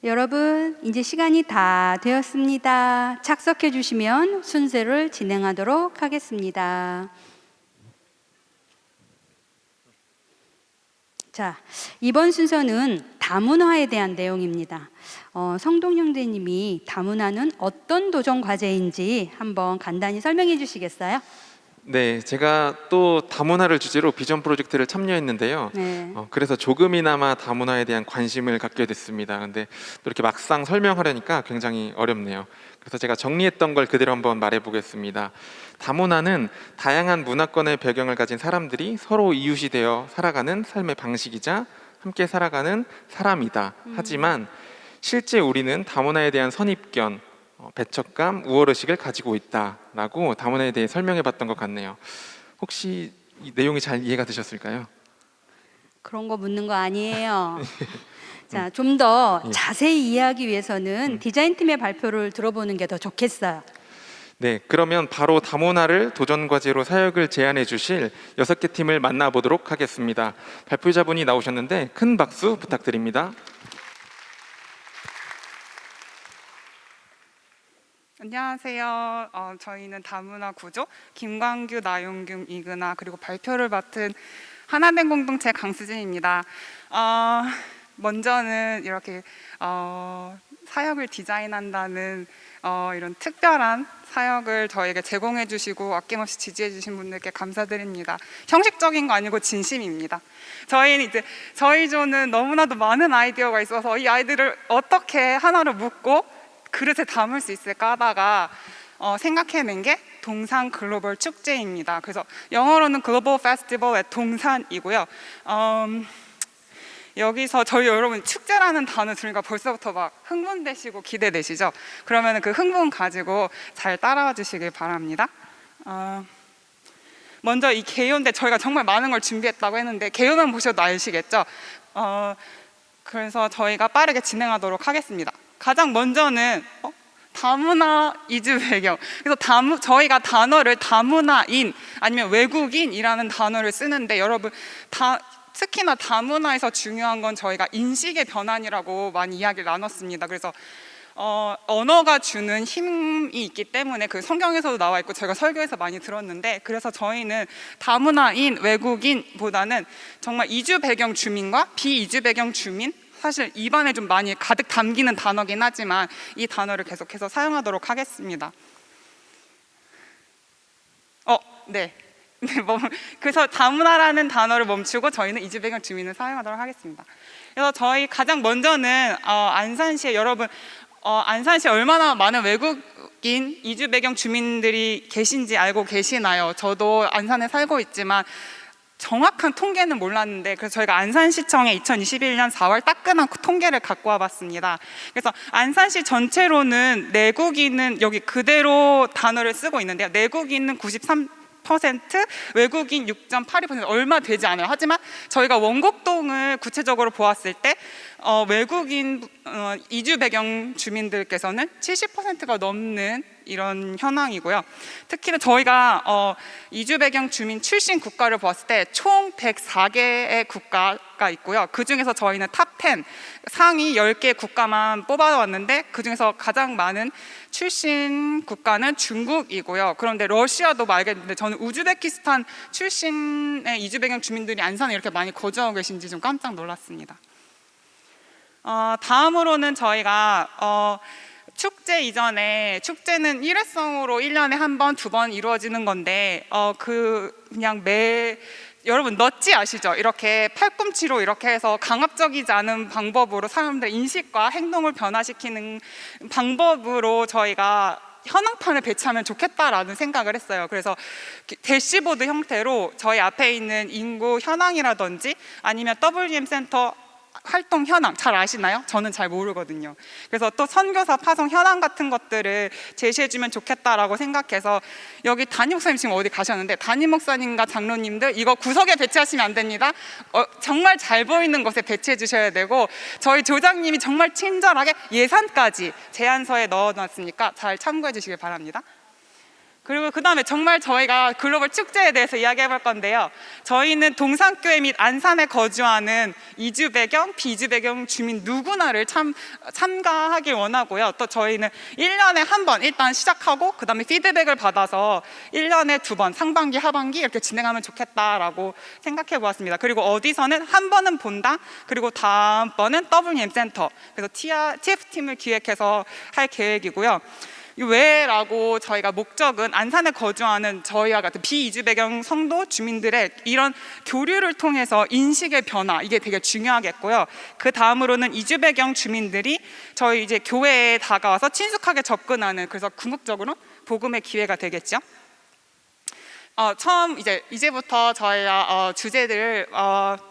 여러분, 이제 시간이 다 되었습니다. 착석해 주시면 순서를 진행하도록 하겠습니다. 자, 이번 순서는 다문화에 대한 내용입니다. 성동 형제님이 다문화는 어떤 도전 과제인지 한번 간단히 설명해 주시겠어요? 네, 제가 또 다문화를 주제로 비전 프로젝트를 참여했는데요. 네. 그래서 조금이나마 다문화에 대한 관심을 갖게 됐습니다. 근데 또 이렇게 막상 설명하려니까 굉장히 어렵네요. 그래서 제가 정리했던 걸 그대로 한번 말해 보겠습니다. 다문화는 다양한 문화권의 배경을 가진 사람들이 서로 이웃이 되어 살아가는 삶의 방식이자 함께 살아가는 사람이다. 하지만 실제 우리는 다문화에 대한 선입견, 배척감, 우월의식을 가지고 있다라고 다문화에 대해 설명해 봤던 것 같네요. 혹시 이 내용이 잘 이해가 되셨을까요? 그런 거 묻는 거 아니에요. 자, 좀 더 자세히 이해하기 위해서는 디자인팀의 발표를 들어보는 게 더 좋겠어요. 네, 그러면 바로 다문화를 도전 과제로 사역을 제안해 주실 6개 팀을 만나보도록 하겠습니다. 발표자분이 나오셨는데 큰 박수 부탁드립니다. 안녕하세요. 저희는 다문화 구조, 김광규, 나용균, 이근아, 그리고 발표를 맡은 하나된 공동체 강수진입니다. 먼저는 이렇게 사역을 디자인한다는 이런 특별한 사역을 저에게 제공해 주시고 아낌없이 지지해 주신 분들께 감사드립니다. 형식적인 거 아니고 진심입니다. 저희는 이제 저희 조는 너무나도 많은 아이디어가 있어서 이 아이들을 어떻게 하나로 묶고 그릇에 담을 수 있을까 하다가 생각해낸 게 동산 글로벌 축제입니다. 그래서 영어로는 글로벌 페스티벌의 동산이고요. 여기서 저희 여러분 축제라는 단어 들으니까 벌써부터 막 흥분되시고 기대되시죠? 그러면 그 흥분 가지고 잘 따라와 주시길 바랍니다. 먼저 이 개요인데 저희가 정말 많은 걸 준비했다고 했는데 개요만 보셔도 아시겠죠? 그래서 저희가 빠르게 진행하도록 하겠습니다. 가장 먼저는 다문화 이주 배경. 그래서 저희가 단어를 다문화인 아니면 외국인이라는 단어를 쓰는데 여러분 특히나 다문화에서 중요한 건 저희가 인식의 변환이라고 많이 이야기를 나눴습니다. 그래서 언어가 주는 힘이 있기 때문에 그 성경에서도 나와 있고 제가 설교에서 많이 들었는데 그래서 저희는 다문화인 외국인보다는 정말 이주 배경 주민과 비이주 배경 주민 사실 입안에 좀 많이 가득 담기는 단어긴 하지만 이 단어를 계속해서 사용하도록 하겠습니다. 네. 그래서 다문화라는 단어를 멈추고 저희는 이주 배경 주민을 사용하도록 하겠습니다. 그래서 저희 가장 먼저는 안산시에 여러분 안산시에 얼마나 많은 외국인 이주 배경 주민들이 계신지 알고 계시나요? 저도 안산에 살고 있지만 정확한 통계는 몰랐는데 그래서 저희가 안산시청에 2021년 4월 따끈한 통계를 갖고 와봤습니다. 그래서 안산시 전체로는 내국인은 여기 그대로 단어를 쓰고 있는데요. 내국인은 93%, 외국인 6.82% 얼마 되지 않아요. 하지만 저희가 원곡동을 구체적으로 보았을 때 외국인 이주 배경 주민들께서는 70%가 넘는 이런 현황이고요. 특히나 저희가 이주 배경 주민 출신 국가를 보았을 때 총 104개의 국가가 있고요. 그 중에서 저희는 탑10 상위 10개 국가만 뽑아왔는데 그 중에서 가장 많은 출신 국가는 중국이고요. 그런데 러시아도 알겠는데 저는 우즈베키스탄 출신의 이주 배경 주민들이 안산에 이렇게 많이 거주하고 계신지 좀 깜짝 놀랐습니다. 다음으로는 저희가 축제 이전에 축제는 일회성으로 1년에 한 번, 2번 이루어지는 건데 그냥 여러분 넛지 아시죠? 이렇게 팔꿈치로 이렇게 해서 강압적이지 않은 방법으로 사람들의 인식과 행동을 변화시키는 방법으로 저희가 현황판을 배치하면 좋겠다라는 생각을 했어요. 그래서 대시보드 형태로 저희 앞에 있는 인구 현황이라든지 아니면 WM 센터 활동 현황 잘 아시나요? 저는 잘 모르거든요. 그래서 또 선교사 파송 현황 같은 것들을 제시해주면 좋겠다라고 생각해서 여기 담임 목사님 지금 어디 가셨는데 담임 목사님과 장로님들 이거 구석에 배치하시면 안 됩니다. 정말 잘 보이는 곳에 배치해 주셔야 되고 저희 조장님이 정말 친절하게 예산까지 제안서에 넣어놨으니까 잘 참고해 주시길 바랍니다. 그리고 그 다음에 정말 저희가 글로벌 축제에 대해서 이야기해 볼 건데요. 저희는 동산교회 및 안산에 거주하는 이주 배경, 비주 배경 주민 누구나를 참가하길 원하고요. 또 저희는 1년에 한 번 일단 시작하고 그 다음에 피드백을 받아서 1년에 2번 상반기, 하반기 이렇게 진행하면 좋겠다라고 생각해 보았습니다. 그리고 어디서는 한 번은 본다. 그리고 다음번은 WM 센터, 그래서 TF팀을 기획해서 할 계획이고요. 왜라고 저희가 목적은 안산에 거주하는 저희와 같은 비이주 배경 성도 주민들의 이런 교류를 통해서 인식의 변화, 이게 되게 중요하겠고요. 그 다음으로는 이주 배경 주민들이 저희 이제 교회에 다가와서 친숙하게 접근하는, 그래서 궁극적으로 복음의 기회가 되겠죠. 처음 이제부터 저희가 주제들을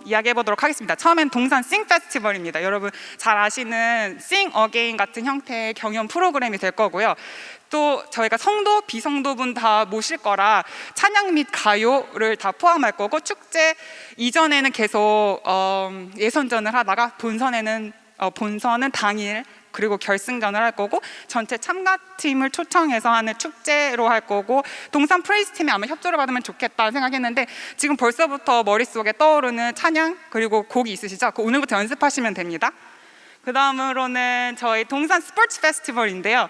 이야기해 보도록 하겠습니다. 처음엔 동산 싱 페스티벌입니다. 여러분 잘 아시는 싱 어게인 같은 형태의 경연 프로그램이 될 거고요. 또 저희가 성도, 비성도분 다 모실 거라 찬양 및 가요를 다 포함할 거고, 축제 이전에는 계속 예선전을 하다가 본선은 당일, 그리고 결승전을 할 거고, 전체 참가팀을 초청해서 하는 축제로 할 거고, 동산 프레이즈 팀이 아마 협조를 받으면 좋겠다 생각했는데 지금 벌써부터 머릿속에 떠오르는 찬양 그리고 곡이 있으시죠? 그 오늘부터 연습하시면 됩니다. 그 다음으로는 저희 동산 스포츠 페스티벌인데요.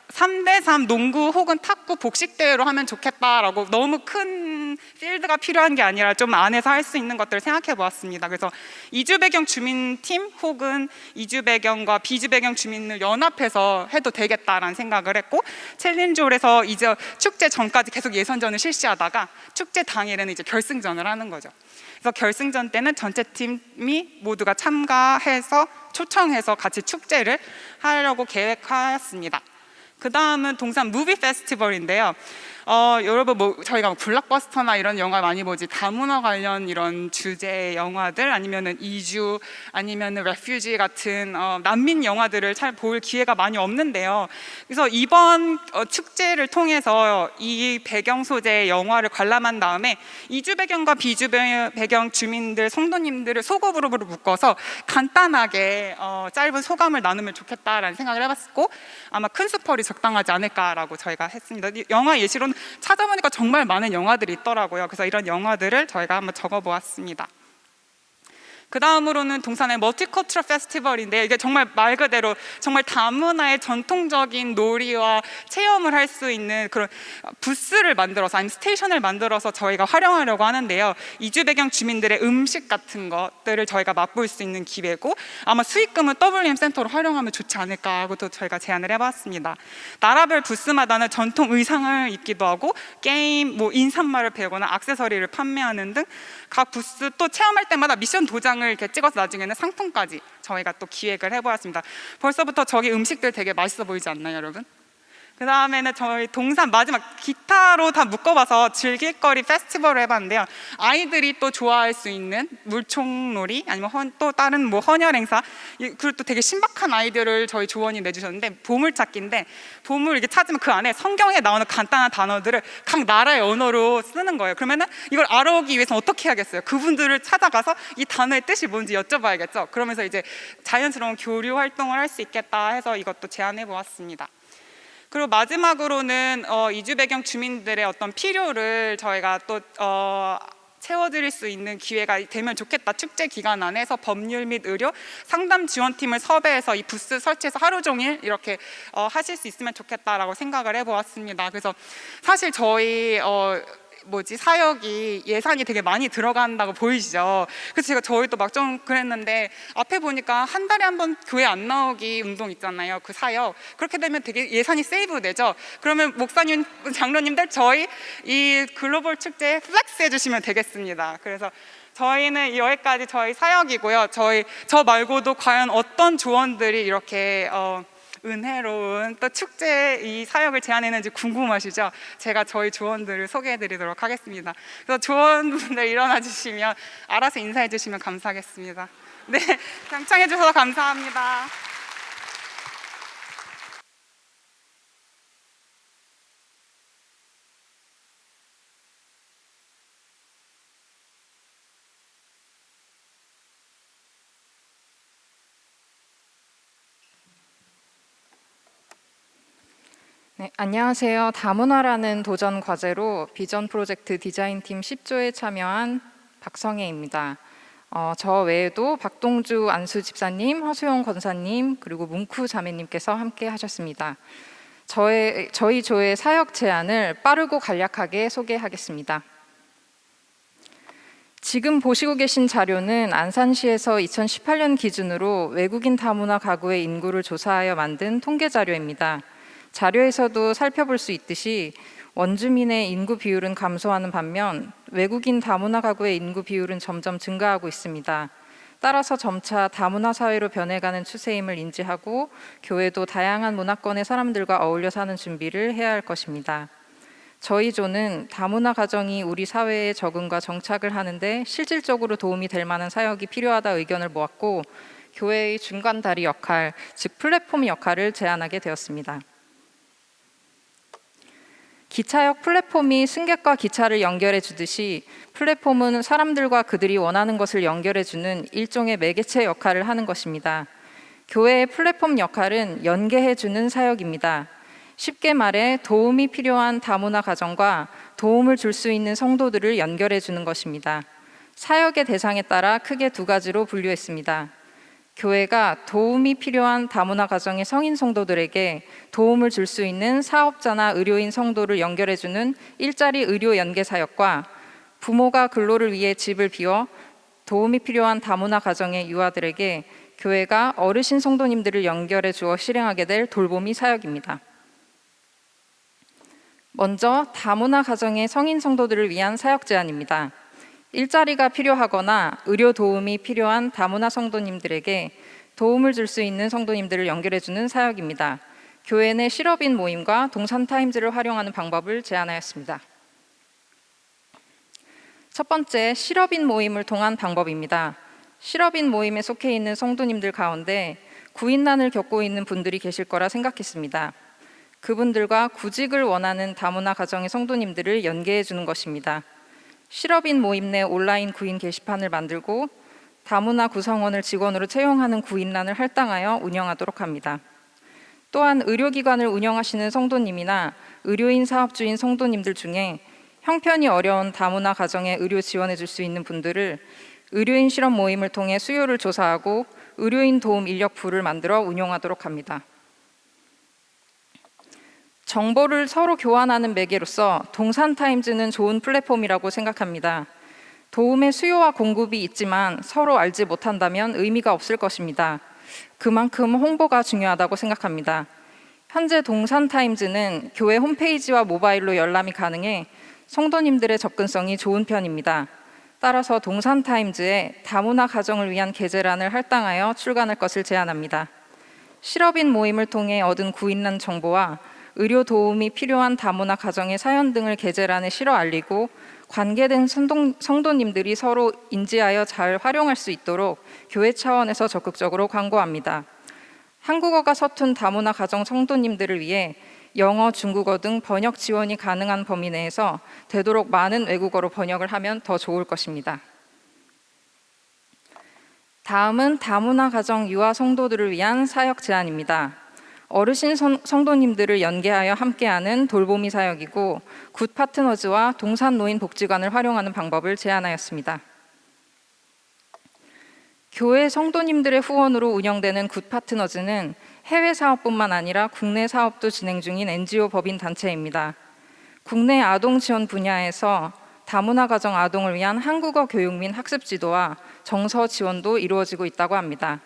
3대3 농구 혹은 탁구 복식대회로 하면 좋겠다라고, 너무 큰 필드가 필요한 게 아니라 좀 안에서 할 수 있는 것들을 생각해 보았습니다. 그래서 이주 배경 주민팀 혹은 이주 배경과 비주 배경 주민을 연합해서 해도 되겠다라는 생각을 했고, 챌린지홀에서 이제 축제 전까지 계속 예선전을 실시하다가 축제 당일에는 이제 결승전을 하는 거죠. 그래서 결승전 때는 전체 팀이 모두가 참가해서 초청해서 같이 축제를 하려고 계획하였습니다. 그 다음은 동산 무비 페스티벌인데요. 여러분 저희가 블록버스터나 이런 영화 많이 보지, 다문화 관련 이런 주제의 영화들, 아니면은 이주, 아니면은 레퓨지 같은 난민 영화들을 잘 볼 기회가 많이 없는데요. 그래서 이번 축제를 통해서 이 배경 소재의 영화를 관람한 다음에 이주 배경과 비주 배경 주민들, 성도님들을 소그룹으로 묶어서 간단하게 짧은 소감을 나누면 좋겠다라는 생각을 해봤고, 아마 큰 스포일이 적당하지 않을까라고 저희가 했습니다. 영화 예시로는 찾아보니까 정말 많은 영화들이 있더라고요. 그래서 이런 영화들을 저희가 한번 적어보았습니다. 그 다음으로는 동산의 멀티컬처럴 페스티벌인데, 이게 정말 말 그대로 정말 다문화의 전통적인 놀이와 체험을 할 수 있는 그런 부스를 만들어서, 아니면 스테이션을 만들어서 저희가 활용하려고 하는데요. 이주 배경 주민들의 음식 같은 것들을 저희가 맛볼 수 있는 기회고, 아마 수익금은 WM 센터로 활용하면 좋지 않을까 하고 또 저희가 제안을 해봤습니다. 나라별 부스마다는 전통 의상을 입기도 하고, 게임, 인사말을 배우거나 액세서리를 판매하는 등 각 부스 또 체험할 때마다 미션 도장을 이렇게 찍어서 나중에는 상품까지 저희가 또 기획을 해보았습니다. 벌써부터 저기 음식들 되게 맛있어 보이지 않나요, 여러분? 그 다음에는 저희 동산 마지막 기타로 다 묶어봐서 즐길거리 페스티벌을 해봤는데요. 아이들이 또 좋아할 수 있는 물총놀이, 아니면 또 다른 헌혈 행사, 그리고 또 되게 신박한 아이디어를 저희 조원이 내주셨는데, 보물찾기인데, 보물 이렇게 찾으면 그 안에 성경에 나오는 간단한 단어들을 각 나라의 언어로 쓰는 거예요. 그러면은 이걸 알아오기 위해서 어떻게 해야겠어요? 그분들을 찾아가서 이 단어의 뜻이 뭔지 여쭤봐야겠죠. 그러면서 이제 자연스러운 교류 활동을 할 수 있겠다 해서 이것도 제안해 보았습니다. 그리고 마지막으로는 이주 배경 주민들의 어떤 필요를 저희가 또 채워드릴 수 있는 기회가 되면 좋겠다. 축제 기간 안에서 법률 및 의료 상담 지원팀을 섭외해서 이 부스 설치해서 하루 종일 이렇게 하실 수 있으면 좋겠다라고 생각을 해보았습니다. 그래서 사실 저희 사역이 예산이 되게 많이 들어간다고 보이시죠? 그래서 저희도 막 좀 그랬는데, 앞에 보니까 한 달에 한 번 교회 안 나오기 운동 있잖아요. 그 사역, 그렇게 되면 되게 예산이 세이브 되죠. 그러면 목사님, 장로님들 저희 이 글로벌 축제에 플렉스 해주시면 되겠습니다. 그래서 저희는 여기까지 저희 사역이고요. 저 말고도 과연 어떤 조언들이 이렇게 은혜로운 또 축제 이 사역을 제안했는지 궁금하시죠? 제가 저희 조원들을 소개해드리도록 하겠습니다. 그래서 조원분들 일어나 주시면 알아서 인사해 주시면 감사하겠습니다. 네, 경청해 주셔서 감사합니다. 네, 안녕하세요. 다문화라는 도전 과제로 비전 프로젝트 디자인팀 10조에 참여한 박성혜입니다. 저 외에도 박동주 안수 집사님, 허수영 권사님, 그리고 뭉쿠 자매님께서 함께 하셨습니다. 저희 조의 사역 제안을 빠르고 간략하게 소개하겠습니다. 지금 보시고 계신 자료는 안산시에서 2018년 기준으로 외국인 다문화 가구의 인구를 조사하여 만든 통계 자료입니다. 자료에서도 살펴볼 수 있듯이 원주민의 인구 비율은 감소하는 반면 외국인 다문화 가구의 인구 비율은 점점 증가하고 있습니다. 따라서 점차 다문화 사회로 변해가는 추세임을 인지하고 교회도 다양한 문화권의 사람들과 어울려 사는 준비를 해야 할 것입니다. 저희 조는 다문화 가정이 우리 사회에 적응과 정착을 하는데 실질적으로 도움이 될 만한 사역이 필요하다 의견을 모았고 교회의 중간다리 역할, 즉 플랫폼 역할을 제안하게 되었습니다. 기차역 플랫폼이 승객과 기차를 연결해 주듯이 플랫폼은 사람들과 그들이 원하는 것을 연결해 주는 일종의 매개체 역할을 하는 것입니다. 교회의 플랫폼 역할은 연계해 주는 사역입니다. 쉽게 말해 도움이 필요한 다문화 가정과 도움을 줄 수 있는 성도들을 연결해 주는 것입니다. 사역의 대상에 따라 크게 두 가지로 분류했습니다. 교회가 도움이 필요한 다문화 가정의 성인 성도들에게 도움을 줄 수 있는 사업자나 의료인 성도를 연결해주는 일자리 의료 연계 사역과 부모가 근로를 위해 집을 비워 도움이 필요한 다문화 가정의 유아들에게 교회가 어르신 성도님들을 연결해 주어 실행하게 될 돌보미 사역입니다. 먼저 다문화 가정의 성인 성도들을 위한 사역 제안입니다. 일자리가 필요하거나 의료 도움이 필요한 다문화 성도님들에게 도움을 줄 수 있는 성도님들을 연결해 주는 사역입니다. 교회 내 실업인 모임과 동산타임즈를 활용하는 방법을 제안하였습니다. 첫 번째, 실업인 모임을 통한 방법입니다. 실업인 모임에 속해 있는 성도님들 가운데 구인난을 겪고 있는 분들이 계실 거라 생각했습니다. 그분들과 구직을 원하는 다문화 가정의 성도님들을 연계해 주는 것입니다. 실업인 모임 내 온라인 구인 게시판을 만들고 다문화 구성원을 직원으로 채용하는 구인란을 할당하여 운영하도록 합니다. 또한 의료기관을 운영하시는 성도님이나 의료인 사업주인 성도님들 중에 형편이 어려운 다문화 가정에 의료 지원해 줄 수 있는 분들을 의료인 실업 모임을 통해 수요를 조사하고 의료인 도움 인력풀을 만들어 운영하도록 합니다. 정보를 서로 교환하는 매개로서 동산타임즈는 좋은 플랫폼이라고 생각합니다. 도움의 수요와 공급이 있지만 서로 알지 못한다면 의미가 없을 것입니다. 그만큼 홍보가 중요하다고 생각합니다. 현재 동산타임즈는 교회 홈페이지와 모바일로 열람이 가능해 성도님들의 접근성이 좋은 편입니다. 따라서 동산타임즈에 다문화 가정을 위한 게재란을 할당하여 출간할 것을 제안합니다. 실업인 모임을 통해 얻은 구인난 정보와 의료 도움이 필요한 다문화 가정의 사연 등을 게재란에 실어 알리고 관계된 성도님들이 서로 인지하여 잘 활용할 수 있도록 교회 차원에서 적극적으로 광고합니다. 한국어가 서툰 다문화 가정 성도님들을 위해 영어, 중국어 등 번역 지원이 가능한 범위 내에서 되도록 많은 외국어로 번역을 하면 더 좋을 것입니다. 다음은 다문화 가정 유아 성도들을 위한 사역 제안입니다. 어르신 성도님들을 연계하여 함께하는 돌보미 사역이고 굿 파트너즈와 동산노인복지관을 활용하는 방법을 제안하였습니다. 교회 성도님들의 후원으로 운영되는 굿 파트너즈는 해외 사업뿐만 아니라 국내 사업도 진행 중인 NGO 법인 단체입니다. 국내 아동 지원 분야에서 다문화 가정 아동을 위한 한국어 교육 및 학습 지도와 정서 지원도 이루어지고 있다고 합니다.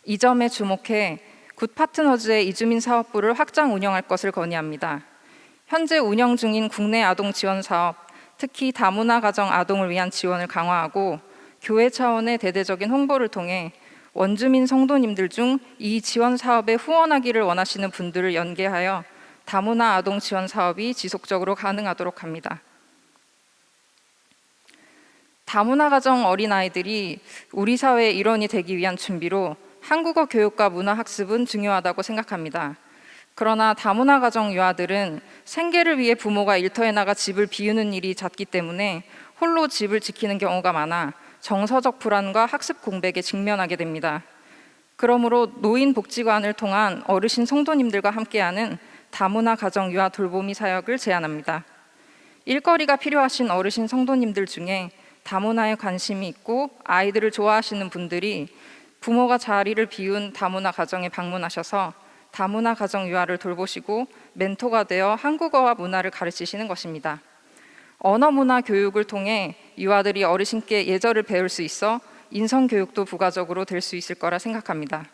이 점에 주목해 굿 파트너즈의 이주민 사업부를 확장 운영할 것을 건의합니다. 현재 운영 중인 국내 아동 지원 사업, 특히 다문화 가정 아동을 위한 지원을 강화하고 교회 차원의 대대적인 홍보를 통해 원주민 성도님들 중 이 지원 사업에 후원하기를 원하시는 분들을 연계하여 다문화 아동 지원 사업이 지속적으로 가능하도록 합니다. 다문화 가정 어린아이들이 우리 사회의 일원이 되기 위한 준비로 한국어 교육과 문화 학습은 중요하다고 생각합니다. 그러나 다문화 가정 유아들은 생계를 위해 부모가 일터에 나가 집을 비우는 일이 잦기 때문에 홀로 집을 지키는 경우가 많아 정서적 불안과 학습 공백에 직면하게 됩니다. 그러므로 노인복지관을 통한 어르신 성도님들과 함께하는 다문화 가정 유아 돌보미 사역을 제안합니다. 일거리가 필요하신 어르신 성도님들 중에 다문화에 관심이 있고 아이들을 좋아하시는 분들이 부모가 자리를 비운 다문화 가정에 방문하셔서 다문화 가정 유아를 돌보시고 멘토가 되어 한국어와 문화를 가르치시는 것입니다. 언어 문화 교육을 통해 유아들이 어르신께 예절을 배울 수 있어 인성 교육도 부가적으로 될 수 있을 거라 생각합니다.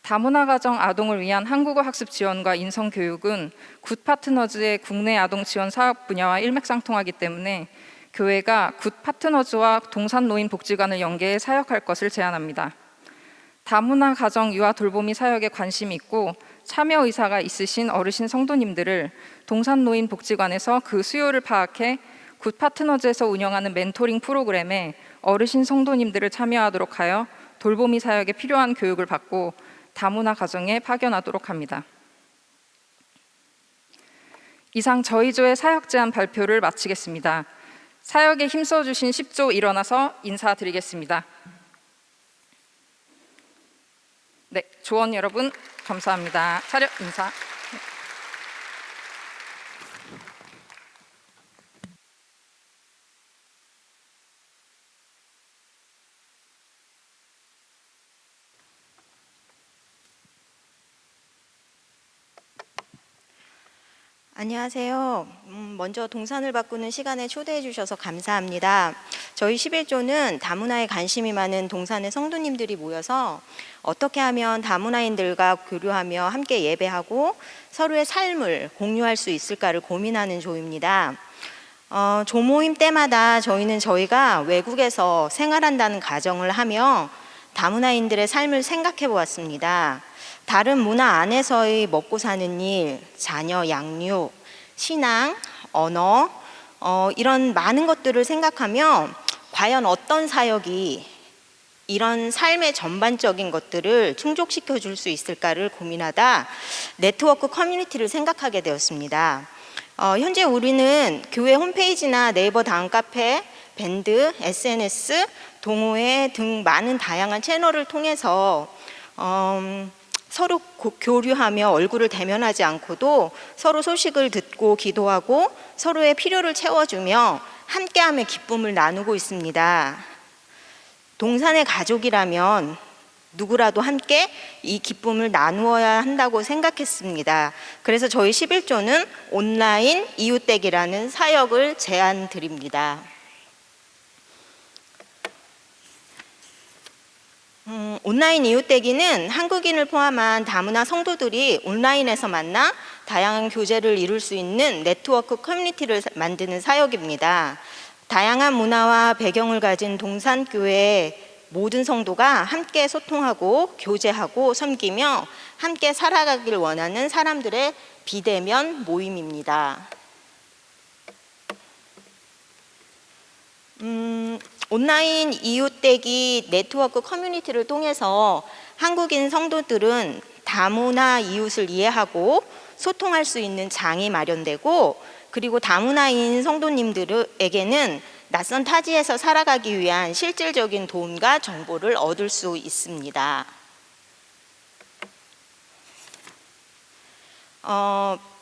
다문화 가정 아동을 위한 한국어 학습 지원과 인성 교육은 굿 파트너즈의 국내 아동 지원 사업 분야와 일맥상통하기 때문에 교회가 굿 파트너즈와 동산노인복지관을 연계해 사역할 것을 제안합니다. 다문화 가정 유아 돌보미 사역에 관심이 있고 참여 의사가 있으신 어르신 성도님들을 동산노인복지관에서 그 수요를 파악해 굿 파트너즈에서 운영하는 멘토링 프로그램에 어르신 성도님들을 참여하도록 하여 돌보미 사역에 필요한 교육을 받고 다문화 가정에 파견하도록 합니다. 이상 저희 조의 사역 제안 발표를 마치겠습니다. 사역에 힘써주신 10조 일어나서 인사드리겠습니다. 네, 조원 여러분 감사합니다. 차렷 인사. 안녕하세요. 먼저 동산을 바꾸는 시간에 초대해 주셔서 감사합니다. 저희 11조는 다문화에 관심이 많은 동산의 성도님들이 모여서 어떻게 하면 다문화인들과 교류하며 함께 예배하고 서로의 삶을 공유할 수 있을까를 고민하는 조입니다. 조모임 때마다 저희가 외국에서 생활한다는 가정을 하며 다문화인들의 삶을 생각해 보았습니다. 다른 문화 안에서의 먹고 사는 일, 자녀 양육, 신앙, 언어, 이런 많은 것들을 생각하며 과연 어떤 사역이 이런 삶의 전반적인 것들을 충족시켜 줄 수 있을까를 고민하다 네트워크 커뮤니티를 생각하게 되었습니다. 현재 우리는 교회 홈페이지나 네이버 다음카페, 밴드, SNS, 동호회 등 많은 다양한 채널을 통해서 서로 교류하며 얼굴을 대면하지 않고도 서로 소식을 듣고 기도하고 서로의 필요를 채워주며 함께함의 기쁨을 나누고 있습니다. 동산의 가족이라면 누구라도 함께 이 기쁨을 나누어야 한다고 생각했습니다. 그래서 저희 11조는 온라인 이웃댁이라는 사역을 제안드립니다. 온라인 이웃대기는 한국인을 포함한 다문화 성도들이 온라인에서 만나 다양한 교제를 이룰 수 있는 네트워크 커뮤니티를 만드는 사역입니다. 다양한 문화와 배경을 가진 동산교회의 모든 성도가 함께 소통하고 교제하고 섬기며 함께 살아가길 원하는 사람들의 비대면 모임입니다. 온라인 이웃되기 네트워크 커뮤니티를 통해서 한국인 성도들은 다문화 이웃을 이해하고 소통할 수 있는 장이 마련되고, 그리고 다문화인 성도님들에게는 낯선 타지에서 살아가기 위한 실질적인 도움과 정보를 얻을 수 있습니다.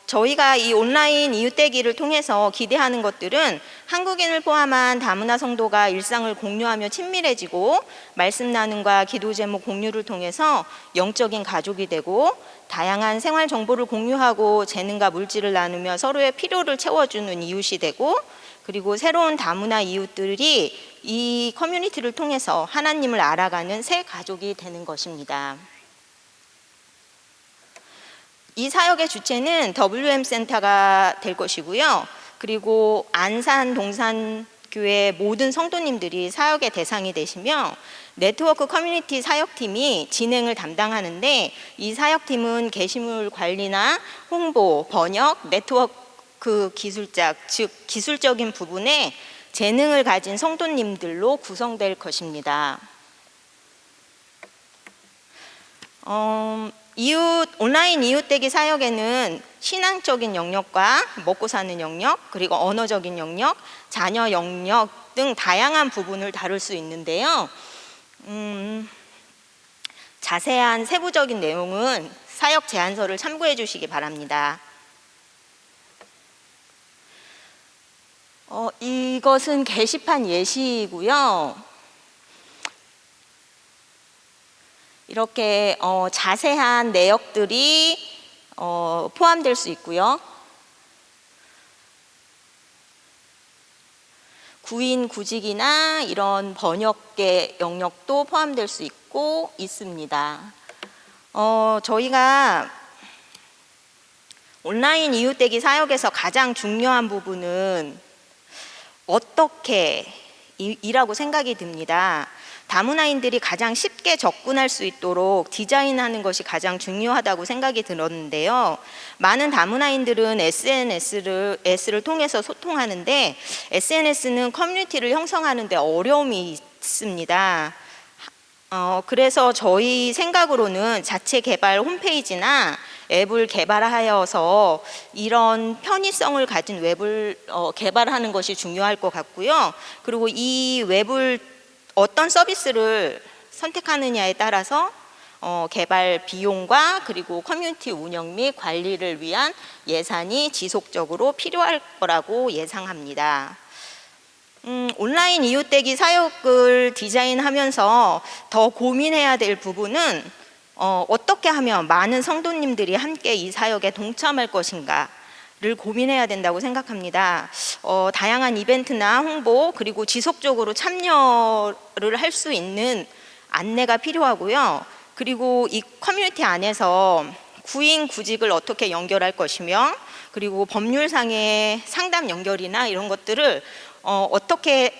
저희가 이 온라인 이웃되기를 통해서 기대하는 것들은 한국인을 포함한 다문화 성도가 일상을 공유하며 친밀해지고 말씀 나눔과 기도 제목 공유를 통해서 영적인 가족이 되고 다양한 생활 정보를 공유하고 재능과 물질을 나누며 서로의 필요를 채워주는 이웃이 되고, 그리고 새로운 다문화 이웃들이 이 커뮤니티를 통해서 하나님을 알아가는 새 가족이 되는 것입니다. 이 사역의 주체는 WM 센터가 될 것이고요. 그리고 안산 동산교회 모든 성도님들이 사역의 대상이 되시며 네트워크 커뮤니티 사역팀이 진행을 담당하는데, 이 사역팀은 게시물 관리나 홍보, 번역, 네트워크 기술자, 즉 기술적인 부분에 재능을 가진 성도님들로 구성될 것입니다. 온라인 이웃되기 사역에는 신앙적인 영역과 먹고 사는 영역, 그리고 언어적인 영역, 자녀 영역 등 다양한 부분을 다룰 수 있는데요. 자세한 세부적인 내용은 사역 제안서를 참고해 주시기 바랍니다. 이것은 게시판 예시이고요. 이렇게 자세한 내역들이 포함될 수 있고요. 구인 구직이나 이런 번역계 영역도 포함될 수 있고 있습니다. 저희가 온라인 이웃대기 사역에서 가장 중요한 부분은 어떻게 이라고 생각이 듭니다. 다문화인들이 가장 쉽게 접근할 수 있도록 디자인하는 것이 가장 중요하다고 생각이 들었는데요. 많은 다문화인들은 SNS를 통해서 소통하는데 SNS는 커뮤니티를 형성하는 데 어려움이 있습니다. 그래서 저희 생각으로는 자체 개발 홈페이지나 앱을 개발하여서 이런 편의성을 가진 웹을 개발하는 것이 중요할 것 같고요. 그리고 이 웹을 어떤 서비스를 선택하느냐에 따라서 개발 비용과 그리고 커뮤니티 운영 및 관리를 위한 예산이 지속적으로 필요할 거라고 예상합니다. 온라인 이웃대기 사역을 디자인하면서 더 고민해야 될 부분은 어떻게 하면 많은 성도님들이 함께 이 사역에 동참할 것인가를 고민해야 된다고 생각합니다. 다양한 이벤트나 홍보 그리고 지속적으로 참여를 할 수 있는 안내가 필요하고요. 그리고 이 커뮤니티 안에서 구인 구직을 어떻게 연결할 것이며 그리고 법률상의 상담 연결이나 이런 것들을 어떻게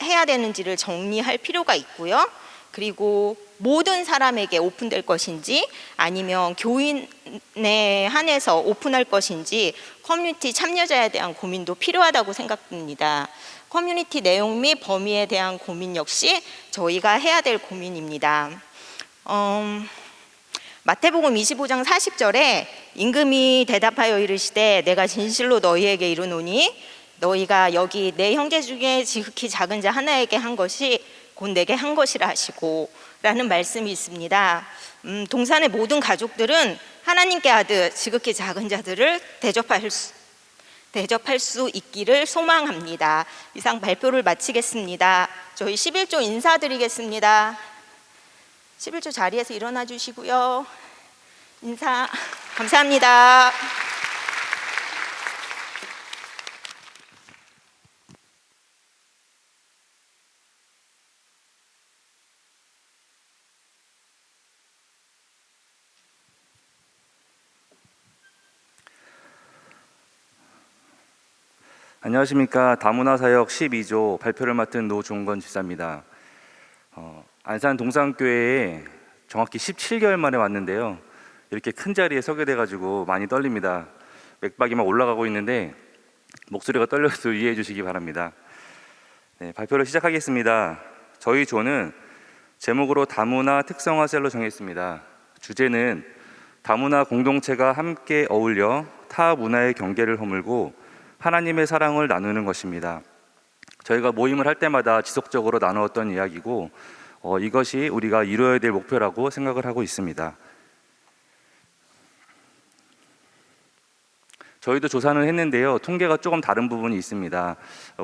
해야 되는지를 정리할 필요가 있고요. 그리고 모든 사람에게 오픈될 것인지 아니면 교인에 한해서 오픈할 것인지 커뮤니티 참여자에 대한 고민도 필요하다고 생각됩니다. 커뮤니티 내용 및 범위에 대한 고민 역시 저희가 해야 될 고민입니다. 마태복음 25장 40절에 임금이 대답하여 이르시되 내가 진실로 너희에게 이르노니 너희가 여기 내 형제 중에 지극히 작은 자 하나에게 한 것이 곧 내게 한 것이라 하시고 라는 말씀이 있습니다. 동산의 모든 가족들은 하나님께 하듯 지극히 작은 자들을 대접할 수 있기를 소망합니다. 이상 발표를 마치겠습니다. 저희 11조 인사드리겠습니다. 11조 자리에서 일어나 주시고요. 인사 감사합니다. 안녕하십니까. 다문화사역 12조 발표를 맡은 노종건 집사입니다. 안산 동산교회에 정확히 17개월 만에 왔는데요. 이렇게 큰 자리에 서게 돼가지고 많이 떨립니다. 맥박이 막 올라가고 있는데 목소리가 떨려서 이해해 주시기 바랍니다. 네, 발표를 시작하겠습니다. 저희 조는 제목으로 다문화 특성화 셀로 정했습니다. 주제는 다문화 공동체가 함께 어울려 타 문화의 경계를 허물고 하나님의 사랑을 나누는 것입니다. 저희가 모임을 할 때마다 지속적으로 나누었던 이야기고 이것이 우리가 이루어야 될 목표라고 생각을 하고 있습니다. 저희도 조사는 했는데요. 통계가 조금 다른 부분이 있습니다.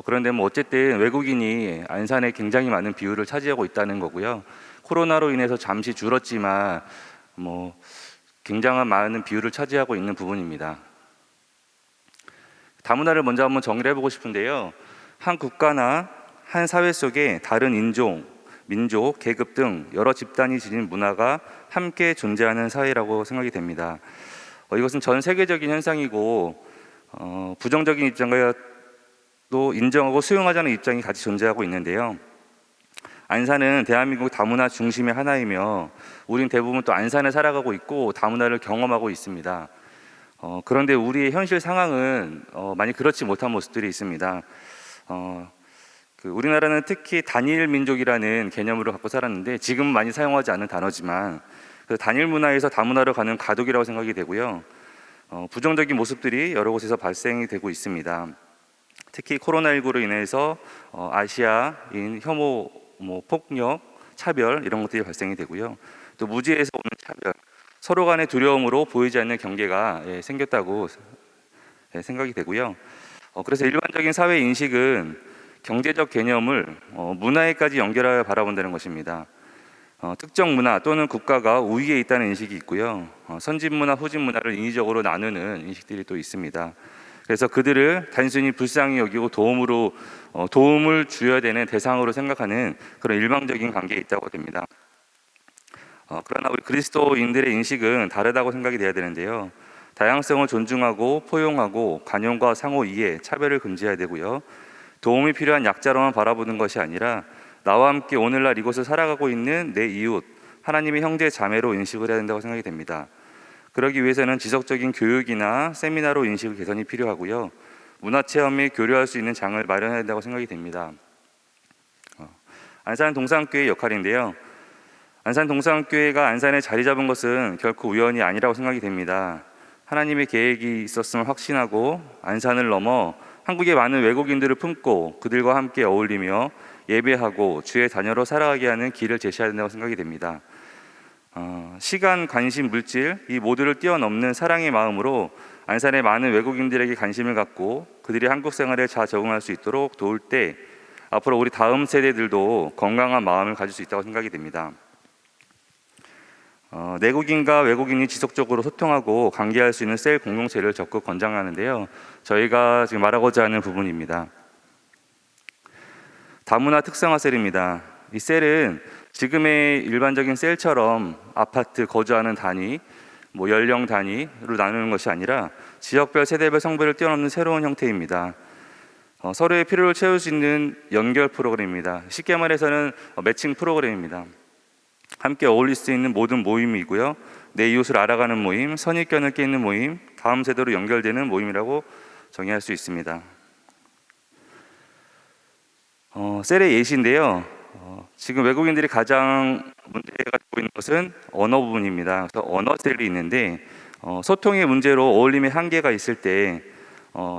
그런데 어쨌든 외국인이 안산에 굉장히 많은 비율을 차지하고 있다는 거고요. 코로나로 인해서 잠시 줄었지만 굉장한 많은 비율을 차지하고 있는 부분입니다. 다문화를 먼저 한번 정리를 해보고 싶은데요. 한 국가나 한 사회 속에 다른 인종, 민족, 계급 등 여러 집단이 지닌 문화가 함께 존재하는 사회라고 생각이 됩니다. 이것은 전 세계적인 현상이고 부정적인 입장과 또 인정하고 수용하자는 입장이 같이 존재하고 있는데요. 안산은 대한민국 다문화 중심의 하나이며 우린 대부분 또 안산에 살아가고 있고 다문화를 경험하고 있습니다. 그런데 우리의 현실 상황은 많이 그렇지 못한 모습들이 있습니다. 우리나라는 특히 단일 민족이라는 개념으로 갖고 살았는데 지금 많이 사용하지 않는 단어지만 단일 문화에서 다문화로 가는 가독이라고 생각이 되고요. 부정적인 모습들이 여러 곳에서 발생이 되고 있습니다. 특히 코로나19로 인해서 아시아인 혐오, 폭력, 차별 이런 것들이 발생이 되고요. 또 무지에서 오는 차별, 서로 간의 두려움으로 보이지 않는 경계가 생겼다고 생각이 되고요. 그래서 일반적인 사회 인식은 경제적 개념을 문화에까지 연결하여 바라본다는 것입니다. 특정 문화 또는 국가가 우위에 있다는 인식이 있고요. 선진 문화, 후진 문화를 인위적으로 나누는 인식들이 또 있습니다. 그래서 그들을 단순히 불쌍히 여기고 도움을 주어야 되는 대상으로 생각하는 그런 일방적인 관계에 있다고 됩니다. 그러나 우리 그리스도인들의 인식은 다르다고 생각이 돼야 되는데요. 다양성을 존중하고 포용하고 관용과 상호 이해, 차별을 금지해야 되고요. 도움이 필요한 약자로만 바라보는 것이 아니라 나와 함께 오늘날 이곳을 살아가고 있는 내 이웃, 하나님의 형제 자매로 인식을 해야 된다고 생각이 됩니다. 그러기 위해서는 지속적인 교육이나 세미나로 인식을 개선이 필요하고요. 문화체험에 교류할 수 있는 장을 마련해야 된다고 생각이 됩니다. 안산 동산교회의 역할인데요. 안산 동산교회가 안산에 자리 잡은 것은 결코 우연이 아니라고 생각이 됩니다. 하나님의 계획이 있었음을 확신하고 안산을 넘어 한국의 많은 외국인들을 품고 그들과 함께 어울리며 예배하고 주의 자녀로 살아가게 하는 길을 제시해야 된다고 생각이 됩니다. 시간, 관심, 물질 이 모두를 뛰어넘는 사랑의 마음으로 안산의 많은 외국인들에게 관심을 갖고 그들이 한국 생활에 잘 적응할 수 있도록 도울 때 앞으로 우리 다음 세대들도 건강한 마음을 가질 수 있다고 생각이 됩니다. 내국인과 외국인이 지속적으로 소통하고 관계할 수 있는 셀 공동체를 적극 권장하는데요. 저희가 지금 말하고자 하는 부분입니다. 다문화 특성화 셀입니다. 이 셀은 지금의 일반적인 셀처럼 아파트 거주하는 단위, 연령 단위로 나누는 것이 아니라 지역별, 세대별, 성별을 뛰어넘는 새로운 형태입니다. 서로의 필요를 채울 수 있는 연결 프로그램입니다. 쉽게 말해서는 매칭 프로그램입니다. 함께 어울릴 수 있는 모든 모임이고요. 내 이웃을 알아가는 모임, 선입견을 깨는 모임, 다음 세대로 연결되는 모임이라고 정의할 수 있습니다. 셀의 예시인데요. 지금 외국인들이 가장 문제가 되고 있는 것은 언어 부분입니다. 그래서 언어 셀이 있는데 소통의 문제로 어울림의 한계가 있을 때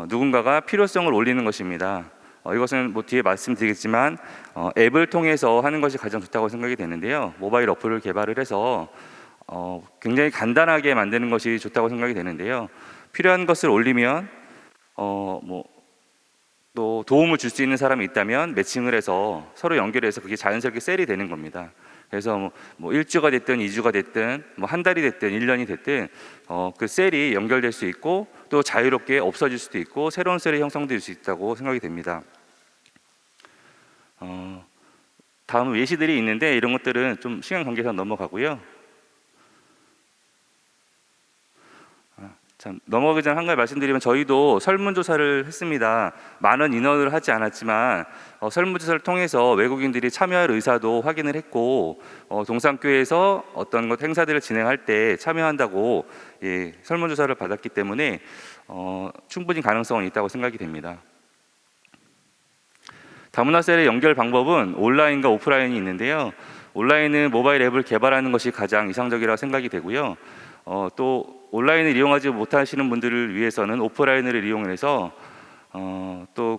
누군가가 필요성을 올리는 것입니다. 이것은 뒤에 말씀드리겠지만 앱을 통해서 하는 것이 가장 좋다고 생각이 되는데요. 모바일 어플을 개발을 해서 굉장히 간단하게 만드는 것이 좋다고 생각이 되는데요. 필요한 것을 올리면 또 도움을 줄 수 있는 사람이 있다면 매칭을 해서 서로 연결해서 그게 자연스럽게 셀이 되는 겁니다. 그래서 1주가 됐든 2주가 됐든 한 달이 됐든 1년이 됐든 그 셀이 연결될 수 있고 또 자유롭게 없어질 수도 있고 새로운 셀이 형성될 수 있다고 생각이 됩니다. 다음 예시들이 있는데 이런 것들은 좀 시간 관계상 넘어가고요. 넘어가기 전에 한 가지 말씀드리면 저희도 설문조사를 했습니다. 많은 인원을 하지 않았지만 설문조사를 통해서 외국인들이 참여할 의사도 확인을 했고 동산교회에서 어떤 행사들을 진행할 때 참여한다고 설문조사를 받았기 때문에 충분히 가능성은 있다고 생각이 됩니다. 다문화 셀의 연결 방법은 온라인과 오프라인이 있는데요. 온라인은 모바일 앱을 개발하는 것이 가장 이상적이라고 생각이 되고요. 또 온라인을 이용하지 못하시는 분들을 위해서는 오프라인을 이용해서 또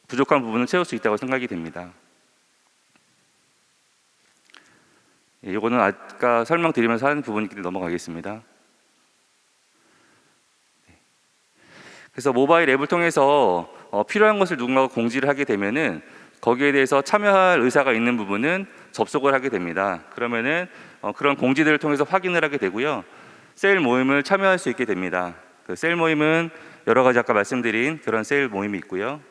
부족한 부분을 채울 수 있다고 생각이 됩니다. 이거는 아까 설명드리면서 하는 부분이기 때문에 넘어가겠습니다. 그래서 모바일 앱을 통해서 필요한 것을 누군가가 공지를 하게 되면은 거기에 대해서 참여할 의사가 있는 부분은 접속을 하게 됩니다. 그러면은 그런 공지들을 통해서 확인을 하게 되고요. 셀 모임을 참여할 수 있게 됩니다. 그 셀 모임은 여러 가지 아까 말씀드린 그런 셀 모임이 있고요.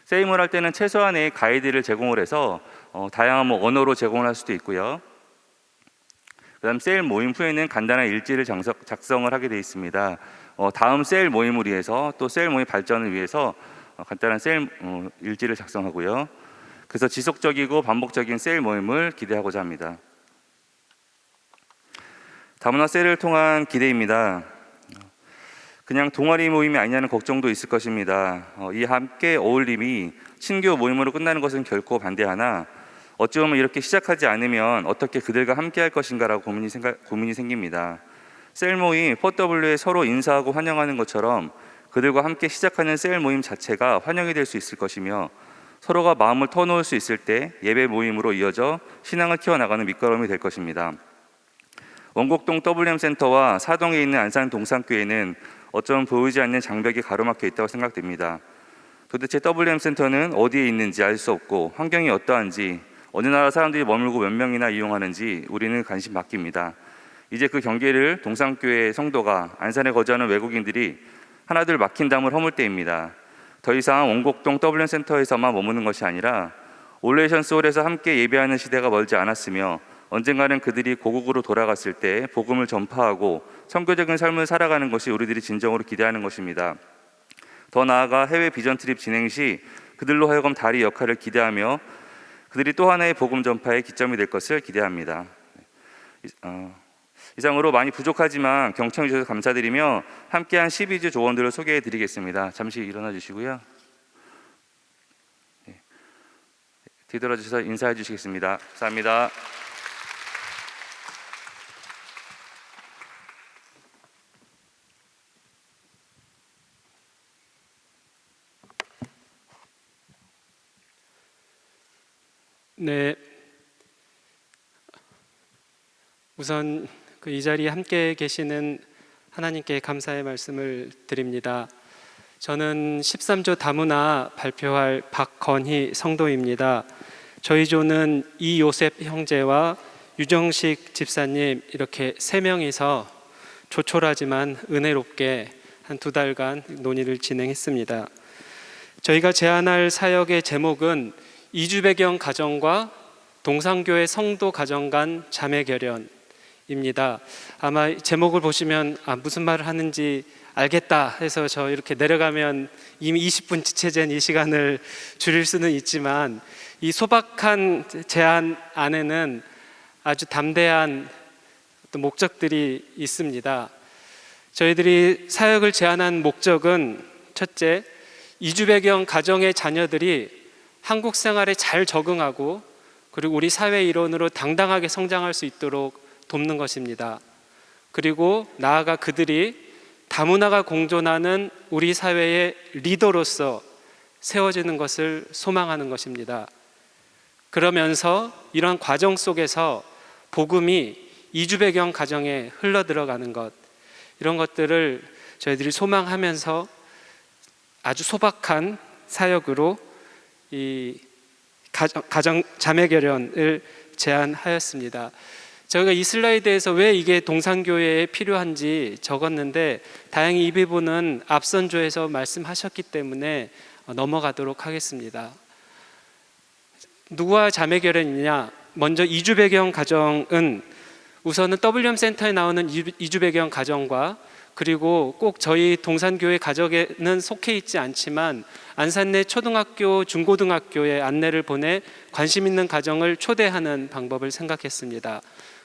셀을 할 때는 최소한의 가이드를 제공을 해서 다양한 언어로 제공을 할 수도 있고요. 그다음 셀 모임 후에는 간단한 일지를 작성을 하게 되어 있습니다. 다음 셀 모임을 위해서 또 셀 모임 발전을 위해서 간단한 셀 일지를 작성하고요. 그래서 지속적이고 반복적인 셀 모임을 기대하고자 합니다. 다문화 셀을 통한 기대입니다. 그냥 동아리 모임이 아니냐는 걱정도 있을 것입니다. 이 함께 어울림이 친교 모임으로 끝나는 것은 결코 반대하나 어찌 보면 이렇게 시작하지 않으면 어떻게 그들과 함께 할 것인가라고 고민이 생깁니다. 셀 모임, 4W에 서로 인사하고 환영하는 것처럼 그들과 함께 시작하는 셀 모임 자체가 환영이 될 수 있을 것이며 서로가 마음을 터놓을 수 있을 때 예배 모임으로 이어져 신앙을 키워나가는 밑거름이 될 것입니다. 원곡동 WM센터와 사동에 있는 안산 동산교회는 어쩌면 보이지 않는 장벽이 가로막혀 있다고 생각됩니다. 도대체 WM 센터는 어디에 있는지 알 수 없고 환경이 어떠한지 어느 나라 사람들이 머물고 몇 명이나 이용하는지 우리는 관심 바뀝니다. 이제 그 경계를 동산교회 성도가 안산에 거주하는 외국인들이 하나둘 막힌 담을 허물 때입니다. 더 이상 원곡동 WM 센터에서만 머무는 것이 아니라 올레이션 소울에서 함께 예배하는 시대가 멀지 않았으며 언젠가는 그들이 고국으로 돌아갔을 때 복음을 전파하고 선교적인 삶을 살아가는 것이 우리들이 진정으로 기대하는 것입니다. 더 나아가 해외 비전 트립 진행 시 그들로 하여금 다리 역할을 기대하며 그들이 또 하나의 복음 전파의 기점이 될 것을 기대합니다. 이상으로 많이 부족하지만 경청해 주셔서 감사드리며 함께한 12주 조언들을 소개해 드리겠습니다. 잠시 일어나 주시고요. 뒤돌아 주셔서 인사해 주시겠습니다. 감사합니다. 네, 우선 이 자리에 함께 계시는 하나님께 감사의 말씀을 드립니다. 저는 13조 다문화 발표할 박건희 성도입니다. 저희 조는 이요셉 형제와 유정식 집사님 이렇게 3명이서 조촐하지만 은혜롭게 한 2달간 논의를 진행했습니다. 저희가 제안할 사역의 제목은 이주 배경 가정과 동산교회 성도 가정 간 자매 결연입니다. 아마 제목을 보시면 무슨 말을 하는지 알겠다 해서 저 이렇게 내려가면 이미 20분 지체된 이 시간을 줄일 수는 있지만 이 소박한 제안 안에는 아주 담대한 어떤 목적들이 있습니다. 저희들이 사역을 제안한 목적은 첫째, 이주 배경 가정의 자녀들이 한국 생활에 잘 적응하고 그리고 우리 사회 일원으로 당당하게 성장할 수 있도록 돕는 것입니다. 그리고 나아가 그들이 다문화가 공존하는 우리 사회의 리더로서 세워지는 것을 소망하는 것입니다. 그러면서 이런 과정 속에서 복음이 이주 배경 가정에 흘러들어가는 것, 이런 것들을 저희들이 소망하면서 아주 소박한 사역으로 이 가정 자매 결연을 제안하였습니다. 저희가 이 슬라이드에서 왜 이게 동산교회에 필요한지 적었는데 다행히 이 부분은 앞선 조에서 말씀하셨기 때문에 넘어가도록 하겠습니다. 누구와 자매 결연이냐? 먼저 이주 배경 가정은 우선은 WM 센터에 나오는 이주 배경 가정과 그리고 꼭 저희 동산교회 가정에는 속해 있지 않지만 안산 내 초등학교, 중고등학교에 안내를 보내 관심 있는 가정을 초대하는 방법을 생각했습니다.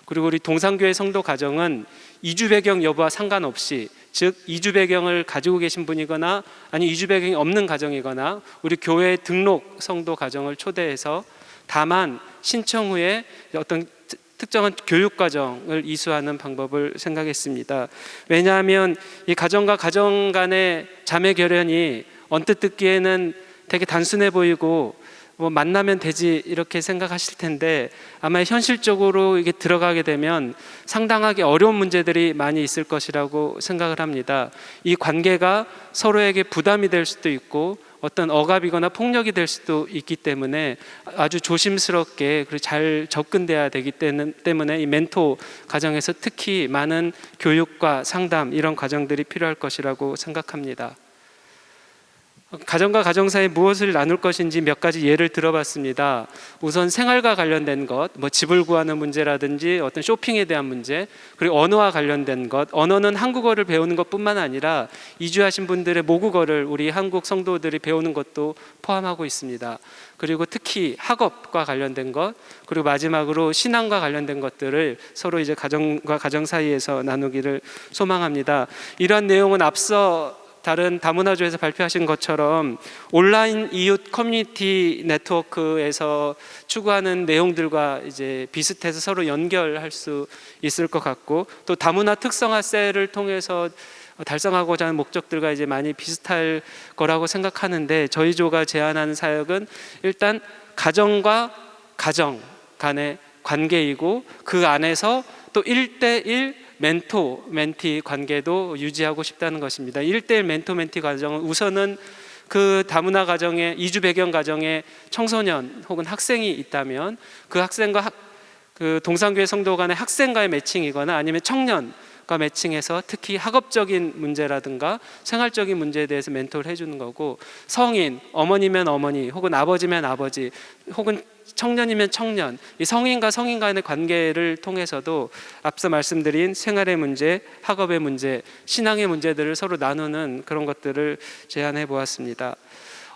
그리고 우리 동산교회 성도 가정은 이주 배경 여부와 상관없이, 즉 이주 배경을 가지고 계신 분이거나 아니 이주 배경이 없는 가정이거나 우리 교회 등록 성도 가정을 초대해서 다만 신청 후에 어떤 특정한 교육 과정을 이수하는 방법을 생각했습니다. 왜냐하면 이 가정과 가정 간의 자매 결연이 언뜻 듣기에는 되게 단순해 보이고 뭐 만나면 되지 이렇게 생각하실 텐데 아마 현실적으로 이게 들어가게 되면 상당하게 어려운 문제들이 많이 있을 것이라고 생각을 합니다. 이 관계가 서로에게 부담이 될 수도 있고 어떤 억압이거나 폭력이 될 수도 있기 때문에 아주 조심스럽게 그리고 잘 접근돼야 되기 때문에 이 멘토 과정에서 특히 많은 교육과 상담 이런 과정들이 필요할 것이라고 생각합니다. 가정과 가정 사이에 무엇을 나눌 것인지 몇 가지 예를 들어봤습니다. 우선 생활과 관련된 것, 뭐 집을 구하는 문제라든지 어떤 쇼핑에 대한 문제, 그리고 언어와 관련된 것. 언어는 한국어를 배우는 것뿐만 아니라 이주하신 분들의 모국어를 우리 한국 성도들이 배우는 것도 포함하고 있습니다. 그리고 특히 학업과 관련된 것, 그리고 마지막으로 신앙과 관련된 것들을 서로 이제 가정과 가정 사이에서 나누기를 소망합니다. 이러한 내용은 앞서 다른 다문화조에서 발표하신 것처럼 온라인 이웃 커뮤니티 네트워크에서 추구하는 내용들과 이제 비슷해서 서로 연결할 수 있을 것 같고 또 다문화 특성화 셀을 통해서 달성하고자 하는 목적들과 이제 많이 비슷할 거라고 생각하는데 저희 조가 제안하는 사역은 일단 가정과 가정 간의 관계이고 그 안에서 또 1대1 멘토 멘티 관계도 유지하고 싶다는 것입니다. 1대1 멘토 멘티 과정은 우선은 그 다문화 가정에 이주 배경 가정에 청소년 혹은 학생이 있다면 그 학생과 그 동산교회 성도 간의 학생과의 매칭이거나 아니면 청년과 매칭해서 특히 학업적인 문제라든가 생활적인 문제에 대해서 멘토를 해주는 거고, 성인, 어머니면 어머니 혹은 아버지면 아버지 혹은 청년이면 청년, 이 성인과 성인 간의 관계를 통해서도 앞서 말씀드린 생활의 문제, 학업의 문제, 신앙의 문제들을 서로 나누는 그런 것들을 제안해 보았습니다.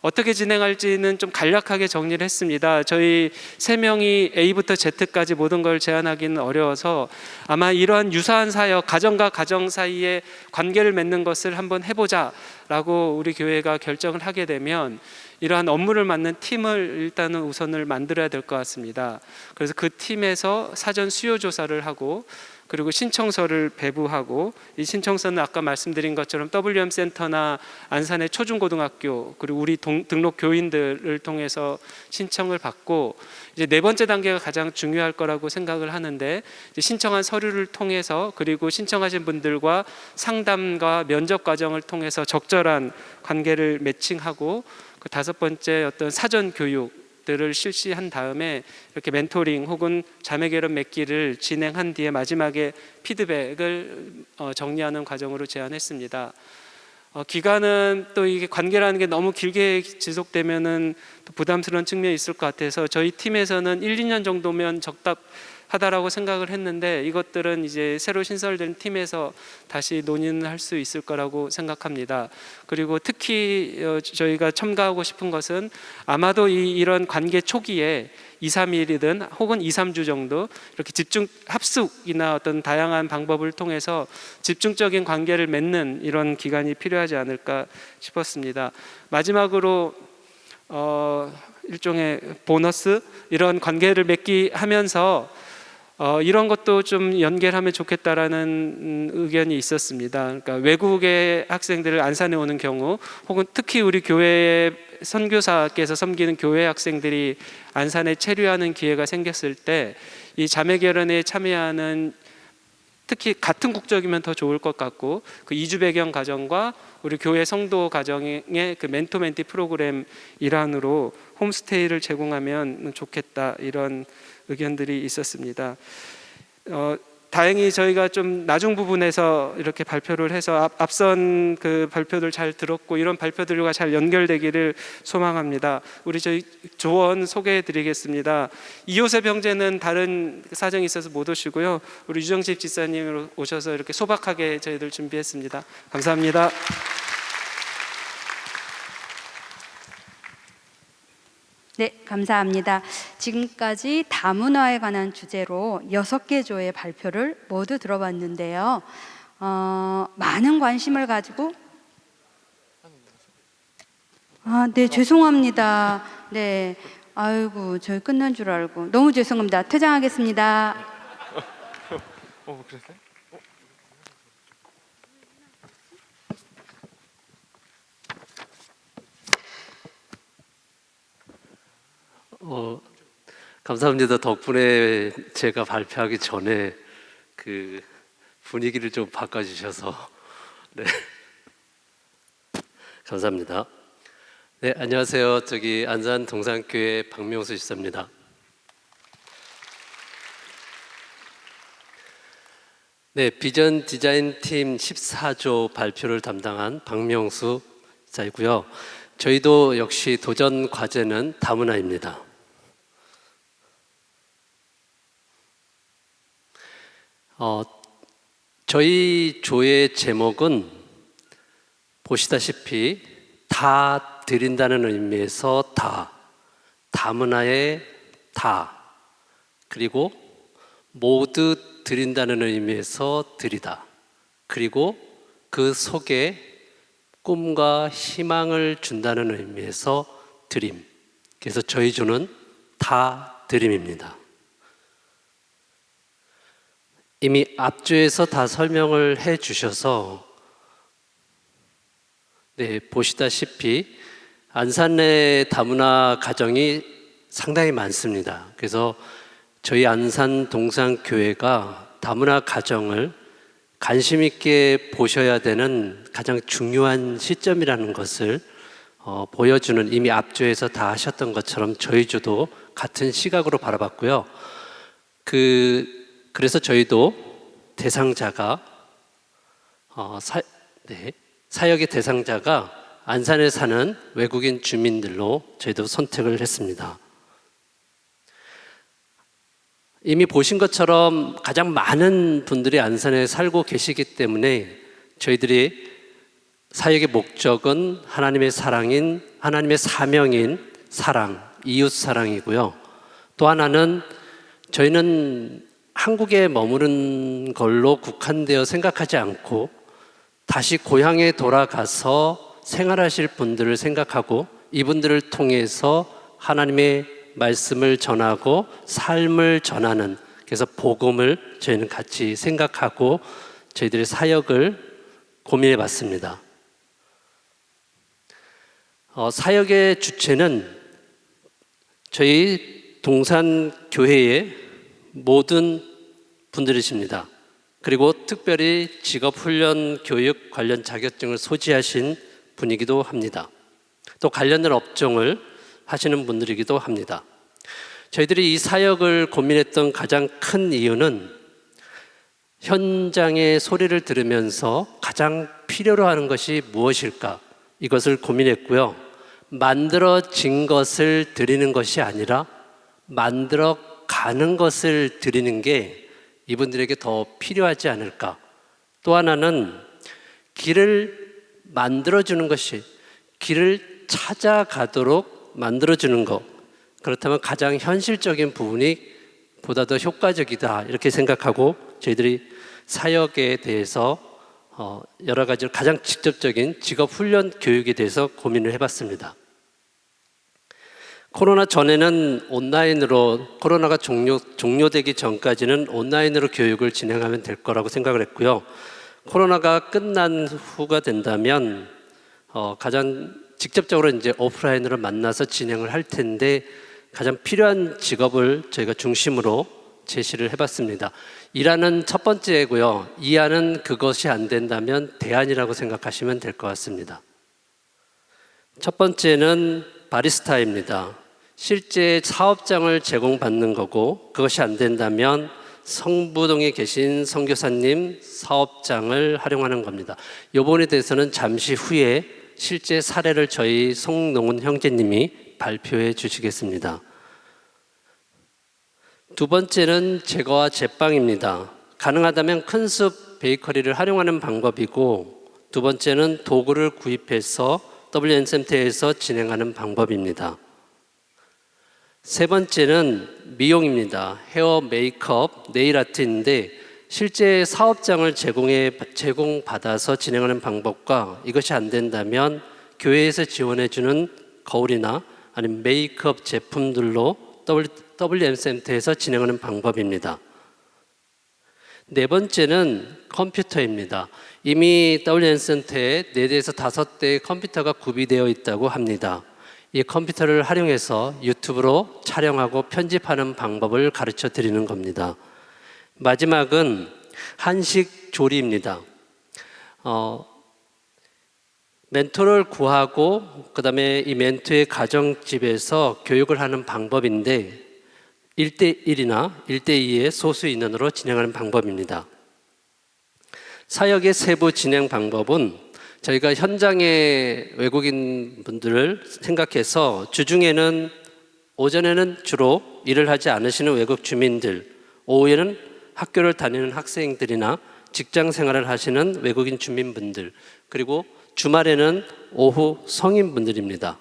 어떻게 진행할지는 좀 간략하게 정리를 했습니다. 저희 3명이 A부터 Z까지 모든 걸 제안하기는 어려워서 아마 이러한 유사한 사역, 가정과 가정 사이에 관계를 맺는 것을 한번 해보자라고 우리 교회가 결정을 하게 되면 이러한 업무를 맡는 팀을 일단은 우선을 만들어야 될 것 같습니다. 그래서 그 팀에서 사전 수요 조사를 하고 그리고 신청서를 배부하고, 이 신청서는 아까 말씀드린 것처럼 WM 센터나 안산의 초중고등학교 그리고 우리 등록 교인들을 통해서 신청을 받고, 이제 4번째 단계가 가장 중요할 거라고 생각을 하는데, 이제 신청한 서류를 통해서 그리고 신청하신 분들과 상담과 면접 과정을 통해서 적절한 관계를 매칭하고, 그 5번째 어떤 사전 교육 들을 실시한 다음에 이렇게 멘토링 혹은 자매 결혼 맺기를 진행한 뒤에 마지막에 피드백을 정리하는 과정으로 제안했습니다. 기간은 또 이게 관계라는 게 너무 길게 지속되면은 또 부담스러운 측면이 있을 것 같아서 저희 팀에서는 1, 2년 정도면 적답하다라고 생각을 했는데, 이것들은 이제 새로 신설된 팀에서 다시 논의는 할 수 있을 거라고 생각합니다. 그리고 특히 저희가 첨가하고 싶은 것은 아마도 이런 관계 초기에 2, 3일이든 혹은 2, 3주 정도 이렇게 집중 합숙이나 어떤 다양한 방법을 통해서 집중적인 관계를 맺는 이런 기간이 필요하지 않을까 싶었습니다. 마지막으로 일종의 보너스, 이런 관계를 맺기 하면서 이런 것도 좀 연결하면 좋겠다라는 의견이 있었습니다. 그러니까 외국의 학생들을 안산에 오는 경우 혹은 특히 우리 교회 선교사께서 섬기는 교회 학생들이 안산에 체류하는 기회가 생겼을 때 이 자매 결혼에 참여하는, 특히 같은 국적이면 더 좋을 것 같고, 그 이주 배경 가정과 우리 교회 성도 가정의 그 멘토 멘티 프로그램 일환으로 홈스테이를 제공하면 좋겠다, 이런 의견들이 있었습니다. 다행히 저희가 좀 나중 부분에서 이렇게 발표를 해서 앞선 그 발표들 잘 들었고 이런 발표들과 잘 연결되기를 소망합니다. 우리 저희 조원 소개해 드리겠습니다. 이호셉 형제는 다른 사정이 있어서 못 오시고요. 우리 유정집 집사님 오셔서 이렇게 소박하게 저희들 준비했습니다. 감사합니다. 네, 감사합니다. 지금까지 다문화에 관한 주제로 6개 조의 발표를 모두 들어봤는데요. 많은 관심을 가지고 네, 죄송합니다. 네, 아이고, 저희 끝난 줄 알고 너무 죄송합니다. 퇴장하겠습니다. 그랬어요? 감사합니다. 덕분에 제가 발표하기 전에 그 분위기를 좀 바꿔주셔서 네, 감사합니다. 네, 안녕하세요. 저기 안산 동산교회 박명수 집사입니다. 네, 비전 디자인 팀 14조 발표를 담당한 박명수 집사이고요. 저희도 역시 도전 과제는 다문화입니다. 저희 조의 제목은 보시다시피 다 드린다는 의미에서 다문화의 다, 그리고 모두 드린다는 의미에서 드리다, 그리고 그 속에 꿈과 희망을 준다는 의미에서 드림. 그래서 저희 조는 다 드림입니다. 이미 앞주에서 다 설명을 해 주셔서 네, 보시다시피 안산 내 다문화 가정이 상당히 많습니다. 그래서 저희 안산 동산교회가 다문화 가정을 관심 있게 보셔야 되는 가장 중요한 시점이라는 것을 보여주는, 이미 앞주에서 다 하셨던 것처럼 저희 주도 같은 시각으로 바라봤고요. 그래서 저희도 대상자가 사역의 대상자가 안산에 사는 외국인 주민들로 저희도 선택을 했습니다. 이미 보신 것처럼 가장 많은 분들이 안산에 살고 계시기 때문에 저희들이 사역의 목적은 하나님의 사랑인, 하나님의 사명인 사랑, 이웃 사랑이고요. 또 하나는 저희는 한국에 머무른 걸로 국한되어 생각하지 않고 다시 고향에 돌아가서 생활하실 분들을 생각하고 이분들을 통해서 하나님의 말씀을 전하고 삶을 전하는, 그래서 복음을 저희는 같이 생각하고 저희들의 사역을 고민해 봤습니다. 사역의 주체는 저희 동산교회의 모든 분들이십니다. 그리고 특별히 직업훈련 교육 관련 자격증을 소지하신 분이기도 합니다. 또 관련된 업종을 하시는 분들이기도 합니다. 저희들이 이 사역을 고민했던 가장 큰 이유는 현장의 소리를 들으면서 가장 필요로 하는 것이 무엇일까, 이것을 고민했고요. 만들어진 것을 드리는 것이 아니라 만들어 가는 것을 드리는 게 이분들에게 더 필요하지 않을까. 또 하나는 길을 만들어주는 것이, 길을 찾아가도록 만들어주는 것, 그렇다면 가장 현실적인 부분이 보다 더 효과적이다, 이렇게 생각하고 저희들이 사역에 대해서 여러 가지 가장 직접적인 직업훈련 교육에 대해서 고민을 해봤습니다. 코로나 전에는 온라인으로, 코로나가 종료되기 전까지는 온라인으로 교육을 진행하면 될 거라고 생각을 했고요. 코로나가 끝난 후가 된다면 가장 직접적으로 이제 오프라인으로 만나서 진행을 할 텐데 가장 필요한 직업을 저희가 중심으로 제시를 해봤습니다. 일하는 첫 번째고요. 이하는 그것이 안 된다면 대안이라고 생각하시면 될 것 같습니다. 첫 번째는 바리스타입니다. 실제 사업장을 제공받는 거고, 그것이 안 된다면 성부동에 계신 선교사님 사업장을 활용하는 겁니다. 이 부분에 대해서는 잠시 후에 실제 사례를 저희 송농훈 형제님이 발표해 주시겠습니다. 두 번째는 제거와 제빵입니다. 가능하다면 큰 숲 베이커리를 활용하는 방법이고, 두 번째는 도구를 구입해서 WN센터에서 진행하는 방법입니다. 세 번째는 미용입니다. 헤어, 메이크업, 네일 아트인데 실제 사업장을 제공받아서 진행하는 방법과 이것이 안 된다면 교회에서 지원해주는 거울이나 아니면 메이크업 제품들로 WM센터에서 진행하는 방법입니다. 네 번째는 컴퓨터입니다. 이미 WM센터에 4대에서 5대의 컴퓨터가 구비되어 있다고 합니다. 이 컴퓨터를 활용해서 유튜브로 촬영하고 편집하는 방법을 가르쳐 드리는 겁니다. 마지막은 한식 조리입니다. 멘토를 구하고 그다음에 이 멘토의 가정집에서 교육을 하는 방법인데 1대1이나 1대2의 소수 인원으로 진행하는 방법입니다. 사역의 세부 진행 방법은 저희가 현장의 외국인 분들을 생각해서 주중에는, 오전에는 주로 일을 하지 않으시는 외국 주민들, 오후에는 학교를 다니는 학생들이나 직장 생활을 하시는 외국인 주민분들, 그리고 주말에는 오후 성인분들입니다.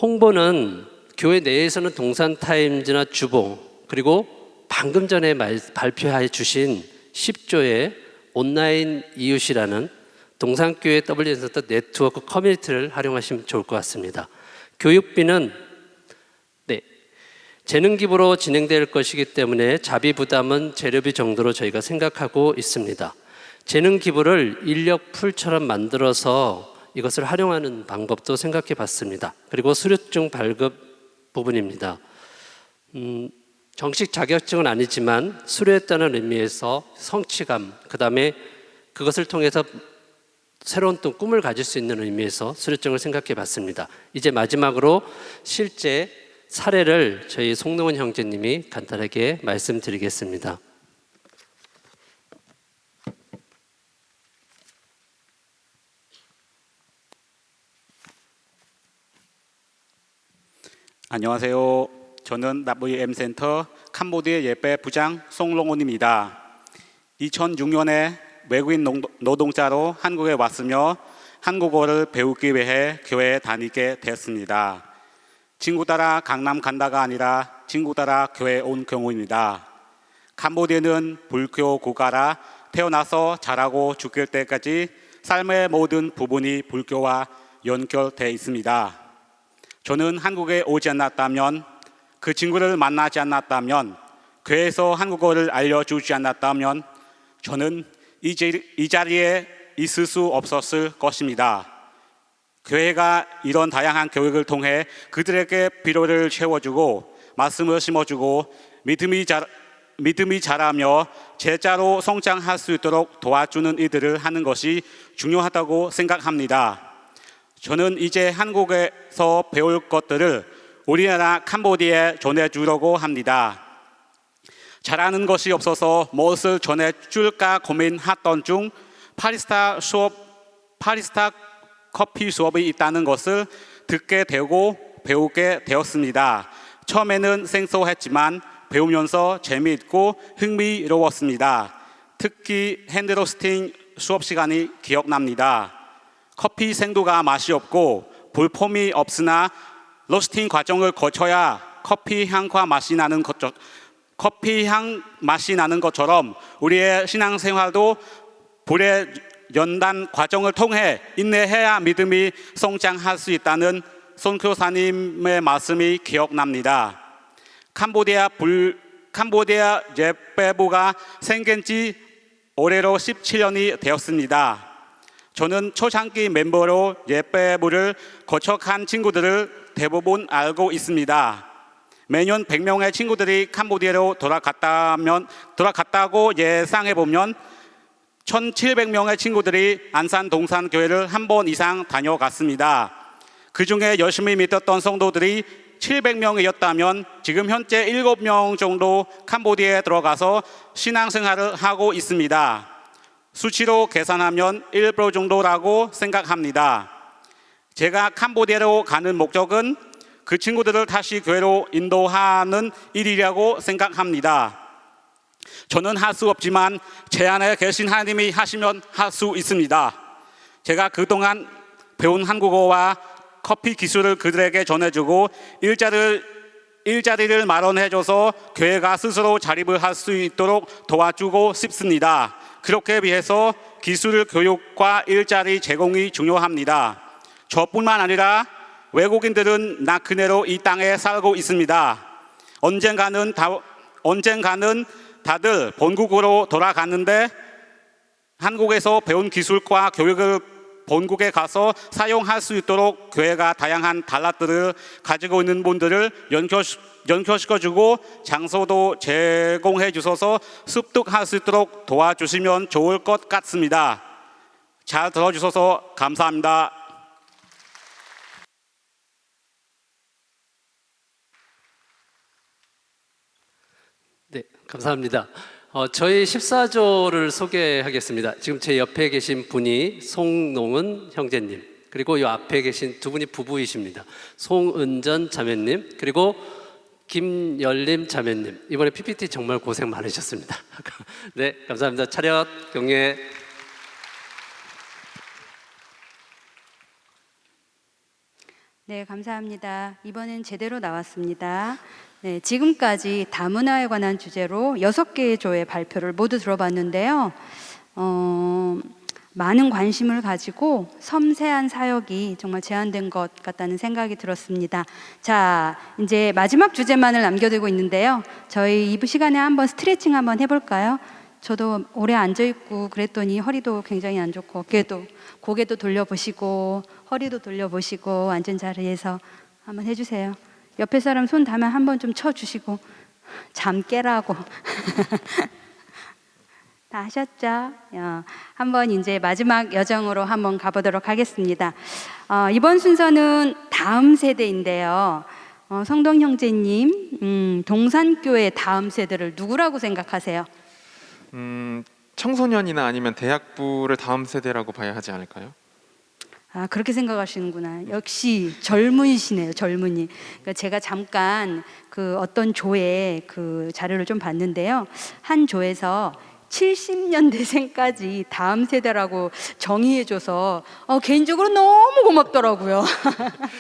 홍보는 교회 내에서는 동산타임즈나 주보, 그리고 방금 전에 발표해 주신 10조의 온라인 이웃이라는 동산교회 WN센터 네트워크 커뮤니티를 활용하시면 좋을 것 같습니다. 교육비는 재능 기부로 진행될 것이기 때문에 자비 부담은 재료비 정도로 저희가 생각하고 있습니다. 재능 기부를 인력 풀처럼 만들어서 이것을 활용하는 방법도 생각해 봤습니다. 그리고 수료증 발급 부분입니다. 정식 자격증은 아니지만 수료했다는 의미에서 성취감, 그다음에 그것을 통해서 새로운 또 꿈을 가질 수 있는 의미에서 수료증을 생각해 봤습니다. 이제 마지막으로 실제 사례를 저희 송농은 형제님이 간단하게 말씀드리겠습니다. 안녕하세요. 저는 WM센터 캄보디아 예배 부장 송롱훈입니다. 2006년에 외국인 노동자로 한국에 왔으며 한국어를 배우기 위해 교회에 다니게 됐습니다. 친구 따라 강남 간다가 아니라 친구 따라 교회에 온 경우입니다. 캄보디아는 불교 국가라 태어나서 자라고 죽을 때까지 삶의 모든 부분이 불교와 연결되어 있습니다. 저는 한국에 오지 않았다면, 그 친구를 만나지 않았다면, 교회에서 한국어를 알려주지 않았다면 저는 이 자리에 있을 수 없었을 것입니다. 교회가 이런 다양한 교육을 통해 그들에게 필요를 채워주고 말씀을 심어주고 믿음이 자라며 제자로 성장할 수 있도록 도와주는 일들을 하는 것이 중요하다고 생각합니다. 저는 이제 한국에서 배울 것들을 우리나라 캄보디아에 전해주려고 합니다. 잘하는 것이 없어서 무엇을 전해줄까 고민하던 중 바리스타 커피 수업이 있다는 것을 듣게 되고 배우게 되었습니다. 처음에는 생소했지만 배우면서 재미있고 흥미로웠습니다. 특히 핸드로스팅 수업 시간이 기억납니다. 커피 생두가 맛이 없고 볼폼이 없으나 로스팅 과정을 거쳐야 커피 향 맛이 나는 것처럼 우리의 신앙생활도 불의 연단 과정을 통해 인내해야 믿음이 성장할 수 있다는 선교사님의 말씀이 기억납니다. 캄보디아 예배부가 생긴 지 올해로 17년이 되었습니다. 저는 초창기 멤버로 예배부를 거쳐간 친구들을 대부분 알고 있습니다. 매년 100명의 친구들이 캄보디아로 돌아갔다고 예상해보면 1,700명의 친구들이 안산 동산교회를 한 번 이상 다녀갔습니다. 그 중에 열심히 믿었던 성도들이 700명이었다면 지금 현재 7명 정도 캄보디아에 들어가서 신앙생활을 하고 있습니다. 수치로 계산하면 1% 정도라고 생각합니다. 제가 캄보디아로 가는 목적은 그 친구들을 다시 교회로 인도하는 일이라고 생각합니다. 저는 할 수 없지만 제 안에 계신 하나님이 하시면 할 수 있습니다. 제가 그동안 배운 한국어와 커피 기술을 그들에게 전해주고 일자리를 마련해줘서 교회가 스스로 자립을 할 수 있도록 도와주고 싶습니다. 그렇게 위해서 기술 교육과 일자리 제공이 중요합니다. 저뿐만 아니라 외국인들은 나그네로 이 땅에 살고 있습니다. 언젠가는 다들 본국으로 돌아갔는데 한국에서 배운 기술과 교육을 본국에 가서 사용할 수 있도록 교회가 다양한 달란트를 가지고 있는 분들을 연결시켜주고 장소도 제공해 주셔서 습득할 수 있도록 도와주시면 좋을 것 같습니다. 잘 들어주셔서 감사합니다. 네, 감사합니다. 저희 14조를 소개하겠습니다. 지금 제 옆에 계신 분이 송농은 형제님, 그리고 이 앞에 계신 두 분이 부부이십니다. 송은전 자매님, 그리고 김열림 자매님. 이번에 PPT 정말 고생 많으셨습니다. 네, 감사합니다. 차렷, 경례. 네, 감사합니다. 이번엔 제대로 나왔습니다. 네, 지금까지 다문화에 관한 주제로 6개의 조의 발표를 모두 들어봤는데요. 많은 관심을 가지고 섬세한 사역이 정말 제한된 것 같다는 생각이 들었습니다. 자, 이제 마지막 주제만을 남겨두고 있는데요. 저희 2부 시간에 한번 스트레칭 한번 해볼까요? 저도 오래 앉아있고 그랬더니 허리도 굉장히 안 좋고 고개도 돌려보시고 허리도 돌려보시고 앉은 자리에서 한번 해주세요. 옆에 사람 손 닿으면 한번 좀 쳐주시고 잠 깨라고. 다 하셨죠? 한번 이제 마지막 여정으로 한번 가보도록 하겠습니다. 이번 순서는 다음 세대인데요. 성동 형제님, 동산교회 다음 세대를 누구라고 생각하세요? 청소년이나 아니면 대학부를 다음 세대라고 봐야 하지 않을까요? 그렇게 생각하시는구나. 역시 젊은이시네요, 젊은이. 그러니까 제가 잠깐 그 어떤 조에 그 자료를 좀 봤는데요. 한 조에서 70년대생까지 다음 세대라고 정의해줘서 개인적으로 너무 고맙더라고요.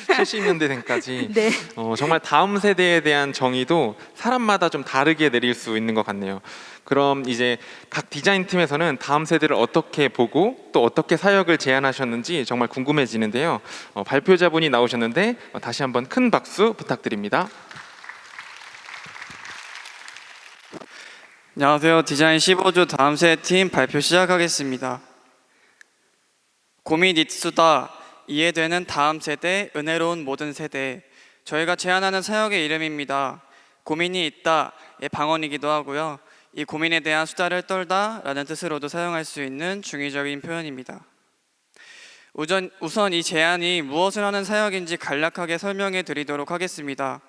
70년대생까지 네. 정말 다음 세대에 대한 정의도 사람마다 좀 다르게 내릴 수 있는 것 같네요. 그럼 이제 각 디자인 팀에서는 다음 세대를 어떻게 보고 또 어떻게 사역을 제안하셨는지 정말 궁금해지는데요. 발표자분이 나오셨는데 다시 한번 큰 박수 부탁드립니다. 안녕하세요. 디자인 15조 다음 세대 팀 발표 시작하겠습니다. 고민 있수다. 이해되는 다음 세대, 은혜로운 모든 세대. 저희가 제안하는 사역의 이름입니다. 고민이 있다의 방언이기도 하고요. 이 고민에 대한 수다를 떨다라는 뜻으로도 사용할 수 있는 중의적인 표현입니다. 우선 이 제안이 무엇을 하는 사역인지 간략하게 설명해 드리도록 하겠습니다.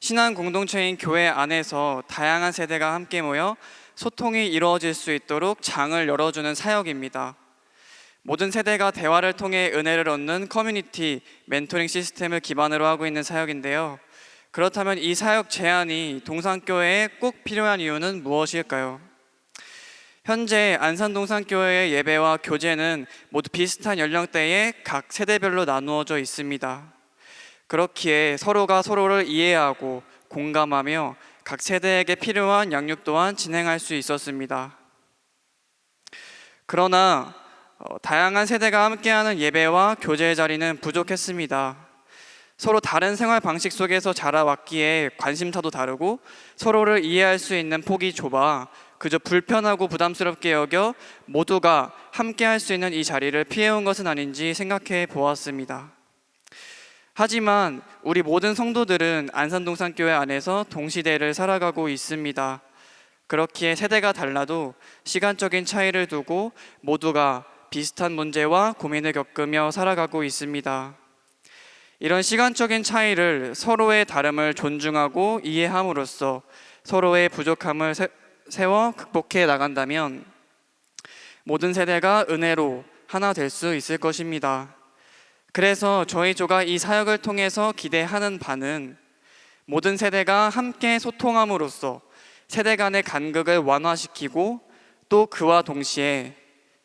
신앙 공동체인 교회 안에서 다양한 세대가 함께 모여 소통이 이루어질 수 있도록 장을 열어주는 사역입니다. 모든 세대가 대화를 통해 은혜를 얻는 커뮤니티 멘토링 시스템을 기반으로 하고 있는 사역인데요. 그렇다면 이 사역 제안이 동산교회에 꼭 필요한 이유는 무엇일까요? 현재 안산동산교회의 예배와 교제는 모두 비슷한 연령대에 각 세대별로 나누어져 있습니다. 그렇기에 서로가 서로를 이해하고 공감하며 각 세대에게 필요한 양육 또한 진행할 수 있었습니다. 그러나 다양한 세대가 함께하는 예배와 교제의 자리는 부족했습니다. 서로 다른 생활 방식 속에서 자라왔기에 관심사도 다르고 서로를 이해할 수 있는 폭이 좁아 그저 불편하고 부담스럽게 여겨 모두가 함께할 수 있는 이 자리를 피해온 것은 아닌지 생각해 보았습니다. 하지만 우리 모든 성도들은 안산동산교회 안에서 동시대를 살아가고 있습니다. 그렇기에 세대가 달라도 시간적인 차이를 두고 모두가 비슷한 문제와 고민을 겪으며 살아가고 있습니다. 이런 시간적인 차이를 서로의 다름을 존중하고 이해함으로써 서로의 부족함을 세워 극복해 나간다면 모든 세대가 은혜로 하나 될 수 있을 것입니다. 그래서 저희 조가 이 사역을 통해서 기대하는 바는 모든 세대가 함께 소통함으로써 세대 간의 간극을 완화시키고 또 그와 동시에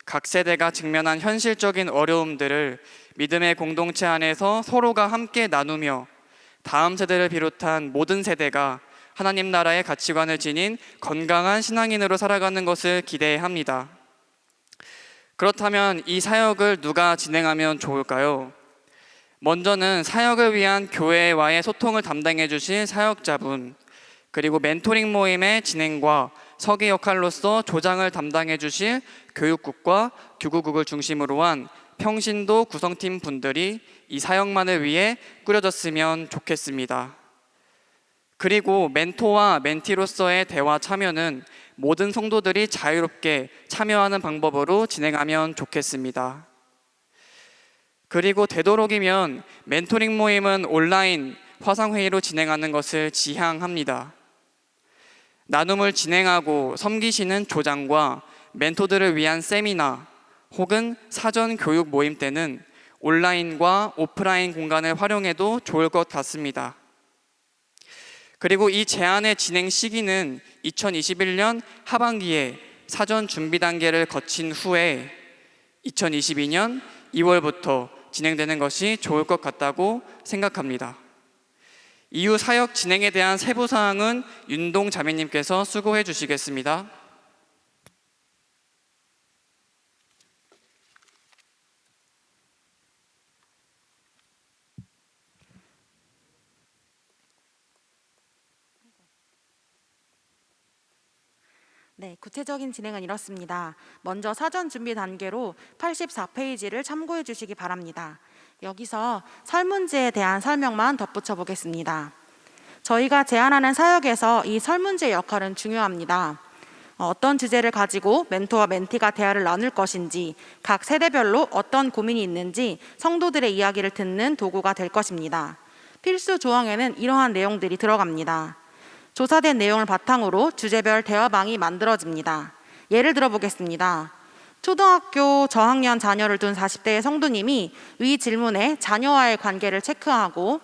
각 세대가 직면한 현실적인 어려움들을 믿음의 공동체 안에서 서로가 함께 나누며 다음 세대를 비롯한 모든 세대가 하나님 나라의 가치관을 지닌 건강한 신앙인으로 살아가는 것을 기대합니다. 그렇다면 이 사역을 누가 진행하면 좋을까요? 먼저는 사역을 위한 교회와의 소통을 담당해 주실 사역자분, 그리고 멘토링 모임의 진행과 서기 역할로서 조장을 담당해 주실 교육국과 교구국을 중심으로 한 평신도 구성팀 분들이 이 사역만을 위해 꾸려졌으면 좋겠습니다. 그리고 멘토와 멘티로서의 대화 참여는 모든 성도들이 자유롭게 참여하는 방법으로 진행하면 좋겠습니다. 그리고 되도록이면 멘토링 모임은 온라인 화상회의로 진행하는 것을 지향합니다. 나눔을 진행하고 섬기시는 조장과 멘토들을 위한 세미나 혹은 사전 교육 모임 때는 온라인과 오프라인 공간을 활용해도 좋을 것 같습니다. 그리고 이 제안의 진행 시기는 2021년 하반기에 사전 준비 단계를 거친 후에 2022년 2월부터 진행되는 것이 좋을 것 같다고 생각합니다. 이후 사역 진행에 대한 세부 사항은 윤동 자매님께서 수고해 주시겠습니다. 네, 구체적인 진행은 이렇습니다. 먼저 사전 준비 단계로 84페이지를 참고해 주시기 바랍니다. 여기서 설문지에 대한 설명만 덧붙여 보겠습니다. 저희가 제안하는 사역에서 이 설문지의 역할은 중요합니다. 어떤 주제를 가지고 멘토와 멘티가 대화를 나눌 것인지, 각 세대별로 어떤 고민이 있는지 성도들의 이야기를 듣는 도구가 될 것입니다. 필수 조항에는 이러한 내용들이 들어갑니다. 조사된 내용을 바탕으로 주제별 대화방이 만들어집니다. 예를 들어 보겠습니다. 초등학교 저학년 자녀를 둔 40대의 성도님이 위 질문에 자녀와의 관계를 체크하고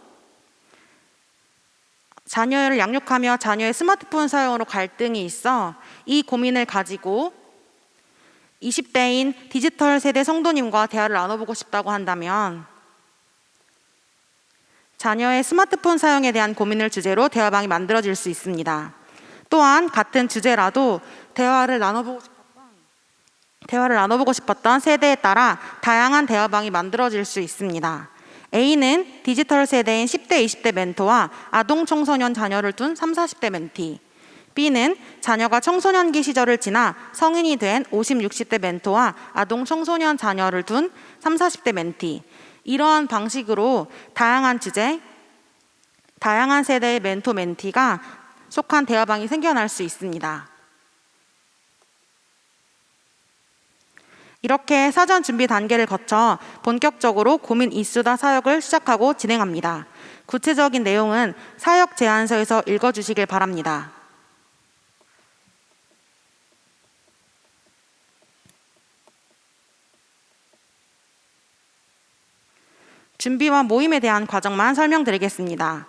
자녀를 양육하며 자녀의 스마트폰 사용으로 갈등이 있어 이 고민을 가지고 20대인 디지털 세대 성도님과 대화를 나눠보고 싶다고 한다면 자녀의 스마트폰 사용에 대한 고민을 주제로 대화방이 만들어질 수 있습니다. 또한 같은 주제라도 대화를 나눠보고 싶었던 세대에 따라 다양한 대화방이 만들어질 수 있습니다. A는 디지털 세대인 10대, 20대 멘토와 아동 청소년 자녀를 둔 30, 40대 멘티. B는 자녀가 청소년기 시절을 지나 성인이 된 50, 60대 멘토와 아동 청소년 자녀를 둔 30, 40대 멘티. 이러한 방식으로 다양한 주제, 다양한 세대의 멘토, 멘티가 속한 대화방이 생겨날 수 있습니다. 이렇게 사전 준비 단계를 거쳐 본격적으로 고민 이수다 사역을 시작하고 진행합니다. 구체적인 내용은 사역 제안서에서 읽어주시길 바랍니다. 준비와 모임에 대한 과정만 설명드리겠습니다.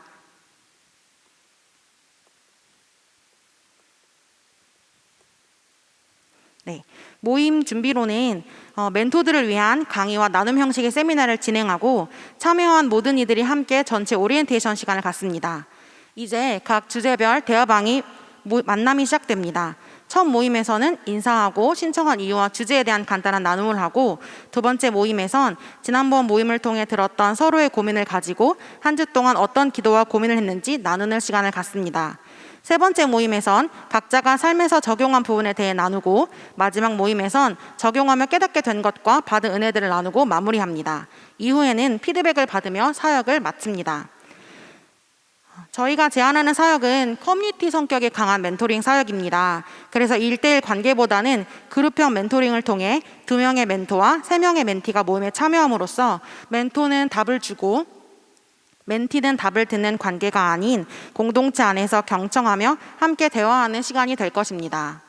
네, 모임 준비로는 멘토들을 위한 강의와 나눔 형식의 세미나를 진행하고 참여한 모든 이들이 함께 전체 오리엔테이션 시간을 갖습니다. 이제 각 주제별 대화방이 만남이 시작됩니다. 첫 모임에서는 인사하고 신청한 이유와 주제에 대한 간단한 나눔을 하고, 두 번째 모임에선 지난번 모임을 통해 들었던 서로의 고민을 가지고 한 주 동안 어떤 기도와 고민을 했는지 나누는 시간을 갖습니다. 세 번째 모임에선 각자가 삶에서 적용한 부분에 대해 나누고, 마지막 모임에선 적용하며 깨닫게 된 것과 받은 은혜들을 나누고 마무리합니다. 이후에는 피드백을 받으며 사역을 마칩니다. 저희가 제안하는 사역은 커뮤니티 성격이 강한 멘토링 사역입니다. 그래서 1:1 관계보다는 그룹형 멘토링을 통해 2명의 멘토와 3명의 멘티가 모임에 참여함으로써 멘토는 답을 주고 멘티는 답을 듣는 관계가 아닌 공동체 안에서 경청하며 함께 대화하는 시간이 될 것입니다.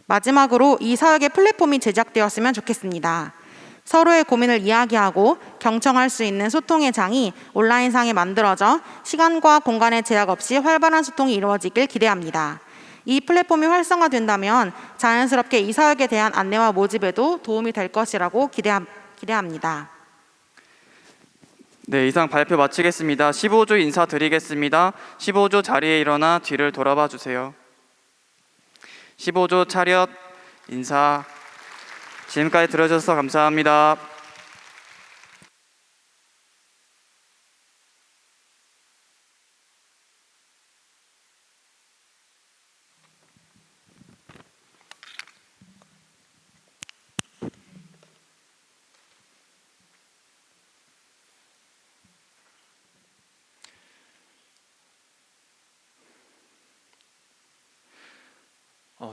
마지막으로 이 사역의 플랫폼이 제작되었으면 좋겠습니다. 서로의 고민을 이야기하고 경청할 수 있는 소통의 장이 온라인상에 만들어져 시간과 공간의 제약 없이 활발한 소통이 이루어지길 기대합니다. 이 플랫폼이 활성화된다면 자연스럽게 이 사역에 대한 안내와 모집에도 도움이 될 것이라고 기대합니다. 네, 이상 발표 마치겠습니다. 15조 인사드리겠습니다. 15조 자리에 일어나 뒤를 돌아봐 주세요. 15조 차렷 인사. 지금까지 들어주셔서 감사합니다.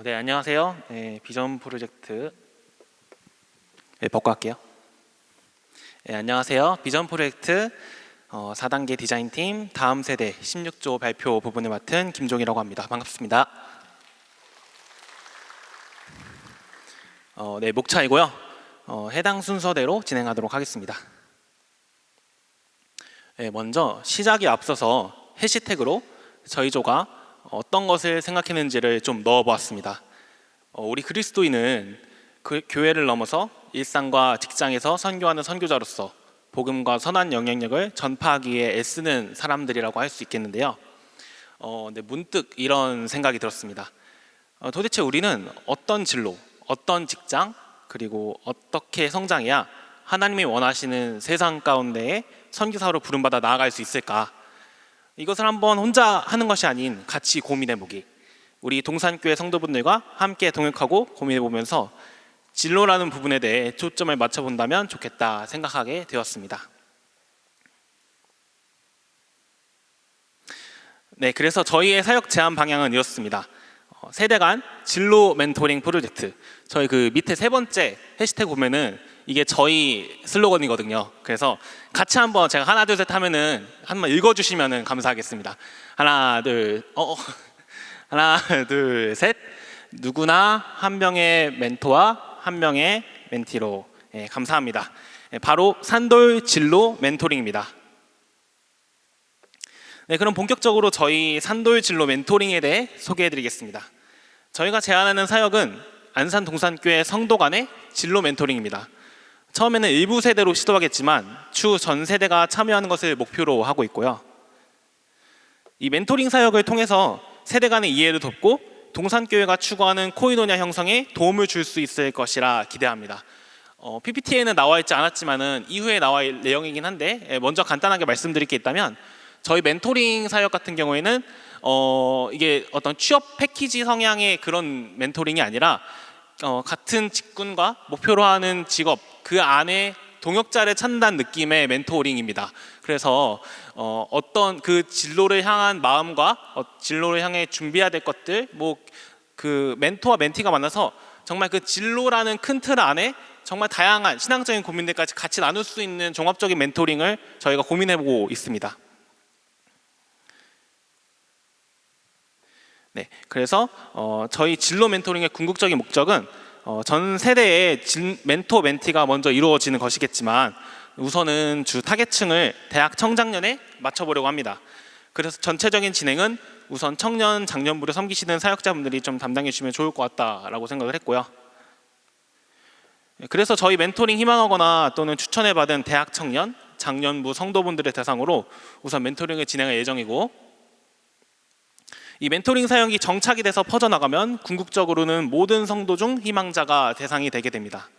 네, 안녕하세요. 비전 프로젝트 벗고 할게요. 안녕하세요. 비전 프로젝트 4단계 디자인팀 다음 세대 16조 발표 부분을 맡은 김종이라고 합니다. 반갑습니다. 네, 목차이고요. 해당 순서대로 진행하도록 하겠습니다. 먼저 시작에 앞서서 해시태그로 저희 조가 어떤 것을 생각했는지를 좀 넣어보았습니다. 우리 그리스도인은 그 교회를 넘어서 일상과 직장에서 선교하는 선교자로서 복음과 선한 영향력을 전파하기 위해 애쓰는 사람들이라고 할 수 있겠는데요. 네, 문득 이런 생각이 들었습니다. 도대체 우리는 어떤 진로, 어떤 직장, 그리고 어떻게 성장해야 하나님이 원하시는 세상 가운데에 선교사로 부름받아 나아갈 수 있을까? 이것을 한번 혼자 하는 것이 아닌 같이 고민해보기, 우리 동산교회 성도분들과 함께 동역하고 고민해보면서 진로라는 부분에 대해 초점을 맞춰본다면 좋겠다 생각하게 되었습니다. 네, 그래서 저희의 사역 제안 방향은 이렇습니다. 세대 간 진로 멘토링 프로젝트. 저희 그 밑에 세 번째 해시태그 보면은 이게 저희 슬로건이거든요. 그래서 같이 한번 제가 하나 둘 셋 하면은 한번 읽어주시면은 감사하겠습니다. 하나 둘 셋. 누구나 한 명의 멘토와 한 명의 멘티로. 예, 감사합니다. 예, 바로 산돌 진로 멘토링입니다. 네, 그럼 본격적으로 저희 산돌 진로 멘토링에 대해 소개해드리겠습니다. 저희가 제안하는 사역은 안산 동산교회 성도 간의 진로 멘토링입니다. 처음에는 일부 세대로 시도하겠지만 추후 전 세대가 참여하는 것을 목표로 하고 있고요. 이 멘토링 사역을 통해서 세대 간의 이해를 돕고 동산교회가 추구하는 코이노냐 형성에 도움을 줄 수 있을 것이라 기대합니다. PPT에는 나와 있지 않았지만은 이후에 나와 있는 내용이긴 한데 먼저 간단하게 말씀드릴 게 있다면 저희 멘토링 사역 같은 경우에는 이게 어떤 취업 패키지 성향의 그런 멘토링이 아니라 같은 직군과 목표로 하는 직업 그 안에 동역자를 찾는다는 느낌의 멘토링입니다. 그래서 어떤 그 진로를 향한 마음과 진로를 향해 준비해야 될 것들 뭐 그 멘토와 멘티가 만나서 정말 그 진로라는 큰 틀 안에 정말 다양한 신앙적인 고민들까지 같이 나눌 수 있는 종합적인 멘토링을 저희가 고민해보고 있습니다. 네, 그래서 저희 진로 멘토링의 궁극적인 목적은 전 세대의 멘토 멘티가 먼저 이루어지는 것이겠지만 우선은 주 타겟층을 대학 청장년에 맞춰보려고 합니다. 그래서 전체적인 진행은 우선 청년 장년부를 섬기시는 사역자분들이 좀 담당해 주시면 좋을 것 같다라고 생각을 했고요. 그래서 저희 멘토링 희망하거나 또는 추천을 받은 대학 청년, 장년부 성도분들을 대상으로 우선 멘토링을 진행할 예정이고, 이 멘토링 사역이 정착이 돼서 퍼져나가면 궁극적으로는 모든 성도 중 희망자가 대상이 되게 됩니다.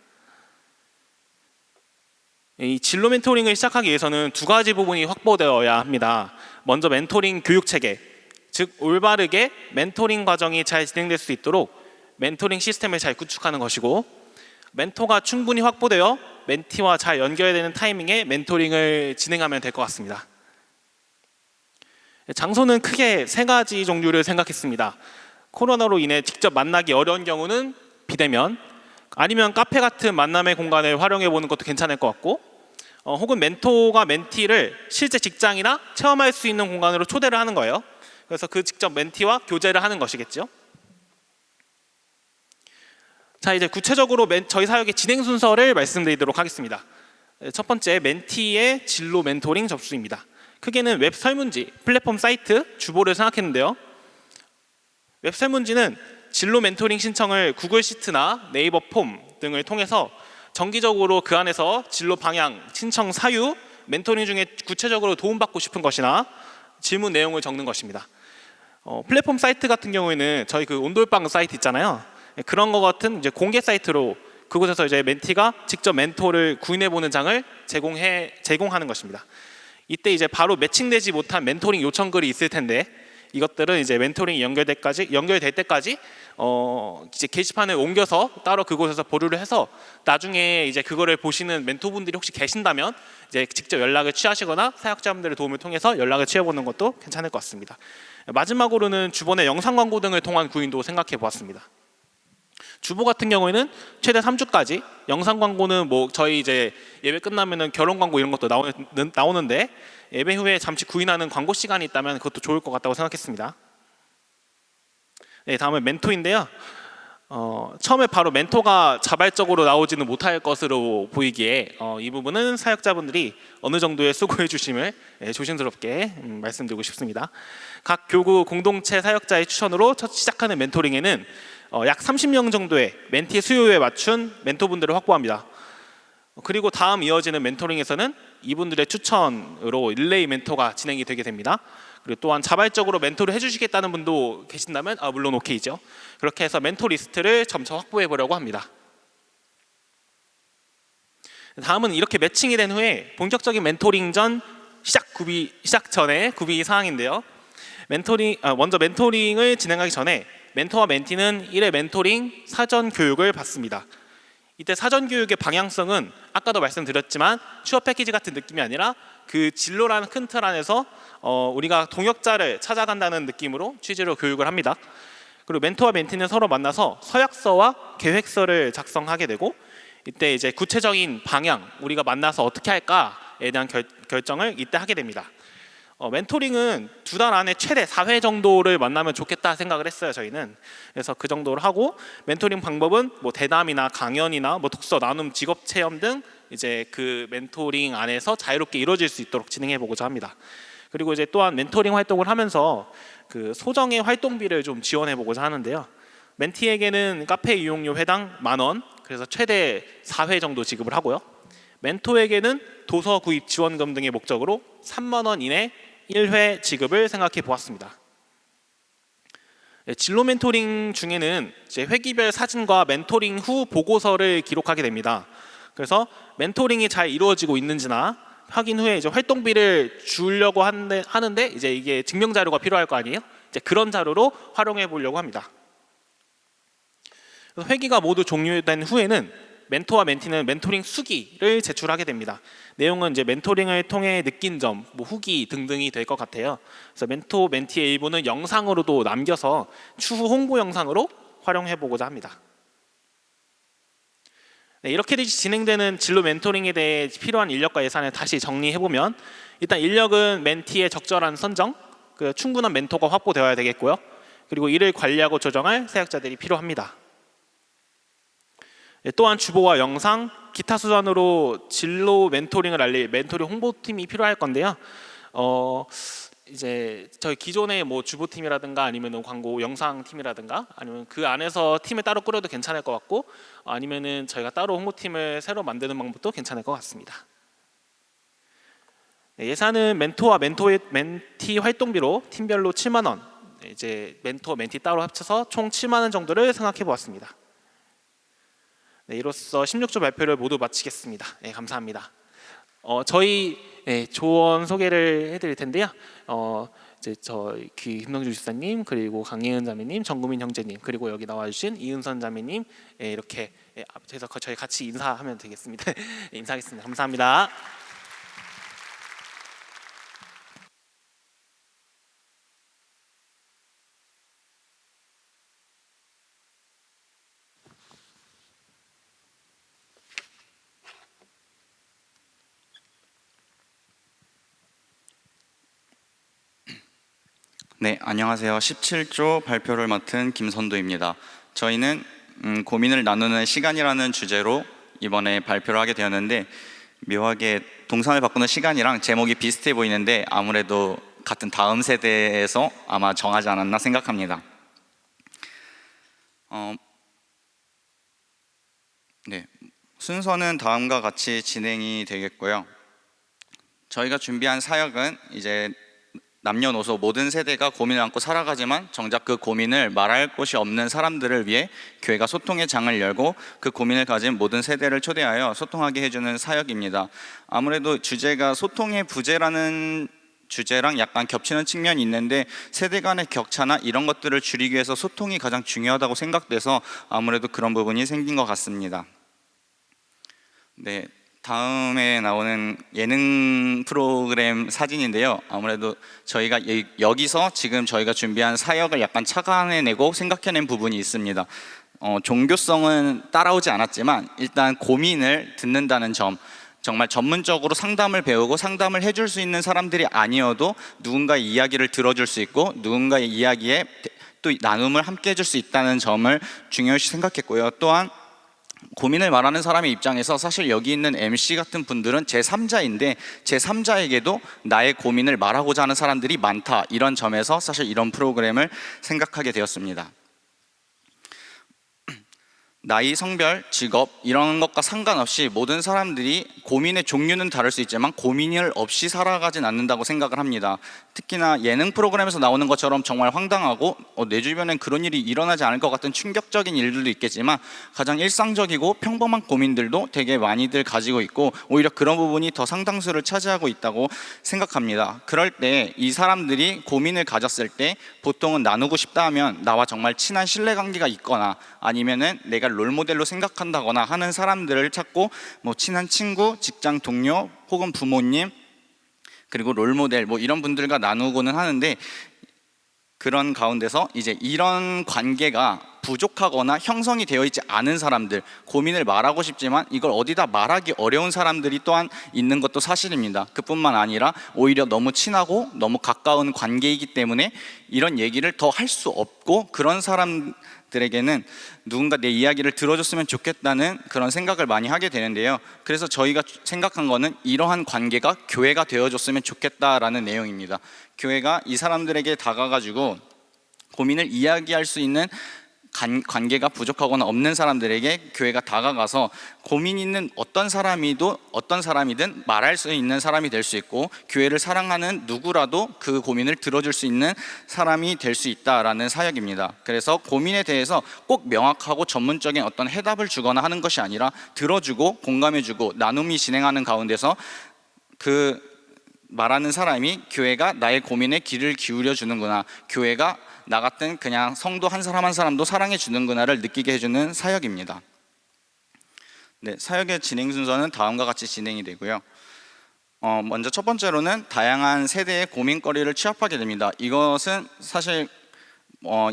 이 진로 멘토링을 시작하기 위해서는 두 가지 부분이 확보되어야 합니다. 먼저 멘토링 교육 체계, 즉 올바르게 멘토링 과정이 잘 진행될 수 있도록 멘토링 시스템을 잘 구축하는 것이고, 멘토가 충분히 확보되어 멘티와 잘 연결되는 타이밍에 멘토링을 진행하면 될 것 같습니다. 장소는 크게 세 가지 종류를 생각했습니다. 코로나로 인해 직접 만나기 어려운 경우는 비대면, 아니면 카페 같은 만남의 공간을 활용해 보는 것도 괜찮을 것 같고, 혹은 멘토가 멘티를 실제 직장이나 체험할 수 있는 공간으로 초대를 하는 거예요. 그래서 그 직접 멘티와 교제를 하는 것이겠죠. 자, 이제 구체적으로 저희 사역의 진행 순서를 말씀드리도록 하겠습니다. 첫 번째, 멘티의 진로 멘토링 접수입니다. 크게는 웹 설문지, 플랫폼 사이트, 주보를 생각했는데요. 웹 설문지는 진로 멘토링 신청을 구글 시트나 네이버 폼 등을 통해서 정기적으로 그 안에서 진로 방향, 신청 사유, 멘토링 중에 구체적으로 도움받고 싶은 것이나 질문 내용을 적는 것입니다. 플랫폼 사이트 같은 경우에는 저희 그 온돌방 사이트 있잖아요. 그런 것 같은 이제 공개 사이트로 그곳에서 이제 멘티가 직접 멘토를 구인해 보는 장을 제공하는 것입니다. 이때 이제 바로 매칭되지 못한 멘토링 요청글이 있을 텐데 이것들은 이제 멘토링이 연결될 때까지 이제 게시판을 옮겨서 따로 그곳에서 보류를 해서 나중에 이제 그거를 보시는 멘토분들이 혹시 계신다면 이제 직접 연락을 취하시거나 사역자분들의 도움을 통해서 연락을 취해보는 것도 괜찮을 것 같습니다. 마지막으로는 주번에 영상 광고 등을 통한 구인도 생각해 보았습니다. 주보 같은 경우에는 최대 3주까지, 영상 광고는 뭐 저희 이제 예배 끝나면은 결혼 광고 이런 것도 나오는데 예배 후에 잠시 구인하는 광고 시간이 있다면 그것도 좋을 것 같다고 생각했습니다. 네, 다음은 멘토인데요. 처음에 바로 멘토가 자발적으로 나오지는 못할 것으로 보이기에 이 부분은 사역자분들이 어느 정도의 수고해 주심을 조심스럽게 말씀드리고 싶습니다. 각 교구 공동체 사역자의 추천으로 첫 시작하는 멘토링에는 약 30명 정도의 멘티 수요에 맞춘 멘토분들을 확보합니다. 그리고 다음 이어지는 멘토링에서는 이분들의 추천으로 릴레이 멘토가 진행이 되게 됩니다. 그리고 또한 자발적으로 멘토를 해주시겠다는 분도 계신다면 물론 오케이죠. 그렇게 해서 멘토 리스트를 점차 확보해 보려고 합니다. 다음은 이렇게 매칭이 된 후에 본격적인 멘토링 전 시작 전에 구비 사항인데요. 먼저 멘토링을 진행하기 전에 멘토와 멘티는 1회 멘토링 사전 교육을 받습니다. 이때 사전 교육의 방향성은 아까도 말씀드렸지만 취업 패키지 같은 느낌이 아니라 그 진로라는 큰 틀 안에서 우리가 동역자를 찾아간다는 느낌으로 취지로 교육을 합니다. 그리고 멘토와 멘티는 서로 만나서 서약서와 계획서를 작성하게 되고, 이때 이제 구체적인 방향, 우리가 만나서 어떻게 할까에 대한 결정을 이때 하게 됩니다. 멘토링은 2달 안에 최대 4회 정도를 만나면 좋겠다 생각을 했어요, 저희는. 그래서 그 정도를 하고, 멘토링 방법은 뭐 대담이나 강연이나 뭐 독서, 나눔, 직업 체험 등 이제 그 멘토링 안에서 자유롭게 이루어질 수 있도록 진행해 보고자 합니다. 그리고 이제 또한 멘토링 활동을 하면서 그 소정의 활동비를 좀 지원해 보고자 하는데요. 멘티에게는 카페 이용료 회당 10,000원, 그래서 최대 4회 정도 지급을 하고요. 멘토에게는 도서 구입 지원금 등의 목적으로 30,000원 이내 1회 지급을 생각해 보았습니다. 진로 멘토링 중에는 이제 회기별 사진과 멘토링 후 보고서를 기록하게 됩니다. 그래서 멘토링이 잘 이루어지고 있는지나 확인 후에 이제 활동비를 주려고 하는데 이제 이게 증명 자료가 필요할 거 아니에요? 이제 그런 자료로 활용해 보려고 합니다. 회기가 모두 종료된 후에는 멘토와 멘티는 멘토링 수기를 제출하게 됩니다. 내용은 이제 멘토링을 통해 느낀 점, 뭐 후기 등등이 될 것 같아요. 그래서 멘토, 멘티의 일부는 영상으로도 남겨서 추후 홍보 영상으로 활용해 보고자 합니다. 네, 이렇게 진행되는 진로 멘토링에 대해 필요한 인력과 예산을 다시 정리해 보면, 일단 인력은 멘티의 적절한 선정, 그 충분한 멘토가 확보되어야 되겠고요. 그리고 이를 관리하고 조정할 사역자들이 필요합니다. 또한 주보와 영상, 기타 수단으로 진로 멘토링을 알릴 멘토링 홍보팀이 필요할 건데요. 이제 저희 기존의 뭐 주보팀이라든가 아니면은 광고 영상팀이라든가 아니면 그 안에서 팀을 따로 꾸려도 괜찮을 것 같고, 아니면은 저희가 따로 홍보팀을 새로 만드는 방법도 괜찮을 것 같습니다. 네, 예산은 멘토와 멘티 활동비로 팀별로 70,000원, 이제 멘토, 멘티 따로 합쳐서 총 70,000원 정도를 생각해 보았습니다. 네, 이로써 16조 발표를 모두 마치겠습니다. 네, 감사합니다. 저희 조언 소개를 해드릴 텐데요. 이제 저희 김동주 지사님, 그리고 강예은 자매님, 정구민 형제님, 그리고 여기 나와주신 이은선 자매님, 이렇게 앞에서 저희 같이 인사하면 되겠습니다. 인사하겠습니다. 감사합니다. 네, 안녕하세요. 17조 발표를 맡은 김선도입니다. 저희는 고민을 나누는 시간이라는 주제로 이번에 발표를 하게 되었는데, 묘하게 동상을 바꾸는 시간이랑 제목이 비슷해 보이는데 아무래도 같은 다음 세대에서 아마 정하지 않았나 생각합니다. 네, 순서는 다음과 같이 진행이 되겠고요. 저희가 준비한 사역은 이제 남녀노소 모든 세대가 고민을 안고 살아가지만 정작 그 고민을 말할 곳이 없는 사람들을 위해 교회가 소통의 장을 열고 그 고민을 가진 모든 세대를 초대하여 소통하게 해주는 사역입니다. 아무래도 주제가 소통의 부재라는 주제랑 약간 겹치는 측면이 있는데, 세대 간의 격차나 이런 것들을 줄이기 위해서 소통이 가장 중요하다고 생각돼서 아무래도 그런 부분이 생긴 것 같습니다. 네, 다음에 나오는 예능 프로그램 사진인데요. 아무래도 저희가 여기서 지금 저희가 준비한 사역을 약간 착안해내고 생각해낸 부분이 있습니다. 종교성은 따라오지 않았지만 일단 고민을 듣는다는 점, 정말 전문적으로 상담을 배우고 상담을 해줄 수 있는 사람들이 아니어도 누군가의 이야기를 들어줄 수 있고 누군가의 이야기에 또 나눔을 함께 해줄 수 있다는 점을 중요시 생각했고요. 또한 고민을 말하는 사람의 입장에서 사실 여기 있는 MC 같은 분들은 제3자인데 제3자에게도 나의 고민을 말하고자 하는 사람들이 많다, 이런 점에서 사실 이런 프로그램을 생각하게 되었습니다. 나이, 성별, 직업 이런 것과 상관없이 모든 사람들이 고민의 종류는 다를 수 있지만 고민을 없이 살아가진 않는다고 생각을 합니다. 특히나 예능 프로그램에서 나오는 것처럼 정말 황당하고 내 주변엔 그런 일이 일어나지 않을 것 같은 충격적인 일들도 있겠지만 가장 일상적이고 평범한 고민들도 되게 많이들 가지고 있고 오히려 그런 부분이 더 상당수를 차지하고 있다고 생각합니다. 그럴 때 이 사람들이 고민을 가졌을 때 보통은 나누고 싶다 하면 나와 정말 친한 신뢰관계가 있거나 아니면은 내가 롤모델로 생각한다거나 하는 사람들을 찾고 뭐 친한 친구, 직장 동료 혹은 부모님 그리고 롤모델 뭐 이런 분들과 나누고는 하는데, 그런 가운데서 이제 이런 관계가 부족하거나 형성이 되어 있지 않은 사람들, 고민을 말하고 싶지만 이걸 어디다 말하기 어려운 사람들이 또한 있는 것도 사실입니다. 그뿐만 아니라 오히려 너무 친하고 너무 가까운 관계이기 때문에 이런 얘기를 더 할 수 없고, 그런 사람들에게는 누군가 내 이야기를 들어줬으면 좋겠다는 그런 생각을 많이 하게 되는데요. 그래서 저희가 생각한 거는 이러한 관계가 교회가 되어줬으면 좋겠다라는 내용입니다. 교회가 이 사람들에게 다가가지고 고민을 이야기할 수 있는 관계가 부족하거나 없는 사람들에게 교회가 다가가서 고민 있는 어떤 사람이든 말할 수 있는 사람이 될 수 있고, 교회를 사랑하는 누구라도 그 고민을 들어줄 수 있는 사람이 될 수 있다라는 사역입니다. 그래서 고민에 대해서 꼭 명확하고 전문적인 어떤 해답을 주거나 하는 것이 아니라 들어주고 공감해주고 나눔이 진행하는 가운데서 그 말하는 사람이 교회가 나의 고민에 귀를 기울여 주는구나, 교회가 나 같은 그냥 성도 한 사람 한 사람도 사랑해 주는구나를 느끼게 해주는 사역입니다. 네, 사역의 진행 순서는 다음과 같이 진행이 되고요. 먼저 첫 번째로는 다양한 세대의 고민거리를 취합하게 됩니다. 이것은 사실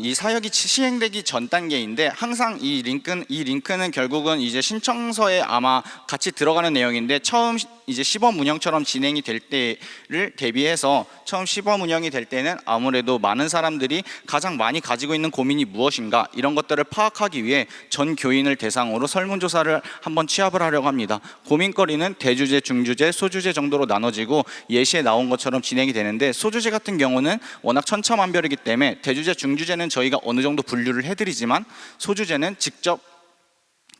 이 사역이 시행되기 전 단계인데, 항상 이 링크는 결국은 이제 신청서에 아마 같이 들어가는 내용인데, 처음 이제 시범 운영처럼 진행이 될 때를 대비해서 처음 시범 운영이 될 때는 아무래도 많은 사람들이 가장 많이 가지고 있는 고민이 무엇인가, 이런 것들을 파악하기 위해 전 교인을 대상으로 설문조사를 한번 취합을 하려고 합니다. 고민거리는 대주제, 중주제, 소주제 정도로 나눠지고 예시에 나온 것처럼 진행이 되는데, 소주제 같은 경우는 워낙 천차만별이기 때문에 대주제, 중주제는 저희가 어느 정도 분류를 해드리지만 소주제는 직접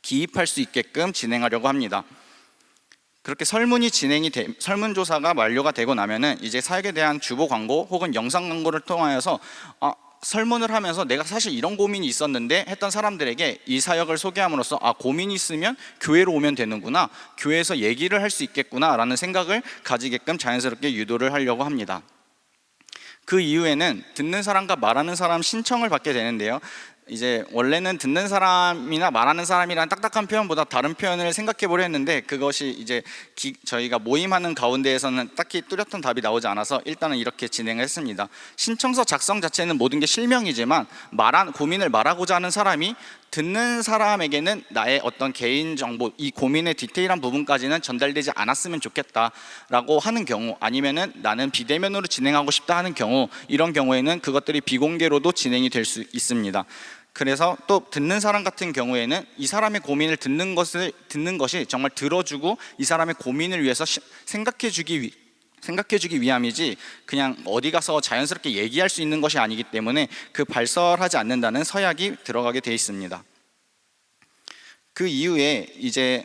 기입할 수 있게끔 진행하려고 합니다. 그렇게 설문조사가 완료가 되고 나면은 이제 사역에 대한 주보 광고 혹은 영상 광고를 통하여서 설문을 하면서 내가 사실 이런 고민이 있었는데 했던 사람들에게 이 사역을 소개함으로써 고민이 있으면 교회로 오면 되는구나, 교회에서 얘기를 할 수 있겠구나 라는 생각을 가지게끔 자연스럽게 유도를 하려고 합니다. 그 이후에는 듣는 사람과 말하는 사람 신청을 받게 되는데요. 이제 원래는 듣는 사람이나 말하는 사람이란 딱딱한 표현보다 다른 표현을 생각해 보려 했는데, 그것이 이제 저희가 모임하는 가운데에서는 딱히 뚜렷한 답이 나오지 않아서 일단은 이렇게 진행을 했습니다. 신청서 작성 자체는 모든 게 실명이지만 고민을 말하고자 하는 사람이 듣는 사람에게는 나의 어떤 개인 정보, 이 고민의 디테일한 부분까지는 전달되지 않았으면 좋겠다라고 하는 경우, 아니면은 나는 비대면으로 진행하고 싶다 하는 경우, 이런 경우에는 그것들이 비공개로도 진행이 될 수 있습니다. 그래서 또 듣는 사람 같은 경우에는 이 사람의 고민을 듣는 것이 정말 들어주고 이 사람의 고민을 위해서 생각해주기 위함이지 그냥 어디 가서 자연스럽게 얘기할 수 있는 것이 아니기 때문에 그 발설하지 않는다는 서약이 들어가게 돼 있습니다. 그 이후에 이제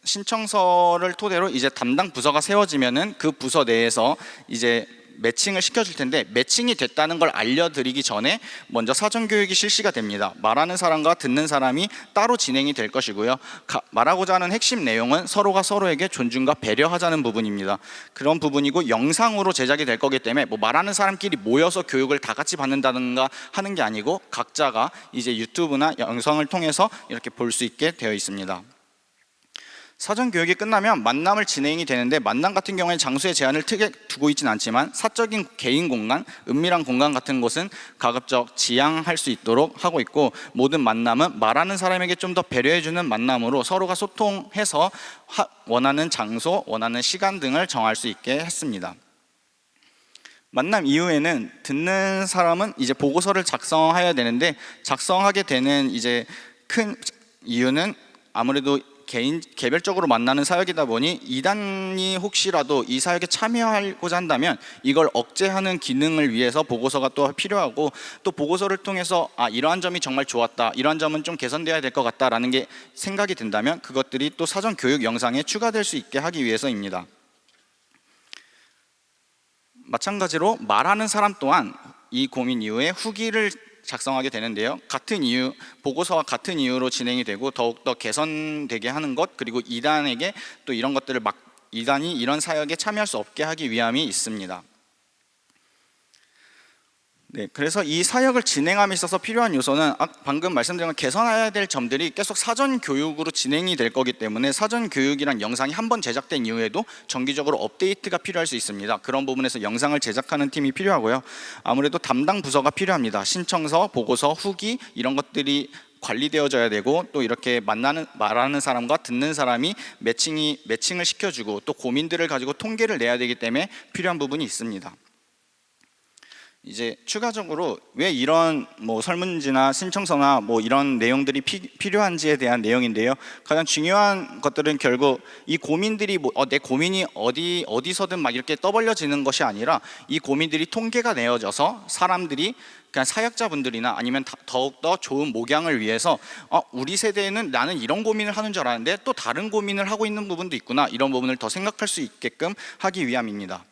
신청서를 토대로 이제 담당 부서가 세워지면은 그 부서 내에서 이제 매칭을 시켜줄 텐데, 매칭이 됐다는 걸 알려드리기 전에 먼저 사전교육이 실시가 됩니다. 말하는 사람과 듣는 사람이 따로 진행이 될 것이고요. 말하고자 하는 핵심 내용은 서로가 서로에게 존중과 배려하자는 부분입니다. 그런 부분이고, 영상으로 제작이 될 거기 때문에 말하는 사람끼리 모여서 교육을 다 같이 받는다든가 하는 게 아니고 각자가 이제 유튜브나 영상을 통해서 이렇게 볼 수 있게 되어 있습니다. 사전 교육이 끝나면 만남을 진행이 되는데, 만남 같은 경우에 장소에 제한을 크게 두고 있지는 않지만 사적인 개인 공간, 은밀한 공간 같은 곳은 가급적 지양할 수 있도록 하고 있고, 모든 만남은 말하는 사람에게 좀 더 배려해주는 만남으로 서로가 소통해서 원하는 장소, 원하는 시간 등을 정할 수 있게 했습니다. 만남 이후에는 듣는 사람은 이제 보고서를 작성해야 되는데, 작성하게 되는 이제 큰 이유는 아무래도 개별적으로 만나는 사역이다 보니 이단이 혹시라도 이 사역에 참여하고자 한다면 이걸 억제하는 기능을 위해서 보고서가 또 필요하고, 또 보고서를 통해서 이러한 점이 정말 좋았다, 이러한 점은 좀 개선되어야 될 것 같다라는 게 생각이 든다면 그것들이 또 사전 교육 영상에 추가될 수 있게 하기 위해서입니다. 마찬가지로 말하는 사람 또한 이 고민 이후에 후기를 작성하게 되는데요. 보고서와 같은 이유로 진행이 되고 더욱더 개선되게 하는 것, 그리고 이단에게 또 이런 것들을 이단이 이런 사역에 참여할 수 없게 하기 위함이 있습니다. 네, 그래서 이 사역을 진행함에 있어서 필요한 요소는 방금 말씀드린 건 개선해야 될 점들이 계속 사전 교육으로 진행이 될 거기 때문에 사전 교육이란 영상이 한 번 제작된 이후에도 정기적으로 업데이트가 필요할 수 있습니다. 그런 부분에서 영상을 제작하는 팀이 필요하고요. 아무래도 담당 부서가 필요합니다. 신청서, 보고서, 후기 이런 것들이 관리되어져야 되고 또 이렇게 말하는 사람과 듣는 사람이 매칭을 시켜주고 또 고민들을 가지고 통계를 내야 되기 때문에 필요한 부분이 있습니다. 이제 추가적으로 왜 이런 설문지나 신청서나 이런 내용들이 필요한지에 대한 내용인데요. 가장 중요한 것들은 결국 이 고민들이 내 고민이 어디서든 막 이렇게 떠벌려지는 것이 아니라 이 고민들이 통계가 내어져서 사람들이 그냥 사역자분들이나 아니면 더욱더 좋은 목양을 위해서 우리 세대에는 나는 이런 고민을 하는 줄 알았는데 또 다른 고민을 하고 있는 부분도 있구나, 이런 부분을 더 생각할 수 있게끔 하기 위함입니다.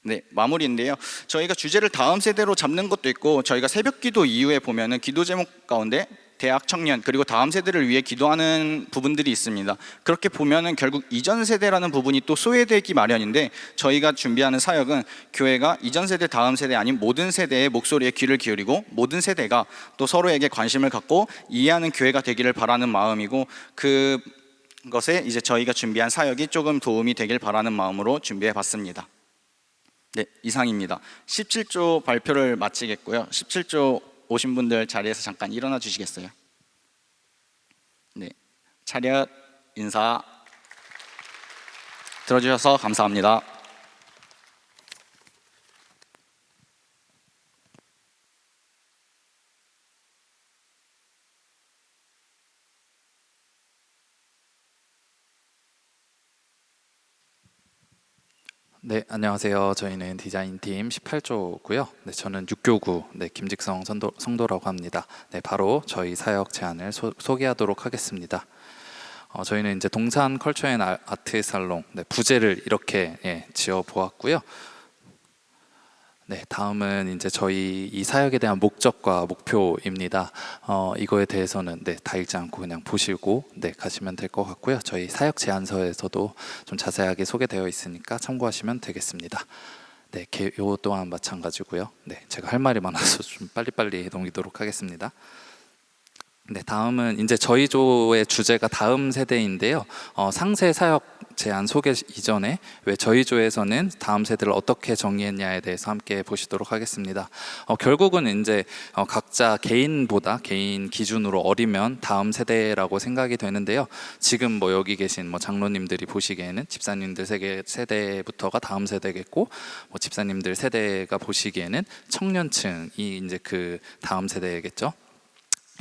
네, 마무리인데요. 저희가 주제를 다음 세대로 잡는 것도 있고 저희가 새벽기도 이후에 보면은 기도 제목 가운데 대학 청년 그리고 다음 세대를 위해 기도하는 부분들이 있습니다. 그렇게 보면은 결국 이전 세대라는 부분이 또 소외되기 마련인데 저희가 준비하는 사역은 교회가 이전 세대, 다음 세대 아닌 모든 세대의 목소리에 귀를 기울이고 모든 세대가 또 서로에게 관심을 갖고 이해하는 교회가 되기를 바라는 마음이고 그것에 이제 저희가 준비한 사역이 조금 도움이 되길 바라는 마음으로 준비해 봤습니다. 네, 이상입니다. 17조 발표를 마치겠고요. 17조 오신 분들 자리에서 잠깐 일어나 주시겠어요? 네, 차렷 인사 들어주셔서 감사합니다. 네, 안녕하세요. 저희는 디자인팀 18조고요. 네, 저는 6교구 김직성 성도라고 합니다. 네, 바로 저희 사역 제안을 소개하도록 하겠습니다. 저희는 이제 동산 컬처 앤 아트 살롱 부제를 이렇게 지어 보았고요. 네, 다음은 이제 저희 이 사역에 대한 목적과 목표입니다. 이거에 대해서는 다 읽지 않고 그냥 보시고 가시면 될 것 같고요. 저희 사역 제안서에서도 좀 자세하게 소개되어 있으니까 참고하시면 되겠습니다. 네, 요 또한 마찬가지고요. 네, 제가 할 말이 많아서 좀 빨리빨리 넘기도록 하겠습니다. 네, 다음은 이제 저희 조의 주제가 다음 세대인데요. 상세 사역 제안 소개 이전에 왜 저희 조에서는 다음 세대를 어떻게 정의했냐에 대해서 함께 보시도록 하겠습니다. 결국은 이제 각자 개인 기준으로 어리면 다음 세대라고 생각이 되는데요. 지금 여기 계신 장로님들이 보시기에는 집사님들 세대부터가 다음 세대겠고, 집사님들 세대가 보시기에는 청년층이 이제 그 다음 세대겠죠.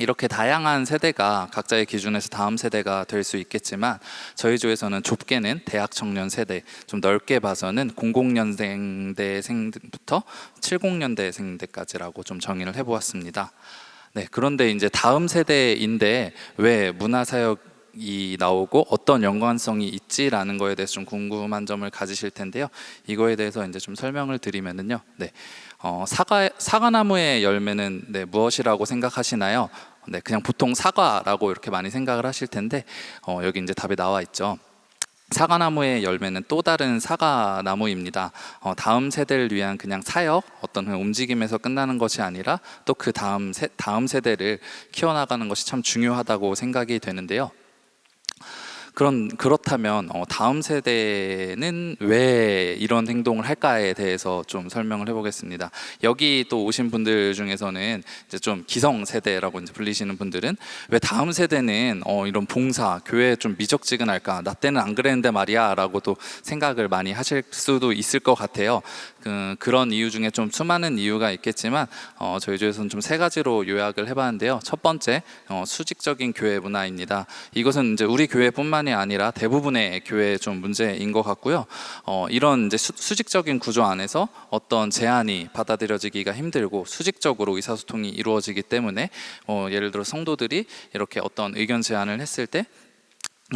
이렇게 다양한 세대가 각자의 기준에서 다음 세대가 될 수 있겠지만 저희 조에서는 좁게는 대학 청년 세대, 좀 넓게 봐서는 00년생대생부터 70년대생대까지라고 좀 정의를 해보았습니다. 네, 그런데 이제 다음 세대인데 왜 문화사역이 나오고 어떤 연관성이 있지라는 거에 대해서 좀 궁금한 점을 가지실 텐데요. 이거에 대해서 이제 좀 설명을 드리면은요. 네, 사과나무의 열매는 무엇이라고 생각하시나요? 네, 그냥 보통 사과라고 이렇게 많이 생각을 하실 텐데 여기 이제 답이 나와 있죠. 사과나무의 열매는 또 다른 사과나무입니다. 다음 세대를 위한 그냥 사역, 어떤 움직임에서 끝나는 것이 아니라 또 그 다음 세대를 키워나가는 것이 참 중요하다고 생각이 되는데요. 그렇다면 다음 세대는 왜 이런 행동을 할까에 대해서 좀 설명을 해보겠습니다. 여기 또 오신 분들 중에서는 이제 좀 기성 세대라고 이제 불리시는 분들은 왜 다음 세대는 이런 봉사, 교회에 좀 미적지근할까? 나 때는 안 그랬는데 말이야라고 또 생각을 많이 하실 수도 있을 것 같아요. 그런 이유 중에 좀 수많은 이유가 있겠지만 저희 조에서는 좀 3가지로 요약을 해봤는데요. 첫 번째, 수직적인 교회 문화입니다. 이것은 이제 우리 교회뿐만이 아니라 대부분의 교회의 좀 문제인 것 같고요. 이런 이제 수직적인 구조 안에서 어떤 제안이 받아들여지기가 힘들고 수직적으로 의사소통이 이루어지기 때문에 예를 들어 성도들이 이렇게 어떤 의견 제안을 했을 때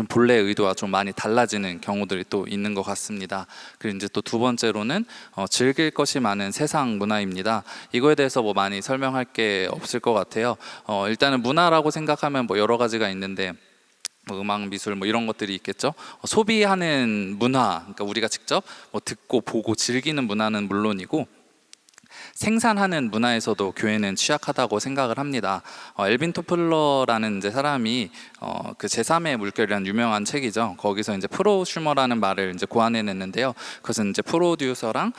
본래 의도와 좀 많이 달라지는 경우들이 또 있는 것 같습니다. 그리고 이제 또 두 번째로는 즐길 것이 많은 세상 문화입니다. 이거에 대해서 많이 설명할 게 없을 것 같아요. 일단은 문화라고 생각하면 여러 가지가 있는데 음악, 미술 이런 것들이 있겠죠. 소비하는 문화, 그러니까 우리가 직접 듣고 보고 즐기는 문화는 물론이고 생산하는 문화에서도 교회는 취약하다고 생각을 합니다. 엘빈 토플러라는 이제 사람이 그 제3의 물결이라는 유명한 책이죠. 거기서 이제 프로슈머라는 말을 이제 고안해냈는데요. 그것은 이제 프로듀서랑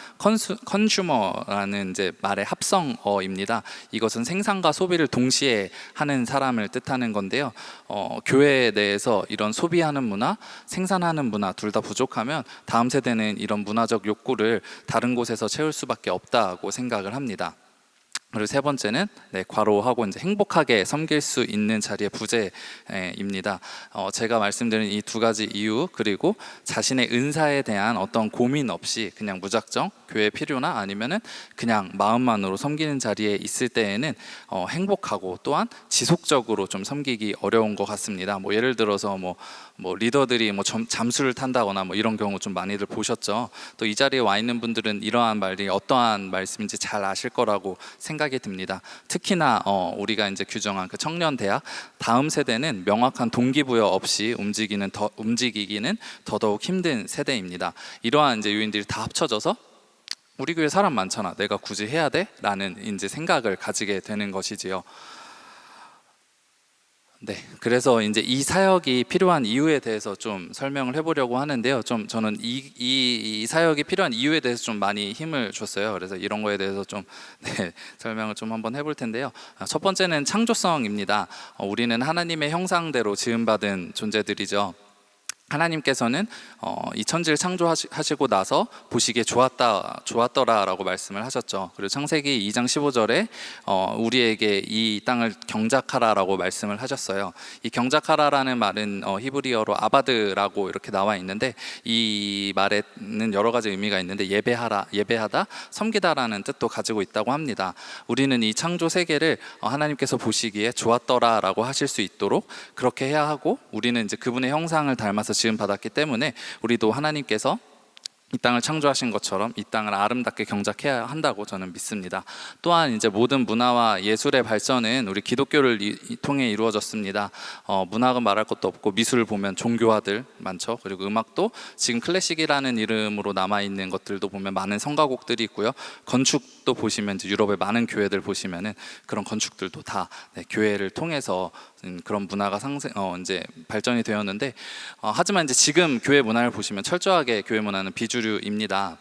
컨슈머라는 이제 말의 합성어입니다. 이것은 생산과 소비를 동시에 하는 사람을 뜻하는 건데요. 교회 내에서 이런 소비하는 문화, 생산하는 문화 둘 다 부족하면 다음 세대는 이런 문화적 욕구를 다른 곳에서 채울 수밖에 없다고 생각을 합니다. 그리고 세 번째는 과로하고 이제 행복하게 섬길 수 있는 자리의 부재입니다. 제가 말씀드린 이 두 가지 이유, 그리고 자신의 은사에 대한 어떤 고민 없이 그냥 무작정 교회 필요나 아니면은 그냥 마음만으로 섬기는 자리에 있을 때에는 행복하고 또한 지속적으로 좀 섬기기 어려운 것 같습니다. 뭐 예를 들어서 뭐 리더들이 잠수를 탄다거나 뭐 이런 경우 좀 많이들 보셨죠. 또 이 자리에 와 있는 분들은 이러한 말이 어떠한 말씀인지 잘 아실 거라고 생각이 듭니다. 특히나 우리가 이제 규정한 그 청년 대학 다음 세대는 명확한 동기부여 없이 움직이기는 더더욱 힘든 세대입니다. 이러한 이제 요인들이 다 합쳐져서 우리 교회 사람 많잖아, 내가 굳이 해야 돼? 라는 이제 생각을 가지게 되는 것이지요. 네, 그래서 이제 이 사역이 필요한 이유에 대해서 좀 설명을 해보려고 하는데요. 저는 이 사역이 필요한 이유에 대해서 좀 많이 힘을 줬어요. 그래서 이런 거에 대해서 좀 설명을 좀 한번 해볼 텐데요. 첫 번째는 창조성입니다. 우리는 하나님의 형상대로 지음받은 존재들이죠. 하나님께서는 이 천지를 창조하시고 나서 보시기에 좋았더라라고 말씀을 하셨죠. 그리고 창세기 2장 15절에 우리에게 이 땅을 경작하라라고 말씀을 하셨어요. 이 경작하라라는 말은 히브리어로 아바드라고 이렇게 나와 있는데, 이 말에는 여러 가지 의미가 있는데 예배하다, 섬기다라는 뜻도 가지고 있다고 합니다. 우리는 이 창조 세계를 하나님께서 보시기에 좋았더라라고 하실 수 있도록 그렇게 해야 하고, 우리는 이제 그분의 형상을 닮아서 지음 받았기 때문에 우리도 하나님께서 이 땅을 창조하신 것처럼 이 땅을 아름답게 경작해야 한다고 저는 믿습니다. 또한 이제 모든 문화와 예술의 발전은 우리 기독교를 통해 이루어졌습니다. 문학은 말할 것도 없고, 미술을 보면 종교화들 많죠. 그리고 음악도 지금 클래식이라는 이름으로 남아 있는 것들도 보면 많은 성가곡들이 있고요. 건축도 보시면 이제 유럽의 많은 교회들 보시면은 그런 건축들도 다 교회를 통해서 그런 문화가 이제 발전이 되었는데, 하지만 이제 지금 교회 문화를 보시면 철저하게 교회 문화는 비주류입니다.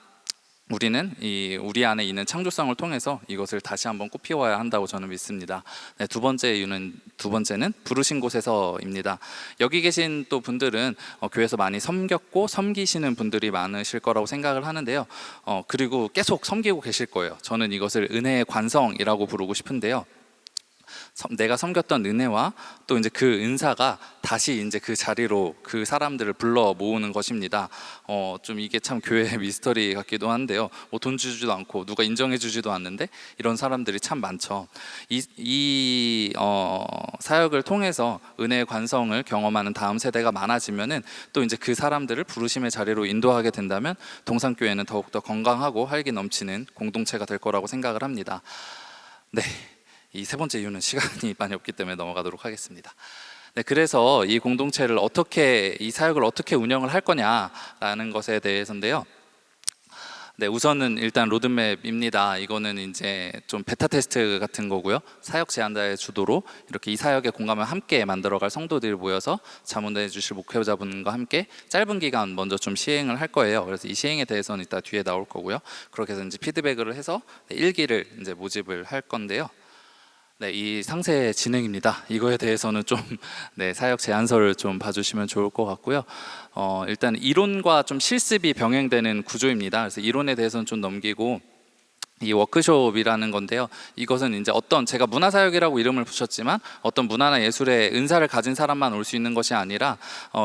우리는 우리 안에 있는 창조성을 통해서 이것을 다시 한번 꽃피워야 한다고 저는 믿습니다. 두 번째는 부르신 곳에서입니다. 여기 계신 또 분들은 교회에서 많이 섬겼고 섬기시는 분들이 많으실 거라고 생각을 하는데요. 그리고 계속 섬기고 계실 거예요. 저는 이것을 은혜의 관성이라고 부르고 싶은데요. 내가 섬겼던 은혜와 또 이제 그 은사가 다시 이제 그 자리로 그 사람들을 불러 모으는 것입니다. 좀 이게 참 교회의 미스터리 같기도 한데요. 돈 주지도 않고 누가 인정해 주지도 않는데 이런 사람들이 참 많죠. 이 사역을 통해서 은혜의 관성을 경험하는 다음 세대가 많아지면은 또 이제 그 사람들을 부르심의 자리로 인도하게 된다면 동산교회는 더욱더 건강하고 활기 넘치는 공동체가 될 거라고 생각을 합니다. 네. 이 세 번째 이유는 시간이 많이 없기 때문에 넘어가도록 하겠습니다. 네, 그래서 이 공동체를 이 사역을 어떻게 운영을 할 거냐라는 것에 대해서인데요. 네, 우선은 일단 로드맵입니다. 이거는 이제 좀 베타 테스트 같은 거고요. 사역 제안자의 주도로 이렇게 이 사역의 공감을 함께 만들어갈 성도들이 모여서 자문해 주실 목회자분과 함께 짧은 기간 먼저 좀 시행을 할 거예요. 그래서 이 시행에 대해서는 이따 뒤에 나올 거고요. 그렇게 해서 이제 피드백을 해서 일기를 이제 모집을 할 건데요. 네, 이 상세 진행입니다. 이거에 대해서는 좀 사역 제안서를 좀 봐주시면 좋을 것 같고요. 일단 이론과 좀 실습이 병행되는 구조입니다. 그래서 이론에 대해서는 좀 넘기고 이 워크숍이라는 건데요. 이것은 이제 제가 문화사역이라고 이름을 붙였지만 어떤 문화나 예술의 은사를 가진 사람만 올 수 있는 것이 아니라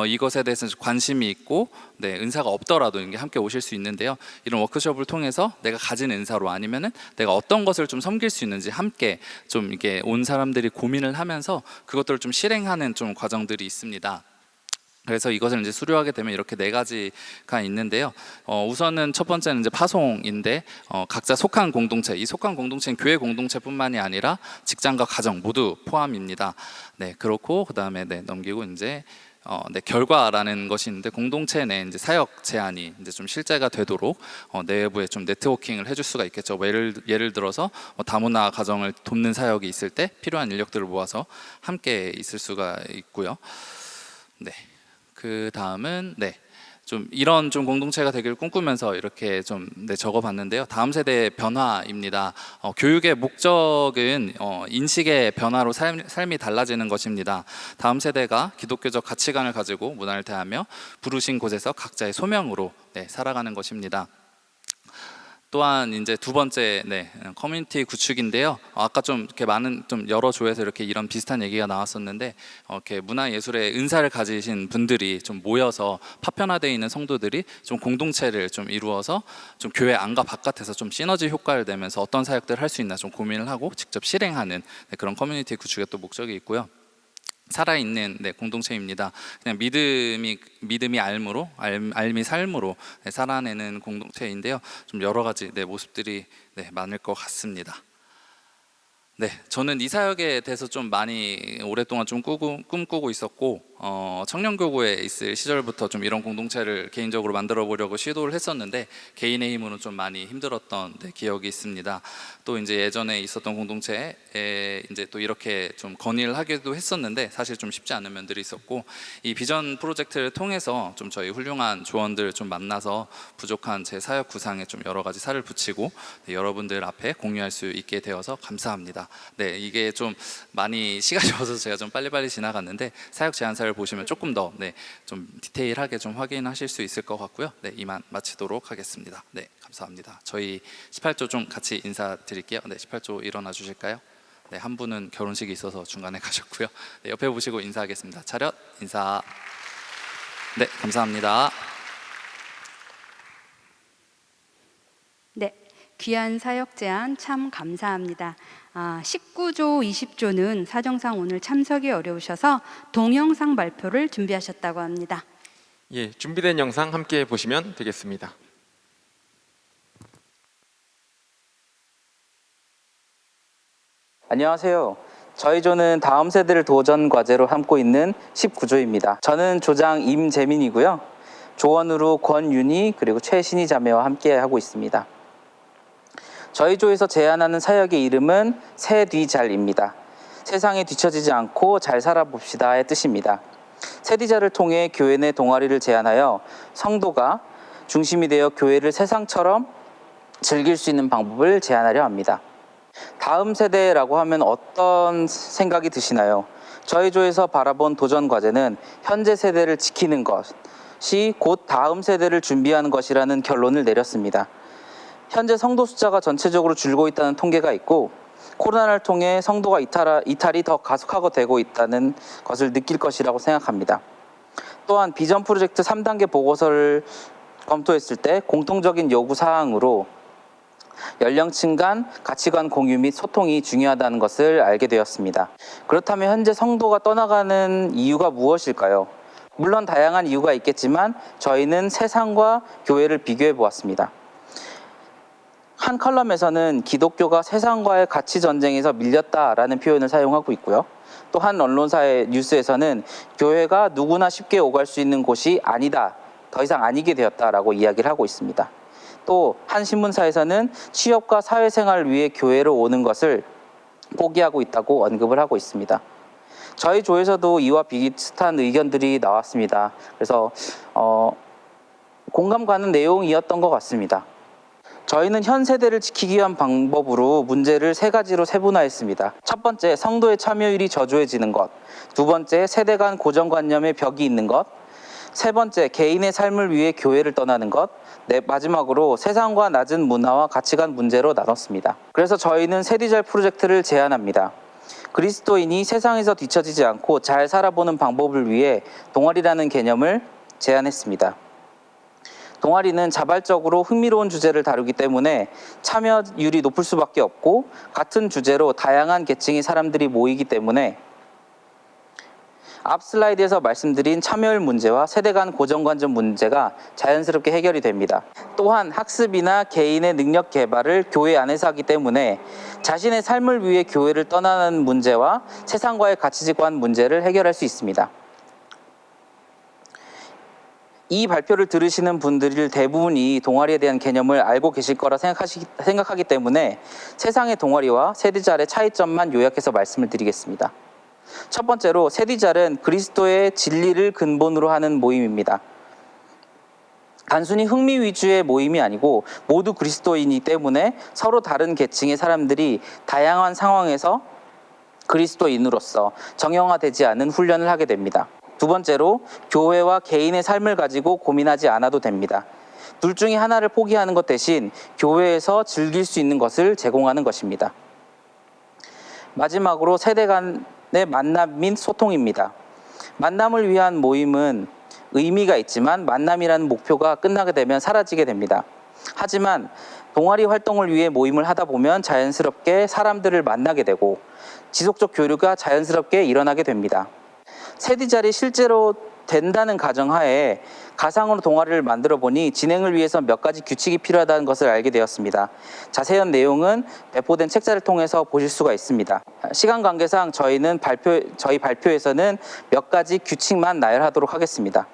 이것에 대해서 관심이 있고 은사가 없더라도 이게 함께 오실 수 있는데요. 이런 워크숍을 통해서 내가 가진 은사로 아니면은 내가 어떤 것을 좀 섬길 수 있는지 함께 좀 이게 온 사람들이 고민을 하면서 그것들을 좀 실행하는 좀 과정들이 있습니다. 그래서 이것을 이제 수료하게 되면 이렇게 4가지가 있는데요. 우선은 첫 번째는 이제 파송인데 각자 속한 공동체, 이 속한 공동체는 교회 공동체뿐만이 아니라 직장과 가정 모두 포함입니다. 네, 그렇고 그다음에 넘기고 이제 네, 결과라는 것이 있는데 공동체 내 이제 사역 제안이 이제 좀 실제가 되도록 내부에 좀 네트워킹을 해줄 수가 있겠죠. 뭐 예를 들어서 다문화 가정을 돕는 사역이 있을 때 필요한 인력들을 모아서 함께 있을 수가 있고요. 네, 그 다음은 좀 이런 좀 공동체가 되기를 꿈꾸면서 이렇게 좀 적어봤는데요. 다음 세대의 변화입니다. 교육의 목적은 인식의 변화로 삶이 달라지는 것입니다. 다음 세대가 기독교적 가치관을 가지고 문화를 대하며 부르신 곳에서 각자의 소명으로 살아가는 것입니다. 또한 이제 두 번째 커뮤니티 구축인데요. 아까 좀 이렇게 많은 좀 여러 조에서 이렇게 이런 비슷한 얘기가 나왔었는데 이렇게 문화 예술의 은사를 가지신 분들이 좀 모여서 파편화되어 있는 성도들이 좀 공동체를 좀 이루어서 좀 교회 안과 바깥에서 좀 시너지 효과를 내면서 어떤 사역들을 할 수 있나 좀 고민을 하고 직접 실행하는 그런 커뮤니티 구축의 또 목적이 있고요. 살아있는 공동체입니다. 그냥 믿음이 알미 삶으로 살아내는 공동체인데요. 좀 여러 가지 모습들이 많을 것 같습니다. 저는 이 사역에 대해서 좀 많이 오랫동안 좀 꿈꾸고 있었고 청년교구에 있을 시절부터 좀 이런 공동체를 개인적으로 만들어 보려고 시도를 했었는데 개인의 힘으로는 좀 많이 힘들었던 기억이 있습니다. 또 이제 예전에 있었던 공동체에 이제 또 이렇게 좀 건의를 하기도 했었는데 사실 좀 쉽지 않은 면들이 있었고 이 비전 프로젝트를 통해서 좀 저희 훌륭한 조언들 좀 만나서 부족한 제 사역 구상에 좀 여러 가지 살을 붙이고 여러분들 앞에 공유할 수 있게 되어서 감사합니다. 이게 좀 많이 시간이 없어서 제가 좀 빨리빨리 지나갔는데 사역 제안사를 보시면 조금 더 좀 디테일하게 좀 확인하실 수 있을 것 같고요. 이만 마치도록 하겠습니다. 감사합니다. 저희 18조 좀 같이 인사드릴게요. 18조 일어나 주실까요? 한 분은 결혼식이 있어서 중간에 가셨고요. 옆에 보시고 인사하겠습니다. 차렷 인사. 감사합니다. 귀한 사역 제안 참 감사합니다. 19조, 20조는 사정상 오늘 참석이 어려우셔서 동영상 발표를 준비하셨다고 합니다. 예, 준비된 영상 함께 보시면 되겠습니다. 안녕하세요. 저희 조는 다음 세대를 도전 과제로 삼고 있는 19조입니다. 저는 조장 임재민이고요. 조원으로 권윤희 그리고 최신희 자매와 함께 하고 있습니다. 저희 조에서 제안하는 사역의 이름은 새뒤잘입니다. 세상에 뒤처지지 않고 잘 살아봅시다의 뜻입니다. 새뒤잘을 통해 교회 내 동아리를 제안하여 성도가 중심이 되어 교회를 세상처럼 즐길 수 있는 방법을 제안하려 합니다. 다음 세대라고 하면 어떤 생각이 드시나요? 저희 조에서 바라본 도전 과제는 현재 세대를 지키는 것이 곧 다음 세대를 준비하는 것이라는 결론을 내렸습니다. 현재 성도 숫자가 전체적으로 줄고 있다는 통계가 있고 코로나를 통해 성도가 이탈이 더 가속화가 되고 있다는 것을 느낄 것이라고 생각합니다. 또한 비전 프로젝트 3단계 보고서를 검토했을 때 공통적인 요구 사항으로 연령층 간 가치관 공유 및 소통이 중요하다는 것을 알게 되었습니다. 그렇다면 현재 성도가 떠나가는 이유가 무엇일까요? 물론 다양한 이유가 있겠지만 저희는 세상과 교회를 비교해 보았습니다. 한 컬럼에서는 기독교가 세상과의 가치 전쟁에서 밀렸다라는 표현을 사용하고 있고요. 또 한 언론사의 뉴스에서는 교회가 누구나 쉽게 오갈 수 있는 곳이 아니다, 더 이상 아니게 되었다라고 이야기를 하고 있습니다. 또 한 신문사에서는 취업과 사회생활을 위해 교회로 오는 것을 포기하고 있다고 언급을 하고 있습니다. 저희 조에서도 이와 비슷한 의견들이 나왔습니다. 그래서 공감 가는 내용이었던 것 같습니다. 저희는 현 세대를 지키기 위한 방법으로 문제를 3가지로 세분화했습니다. 첫 번째, 성도의 참여율이 저조해지는 것. 두 번째, 세대 간 고정관념의 벽이 있는 것. 세 번째, 개인의 삶을 위해 교회를 떠나는 것. 마지막으로 세상과 낮은 문화와 가치관 문제로 나눴습니다. 그래서 저희는 새뒤잘 프로젝트를 제안합니다. 그리스도인이 세상에서 뒤처지지 않고 잘 살아보는 방법을 위해 동아리라는 개념을 제안했습니다. 동아리는 자발적으로 흥미로운 주제를 다루기 때문에 참여율이 높을 수밖에 없고 같은 주제로 다양한 계층의 사람들이 모이기 때문에 앞 슬라이드에서 말씀드린 참여율 문제와 세대 간 고정관점 문제가 자연스럽게 해결이 됩니다. 또한 학습이나 개인의 능력 개발을 교회 안에서 하기 때문에 자신의 삶을 위해 교회를 떠나는 문제와 세상과의 가치관 문제를 해결할 수 있습니다. 이 발표를 들으시는 분들 대부분이 동아리에 대한 개념을 알고 계실 거라 생각하기 때문에 세상의 동아리와 세디잘의 차이점만 요약해서 말씀을 드리겠습니다. 첫 번째로 세디잘은 그리스도의 진리를 근본으로 하는 모임입니다. 단순히 흥미 위주의 모임이 아니고 모두 그리스도인이기 때문에 서로 다른 계층의 사람들이 다양한 상황에서 그리스도인으로서 정형화되지 않은 훈련을 하게 됩니다. 두 번째로 교회와 개인의 삶을 가지고 고민하지 않아도 됩니다. 둘 중에 하나를 포기하는 것 대신 교회에서 즐길 수 있는 것을 제공하는 것입니다. 마지막으로 세대 간의 만남 및 소통입니다. 만남을 위한 모임은 의미가 있지만 만남이라는 목표가 끝나게 되면 사라지게 됩니다. 하지만 동아리 활동을 위해 모임을 하다 보면 자연스럽게 사람들을 만나게 되고 지속적 교류가 자연스럽게 일어나게 됩니다. 세디잘이 실제로 된다는 가정하에 가상으로 동아리를 만들어 보니 진행을 위해서 몇 가지 규칙이 필요하다는 것을 알게 되었습니다. 자세한 내용은 배포된 책자를 통해서 보실 수가 있습니다. 시간 관계상 저희 발표에서는 몇 가지 규칙만 나열하도록 하겠습니다.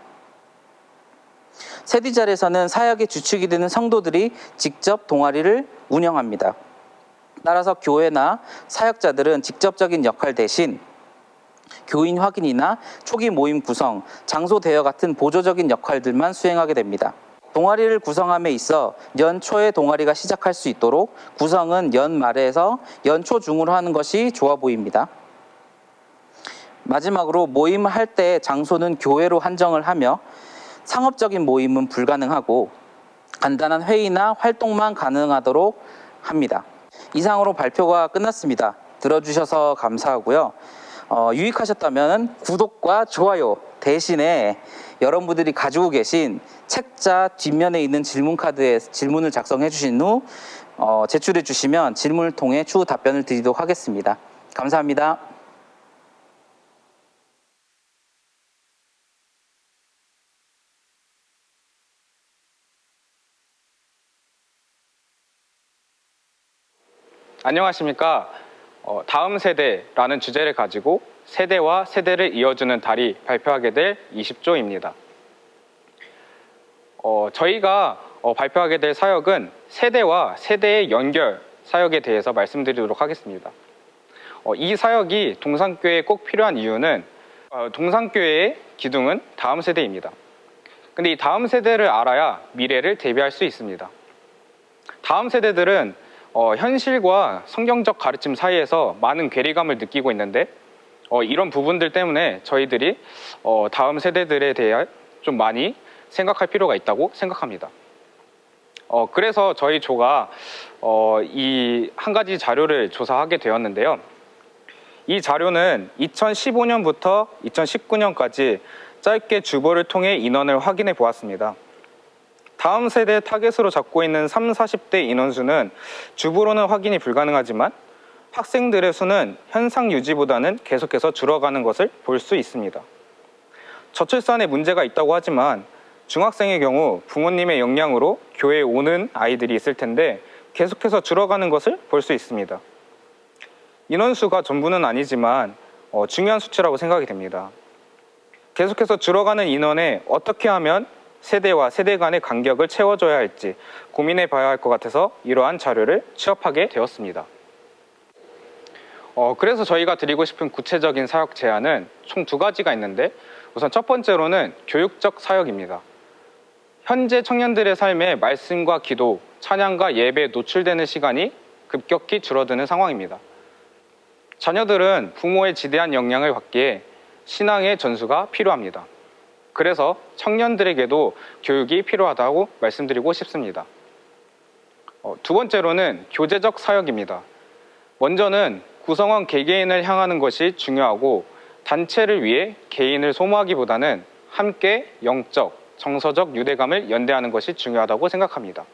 세디잘에서는 사역의 주축이 되는 성도들이 직접 동아리를 운영합니다. 따라서 교회나 사역자들은 직접적인 역할 대신 교인 확인이나 초기 모임 구성, 장소 대여 같은 보조적인 역할들만 수행하게 됩니다. 동아리를 구성함에 있어 연초에 동아리가 시작할 수 있도록 구성은 연말에서 연초 중으로 하는 것이 좋아 보입니다. 마지막으로 모임을 할 때 장소는 교회로 한정을 하며 상업적인 모임은 불가능하고 간단한 회의나 활동만 가능하도록 합니다. 이상으로 발표가 끝났습니다. 들어주셔서 감사하고요. 유익하셨다면 구독과 좋아요 대신에 여러분들이 가지고 계신 책자 뒷면에 있는 질문 카드에 질문을 작성해 주신 후 제출해 주시면 질문을 통해 추후 답변을 드리도록 하겠습니다. 감사합니다. 안녕하십니까. 다음 세대라는 주제를 가지고 세대와 세대를 이어주는 달이 발표하게 될 20조입니다. 저희가 발표하게 될 사역은 세대와 세대의 연결 사역에 대해서 말씀드리도록 하겠습니다. 이 사역이 동산교회에 꼭 필요한 이유는 동산교회의 기둥은 다음 세대입니다. 근데 이 다음 세대를 알아야 미래를 대비할 수 있습니다. 다음 세대들은 현실과 성경적 가르침 사이에서 많은 괴리감을 느끼고 있는데 이런 부분들 때문에 저희들이 다음 세대들에 대해 좀 많이 생각할 필요가 있다고 생각합니다. 그래서 저희 조가 이 한 가지 자료를 조사하게 되었는데요. 이 자료는 2015년부터 2019년까지 짧게 주보를 통해 인원을 확인해 보았습니다. 다음 세대 타겟으로 잡고 있는 30, 40대 인원수는 주보로는 확인이 불가능하지만 학생들의 수는 현상 유지보다는 계속해서 줄어가는 것을 볼 수 있습니다. 저출산에 문제가 있다고 하지만 중학생의 경우 부모님의 영향으로 교회에 오는 아이들이 있을 텐데 계속해서 줄어가는 것을 볼 수 있습니다. 인원수가 전부는 아니지만 중요한 수치라고 생각이 됩니다. 계속해서 줄어가는 인원에 어떻게 하면 세대와 세대 간의 간격을 채워줘야 할지 고민해 봐야 할 것 같아서 이러한 자료를 취합하게 되었습니다. 그래서 저희가 드리고 싶은 구체적인 사역 제안은 총 2가지가 있는데 우선 첫 번째로는 교육적 사역입니다. 현재 청년들의 삶에 말씀과 기도, 찬양과 예배에 노출되는 시간이 급격히 줄어드는 상황입니다. 자녀들은 부모의 지대한 영향을 받기에 신앙의 전수가 필요합니다. 그래서 청년들에게도 교육이 필요하다고 말씀드리고 싶습니다. 두 번째로는 교제적 사역입니다. 먼저는 구성원 개개인을 향하는 것이 중요하고 단체를 위해 개인을 소모하기보다는 함께 영적, 정서적 유대감을 연대하는 것이 중요하다고 생각합니다.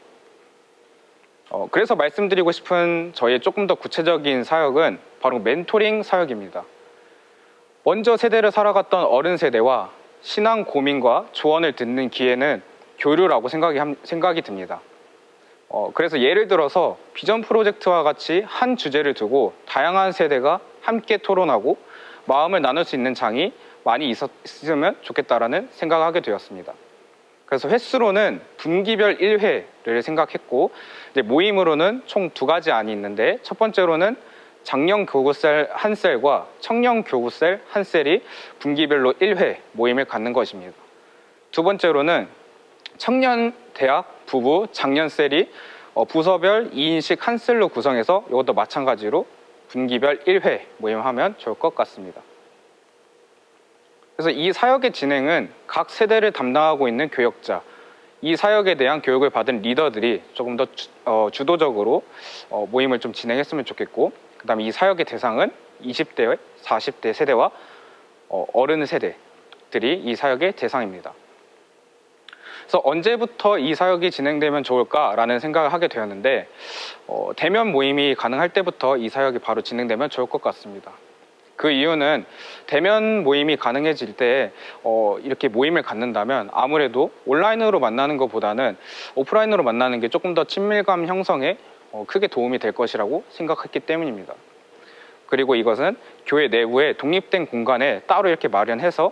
그래서 말씀드리고 싶은 저희의 조금 더 구체적인 사역은 바로 멘토링 사역입니다. 먼저 세대를 살아갔던 어른 세대와 신앙 고민과 조언을 듣는 기회는 교류라고 생각이 듭니다. 그래서 예를 들어서 비전 프로젝트와 같이 한 주제를 두고 다양한 세대가 함께 토론하고 마음을 나눌 수 있는 장이 많이 있으면 좋겠다라는 생각을 하게 되었습니다. 그래서 횟수로는 분기별 1회를 생각했고 이제 모임으로는 총 2가지 안이 있는데 첫 번째로는 장년 교구셀 한 셀과 청년 교구셀 한 셀이 분기별로 1회 모임을 갖는 것입니다. 두 번째로는 청년 대학 부부 장년 셀이 부서별 2인씩 한 셀로 구성해서 이것도 마찬가지로 분기별 1회 모임하면 좋을 것 같습니다. 그래서 이 사역의 진행은 각 세대를 담당하고 있는 교역자, 이 사역에 대한 교육을 받은 리더들이 조금 더 주도적으로 모임을 좀 진행했으면 좋겠고, 그 다음에 이 사역의 대상은 20대, 40대 세대와 어른 세대들이 이 사역의 대상입니다. 그래서 언제부터 이 사역이 진행되면 좋을까라는 생각을 하게 되었는데 대면 모임이 가능할 때부터 이 사역이 바로 진행되면 좋을 것 같습니다. 그 이유는 대면 모임이 가능해질 때 이렇게 모임을 갖는다면 아무래도 온라인으로 만나는 것보다는 오프라인으로 만나는 게 조금 더 친밀감 형성에 크게 도움이 될 것이라고 생각했기 때문입니다. 그리고 이것은 교회 내부에 독립된 공간에 따로 이렇게 마련해서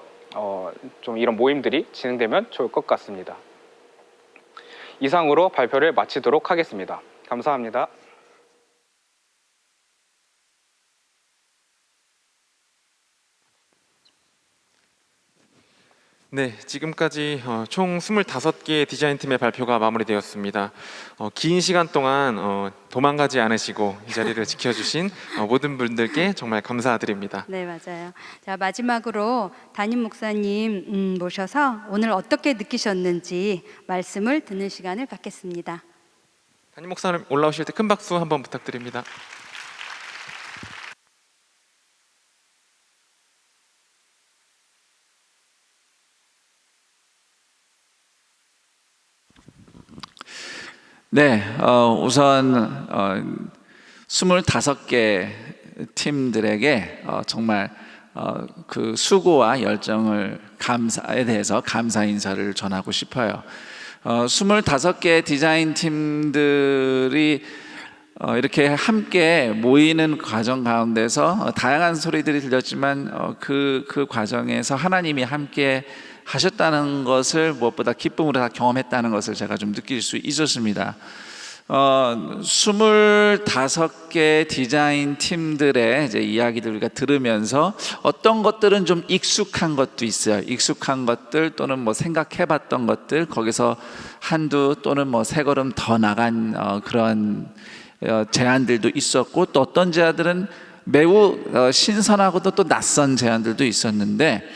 좀 이런 모임들이 진행되면 좋을 것 같습니다. 이상으로 발표를 마치도록 하겠습니다. 감사합니다. 네, 지금까지 총 25개의 디자인팀의 발표가 마무리되었습니다. 긴 시간 동안 도망가지 않으시고 이 자리를 지켜주신 모든 분들께 정말 감사드립니다. 네, 맞아요. 자, 마지막으로 담임 목사님 모셔서 오늘 어떻게 느끼셨는지 말씀을 듣는 시간을 갖겠습니다. 담임 목사님 올라오실 때 큰 박수 한번 부탁드립니다. 네, 우선 25개 팀들에게 정말 그 수고와 열정을 감사에 대해서 감사 인사를 전하고 싶어요. 25개 디자인 팀들이 이렇게 함께 모이는 과정 가운데서 다양한 소리들이 들렸지만 그 과정에서 하나님이 함께 하셨다는 것을 무엇보다 기쁨으로 다 경험했다는 것을 제가 좀 느낄 수 있었습니다. 25개 디자인 팀들의 이제 이야기들 우리가 들으면서 어떤 것들은 좀 익숙한 것도 있어요. 익숙한 것들 또는 뭐 생각해봤던 것들, 거기서 한두 또는 뭐 세 걸음 더 나간 그런 제안들도 있었고, 또 어떤 제안들은 매우 신선하고도 또 낯선 제안들도 있었는데,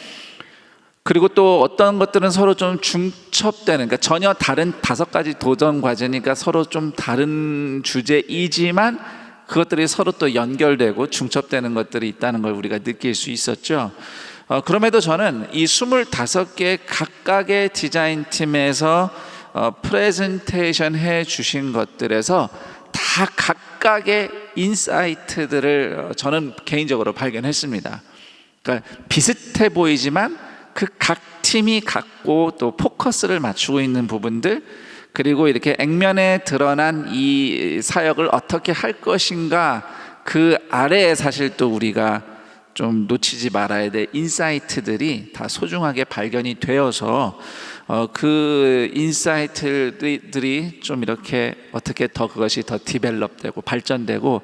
그리고 또 어떤 것들은 서로 좀 중첩되는, 그러니까 전혀 다른 5가지 도전 과제니까 서로 좀 다른 주제이지만 그것들이 서로 또 연결되고 중첩되는 것들이 있다는 걸 우리가 느낄 수 있었죠. 그럼에도 저는 이 25개 각각의 디자인 팀에서 프레젠테이션 해 주신 것들에서 다 각각의 인사이트들을 저는 개인적으로 발견했습니다. 그러니까 비슷해 보이지만 그 각 팀이 갖고 또 포커스를 맞추고 있는 부분들, 그리고 이렇게 액면에 드러난 이 사역을 어떻게 할 것인가, 그 아래에 사실 또 우리가 좀 놓치지 말아야 될 인사이트들이 다 소중하게 발견이 되어서 그 인사이트들이 좀 이렇게 어떻게 더 그것이 더 디벨롭되고 발전되고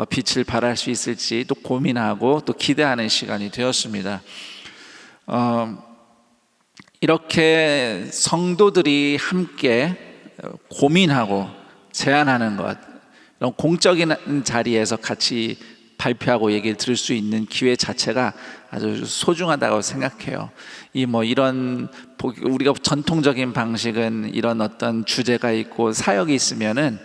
빛을 발할 수 있을지 또 고민하고 또 기대하는 시간이 되었습니다. 이렇게 성도들이 함께 고민하고 제안하는 것, 이런 공적인 자리에서 같이 발표하고 얘기를 들을 수 있는 기회 자체가 아주 소중하다고 생각해요. 이런 우리가 전통적인 방식은 이런 어떤 주제가 있고 사역이 있으면은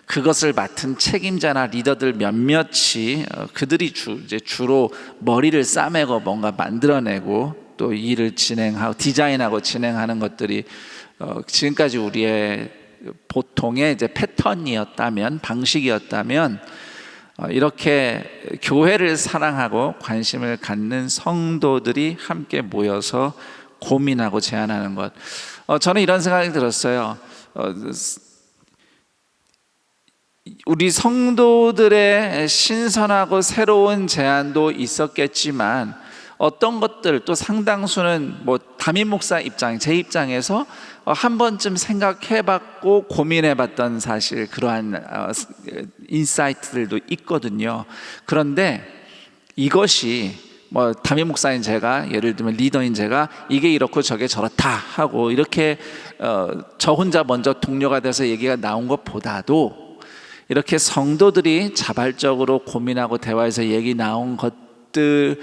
그것을 맡은 책임자나 리더들 몇몇이 그들이 주로 머리를 싸매고 뭔가 만들어내고 또 일을 진행하고 디자인하고 진행하는 것들이 지금까지 우리의 보통의 이제 패턴이었다면, 방식이었다면, 이렇게 교회를 사랑하고 관심을 갖는 성도들이 함께 모여서 고민하고 제안하는 것, 저는 이런 생각이 들었어요. 우리 성도들의 신선하고 새로운 제안도 있었겠지만 어떤 것들 또 상당수는 뭐 담임 목사 입장, 제 입장에서 한 번쯤 생각해봤고 고민해봤던 사실 그러한 인사이트들도 있거든요. 그런데 이것이 뭐 담임 목사인 제가, 예를 들면 리더인 제가 이게 이렇고 저게 저렇다 하고 이렇게 저 혼자 먼저 동료가 돼서 얘기가 나온 것보다도 이렇게 성도들이 자발적으로 고민하고 대화해서 얘기 나온 것들,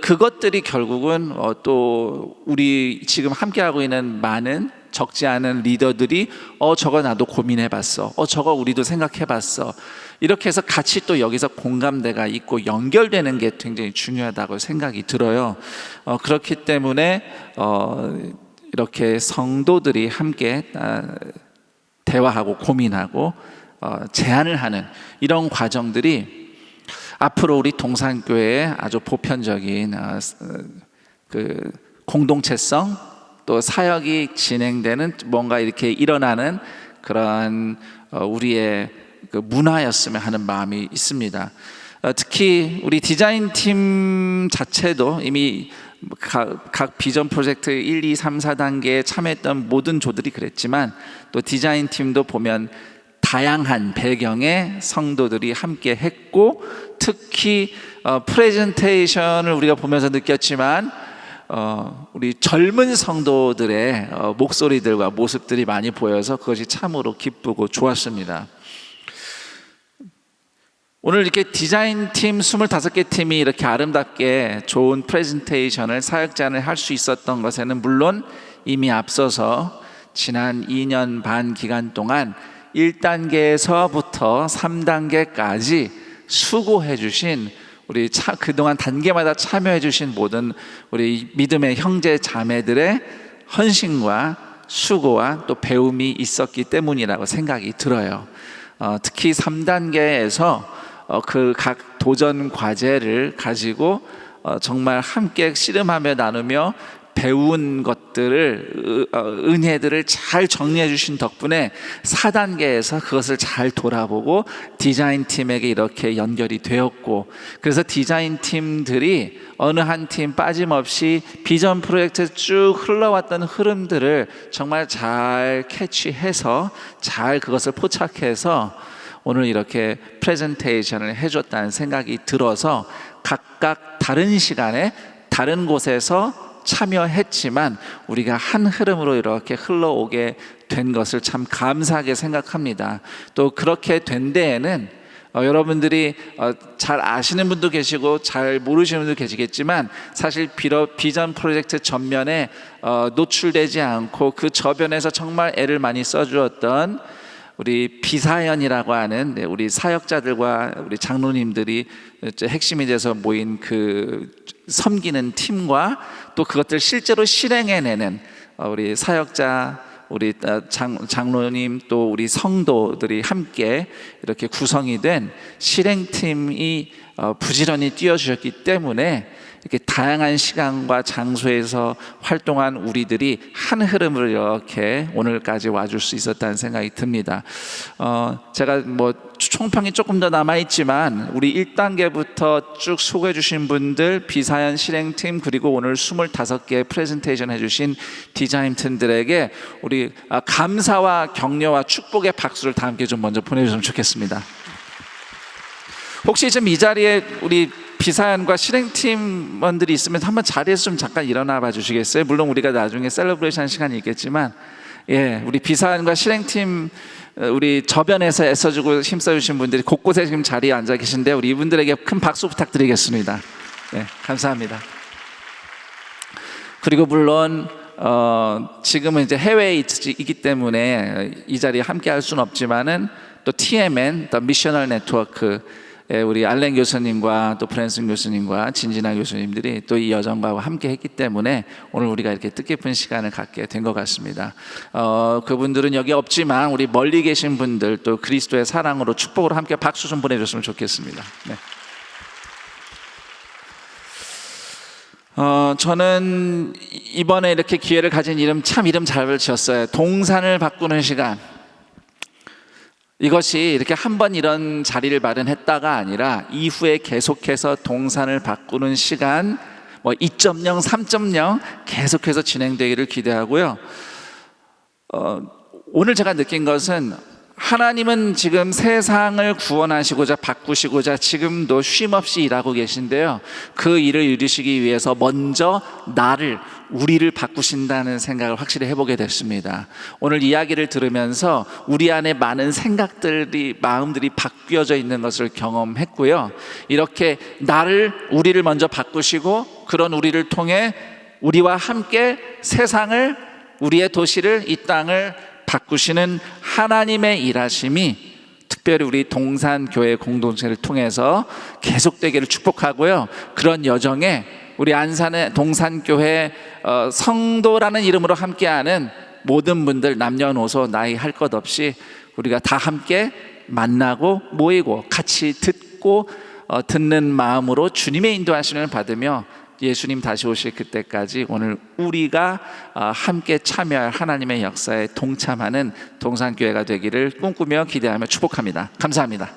그것들이 결국은 또 우리 지금 함께하고 있는 많은 적지 않은 리더들이 저거 나도 고민해봤어, 저거 우리도 생각해봤어, 이렇게 해서 같이 또 여기서 공감대가 있고 연결되는 게 굉장히 중요하다고 생각이 들어요. 그렇기 때문에 이렇게 성도들이 함께 대화하고 고민하고 제안을 하는 이런 과정들이 앞으로 우리 동산교회의 아주 보편적인 그 공동체성, 또 사역이 진행되는 뭔가 이렇게 일어나는 그런 우리의 그 문화였으면 하는 마음이 있습니다. 특히 우리 디자인팀 자체도 이미 각 비전 프로젝트 1, 2, 3, 4단계에 참여했던 모든 조들이 그랬지만 또 디자인팀도 보면 다양한 배경의 성도들이 함께 했고, 특히 프레젠테이션을 우리가 보면서 느꼈지만 우리 젊은 성도들의 목소리들과 모습들이 많이 보여서 그것이 참으로 기쁘고 좋았습니다. 오늘 이렇게 디자인팀 25개 팀이 이렇게 아름답게 좋은 프레젠테이션을, 사역 제안을 할 수 있었던 것에는 물론 이미 앞서서 지난 2년 반 기간 동안 1단계에서부터 3단계까지 수고해 주신 우리 그동안 단계마다 참여해 주신 모든 우리 믿음의 형제 자매들의 헌신과 수고와 또 배움이 있었기 때문이라고 생각이 들어요. 특히 3단계에서 그 각 도전 과제를 가지고 정말 함께 씨름하며 나누며 배운 것들을, 은혜들을 잘 정리해 주신 덕분에 4단계에서 그것을 잘 돌아보고 디자인팀에게 이렇게 연결이 되었고, 그래서 디자인팀들이 어느 한 팀 빠짐없이 비전 프로젝트에 쭉 흘러왔던 흐름들을 정말 잘 캐치해서 잘 그것을 포착해서 오늘 이렇게 프레젠테이션을 해줬다는 생각이 들어서 각각 다른 시간에 다른 곳에서 참여했지만 우리가 한 흐름으로 이렇게 흘러오게 된 것을 참 감사하게 생각합니다. 또 그렇게 된 데에는 여러분들이 잘 아시는 분도 계시고 잘 모르시는 분도 계시겠지만 사실 비록 비전 프로젝트 전면에 노출되지 않고 그 저변에서 정말 애를 많이 써주었던 우리 비사연이라고 하는 우리 사역자들과 우리 장로님들이 핵심이 돼서 모인 그 섬기는 팀과 또 그것들 실제로 실행해내는 우리 사역자, 우리 장로님, 또 우리 성도들이 함께 이렇게 구성이 된 실행팀이 부지런히 뛰어주셨기 때문에 이렇게 다양한 시간과 장소에서 활동한 우리들이 한 흐름으로 이렇게 오늘까지 와줄 수 있었다는 생각이 듭니다. 제가 뭐 총평이 조금 더 남아있지만 우리 1단계부터 쭉 소개해 주신 분들, 비사연 실행팀, 그리고 오늘 25개 프레젠테이션 해주신 디자인팀들에게 우리 감사와 격려와 축복의 박수를 다 함께 좀 먼저 보내주시면 좋겠습니다. 혹시 좀 이 자리에 우리 비사연과 실행팀원들이 있으면 한번 자리에서 좀 잠깐 일어나 봐 주시겠어요? 물론 우리가 나중에 셀러브레이션 시간이 있겠지만, 우리 비사연과 실행팀 우리 저변에서 애써주고 힘써주신 분들이 곳곳에 지금 자리에 앉아 계신데 우리 이분들에게 큰 박수 부탁드리겠습니다. 감사합니다. 그리고 물론 지금은 이제 해외에 있기 때문에 이 자리에 함께 할 수는 없지만은 또 TMN, 또 미셔널 네트워크, 우리 알렌 교수님과 또 프랜슨 교수님과 진진아 교수님들이 또 이 여정과 함께 했기 때문에 오늘 우리가 이렇게 뜻깊은 시간을 갖게 된 것 같습니다. 그분들은 여기 없지만 우리 멀리 계신 분들, 또 그리스도의 사랑으로 축복으로 함께 박수 좀 보내줬으면 좋겠습니다. 저는 이번에 이렇게 기회를 가진 이름 잘 지었어요. 동산을 바꾸는 시간. 이것이 이렇게 한 번 이런 자리를 마련했다가 아니라 이후에 계속해서 동산을 바꾸는 시간, 뭐 2.0, 3.0 계속해서 진행되기를 기대하고요. 오늘 제가 느낀 것은 하나님은 지금 세상을 구원하시고자 바꾸시고자 지금도 쉼없이 일하고 계신데요. 그 일을 이루시기 위해서 먼저 우리를 바꾸신다는 생각을 확실히 해보게 됐습니다. 오늘 이야기를 들으면서 우리 안에 많은 마음들이 바뀌어져 있는 것을 경험했고요. 이렇게 우리를 먼저 바꾸시고 그런 우리를 통해 우리와 함께 세상을, 우리의 도시를, 이 땅을 바꾸시는 하나님의 일하심이 특별히 우리 동산교회 공동체를 통해서 계속되기를 축복하고요. 그런 여정에 우리 안산의 동산교회 성도라는 이름으로 함께하는 모든 분들, 남녀노소 나이 할 것 없이 우리가 다 함께 만나고 모이고 같이 듣는 마음으로 주님의 인도하심을 받으며 예수님 다시 오실 그때까지 오늘 우리가 함께 참여할 하나님의 역사에 동참하는 동산교회가 되기를 꿈꾸며 기대하며 축복합니다. 감사합니다.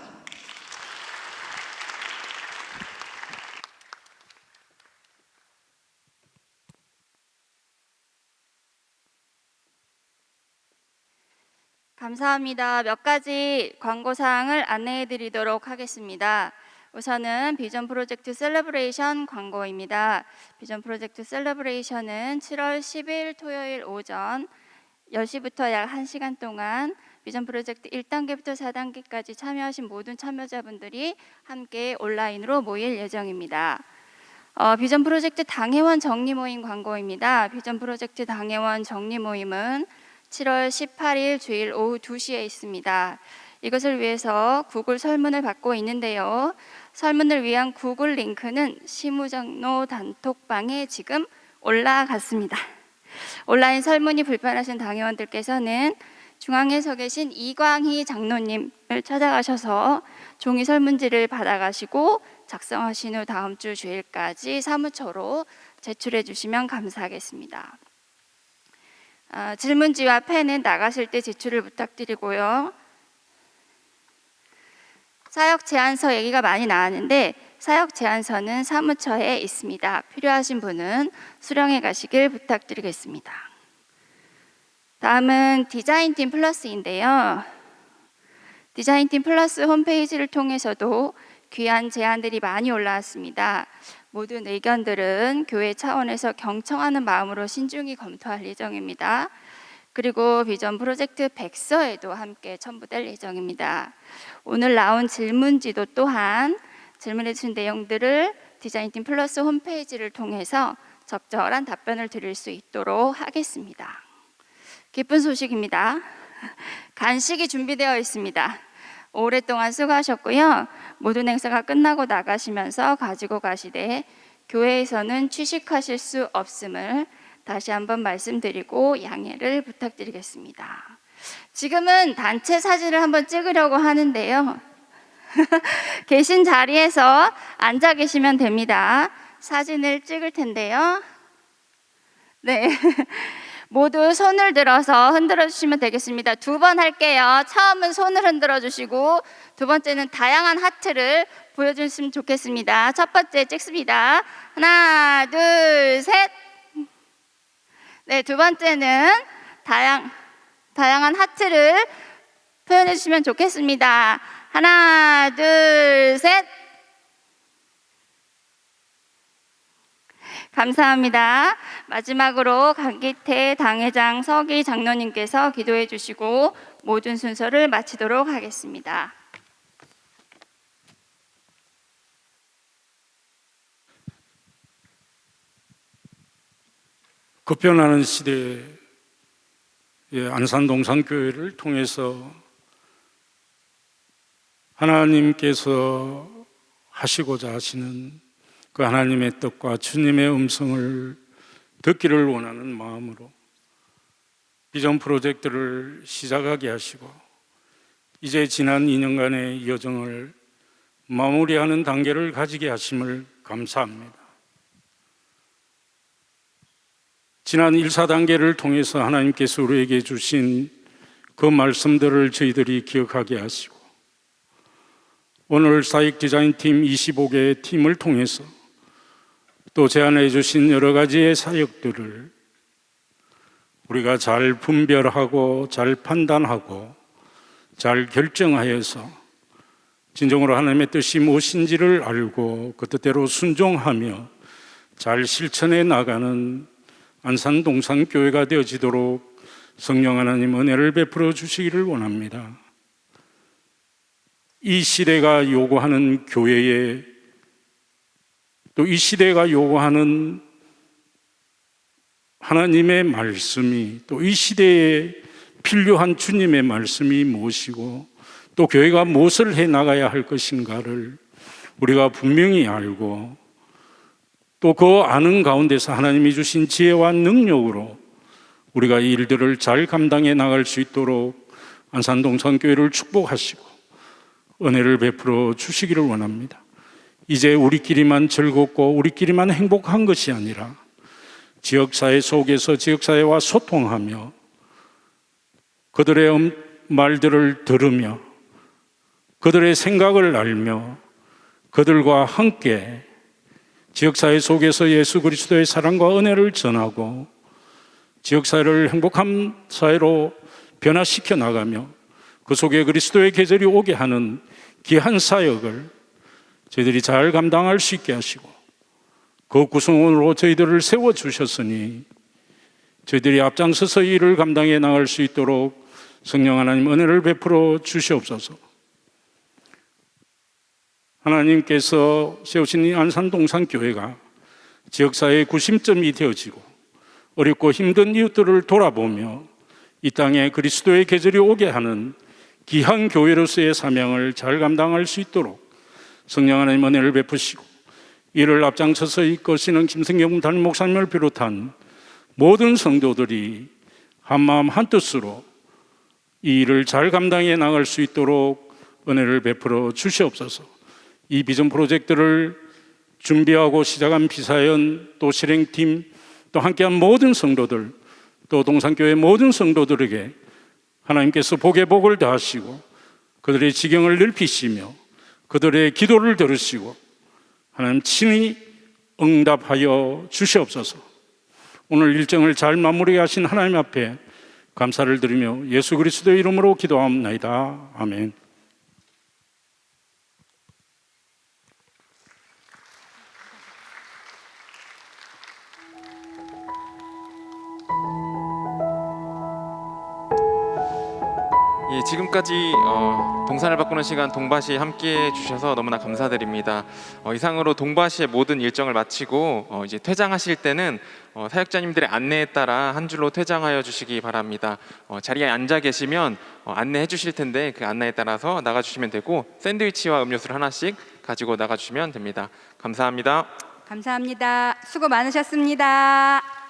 감사합니다. 몇 가지 광고사항을 안내해 드리도록 하겠습니다. 우선은 비전 프로젝트 셀러브레이션 광고입니다. 비전 프로젝트 셀러브레이션은 7월 10일 토요일 오전 10시부터 약 1시간 동안 비전 프로젝트 1단계부터 4단계까지 참여하신 모든 참여자분들이 함께 온라인으로 모일 예정입니다. 비전 프로젝트 당회원 정리 모임 광고입니다. 비전 프로젝트 당회원 정리 모임은 7월 18일 주일 오후 2시에 있습니다. 이것을 위해서 구글 설문을 받고 있는데요. 설문을 위한 구글 링크는 시무장로 단톡방에 지금 올라갔습니다. 온라인 설문이 불편하신 당회원들께서는 중앙에 서 계신 이광희 장로님을 찾아가셔서 종이 설문지를 받아가시고 작성하신 후 다음 주 주일까지 사무처로 제출해 주시면 감사하겠습니다. 질문지와 펜은 나가실 때 제출을 부탁드리고요. 사역 제안서 얘기가 많이 나왔는데 사역 제안서는 사무처에 있습니다. 필요하신 분은 수령해 가시길 부탁드리겠습니다. 다음은 디자인팀 플러스인데요. 디자인팀 플러스 홈페이지를 통해서도 귀한 제안들이 많이 올라왔습니다. 모든 의견들은 교회 차원에서 경청하는 마음으로 신중히 검토할 예정입니다. 그리고 비전 프로젝트 백서에도 함께 첨부될 예정입니다. 오늘 나온 질문지도 또한 질문해 주신 내용들을 디자인팀 플러스 홈페이지를 통해서 적절한 답변을 드릴 수 있도록 하겠습니다. 기쁜 소식입니다. 간식이 준비되어 있습니다. 오랫동안 수고하셨고요. 모든 행사가 끝나고 나가시면서 가지고 가시되 교회에서는 취식하실 수 없음을 다시 한번 말씀드리고 양해를 부탁드리겠습니다. 지금은 단체 사진을 한번 찍으려고 하는데요. 계신 자리에서 앉아 계시면 됩니다. 사진을 찍을 텐데요. 네. 모두 손을 들어서 흔들어 주시면 되겠습니다. 2번 할게요. 처음은 손을 흔들어 주시고 두 번째는 다양한 하트를 보여주시면 좋겠습니다. 첫 번째 찍습니다. 하나, 둘, 셋. 네, 두 번째는 다양한 하트를 표현해 주시면 좋겠습니다. 하나, 둘, 셋. 감사합니다. 마지막으로 강기태 당회장 서기 장로님께서 기도해 주시고 모든 순서를 마치도록 하겠습니다. 급변하는 시대에 안산 동산교회를 통해서 하나님께서 하시고자 하시는 그 하나님의 뜻과 주님의 음성을 듣기를 원하는 마음으로 비전 프로젝트를 시작하게 하시고 이제 지난 2년간의 여정을 마무리하는 단계를 가지게 하심을 감사합니다. 지난 1, 4단계를 통해서 하나님께서 우리에게 주신 그 말씀들을 저희들이 기억하게 하시고 오늘 사익 디자인팀 25개의 팀을 통해서 또 제안해 주신 여러 가지의 사역들을 우리가 잘 분별하고 잘 판단하고 잘 결정하여서 진정으로 하나님의 뜻이 무엇인지를 알고 그 뜻대로 순종하며 잘 실천해 나가는 안산동산교회가 되어지도록 성령 하나님 은혜를 베풀어 주시기를 원합니다. 이 시대가 요구하는 교회에 또 이 시대가 요구하는 하나님의 말씀이 또 이 시대에 필요한 주님의 말씀이 무엇이고 또 교회가 무엇을 해 나가야 할 것인가를 우리가 분명히 알고 또 그 아는 가운데서 하나님이 주신 지혜와 능력으로 우리가 이 일들을 잘 감당해 나갈 수 있도록 안산동산교회를 축복하시고 은혜를 베풀어 주시기를 원합니다. 이제 우리끼리만 즐겁고 우리끼리만 행복한 것이 아니라 지역사회 속에서 지역사회와 소통하며 그들의 말들을 들으며 그들의 생각을 알며 그들과 함께 지역사회 속에서 예수 그리스도의 사랑과 은혜를 전하고 지역사회를 행복한 사회로 변화시켜 나가며 그 속에 그리스도의 계절이 오게 하는 귀한 사역을 저희들이 잘 감당할 수 있게 하시고 그 구성원으로 저희들을 세워주셨으니 저희들이 앞장서서 이 일을 감당해 나갈 수 있도록 성령 하나님 은혜를 베풀어 주시옵소서. 하나님께서 세우신 이 안산동산교회가 지역사회의 구심점이 되어지고 어렵고 힘든 이웃들을 돌아보며 이 땅에 그리스도의 계절이 오게 하는 귀한 교회로서의 사명을 잘 감당할 수 있도록 성령 하나님 은혜를 베푸시고 이를 앞장서서 이끄시는 김성경 담임 목사님을 비롯한 모든 성도들이 한마음 한뜻으로 이 일을 잘 감당해 나갈 수 있도록 은혜를 베풀어 주시옵소서. 이 비전 프로젝트를 준비하고 시작한 비사연 또 실행팀 또 함께한 모든 성도들 또 동산교회 모든 성도들에게 하나님께서 복의 복을 더하시고 그들의 지경을 넓히시며 그들의 기도를 들으시고 하나님 친히 응답하여 주시옵소서. 오늘 일정을 잘 마무리하신 하나님 앞에 감사를 드리며 예수 그리스도의 이름으로 기도하옵나이다. 아멘. 예, 지금까지 동산을 바꾸는 시간 동바시 함께해 주셔서 너무나 감사드립니다. 이상으로 동바시의 모든 일정을 마치고 이제 퇴장하실 때는 사역자님들의 안내에 따라 한 줄로 퇴장하여 주시기 바랍니다. 자리에 앉아 계시면 안내해 주실 텐데 그 안내에 따라서 나가 주시면 되고 샌드위치와 음료수를 하나씩 가지고 나가 주시면 됩니다. 감사합니다. 감사합니다. 수고 많으셨습니다.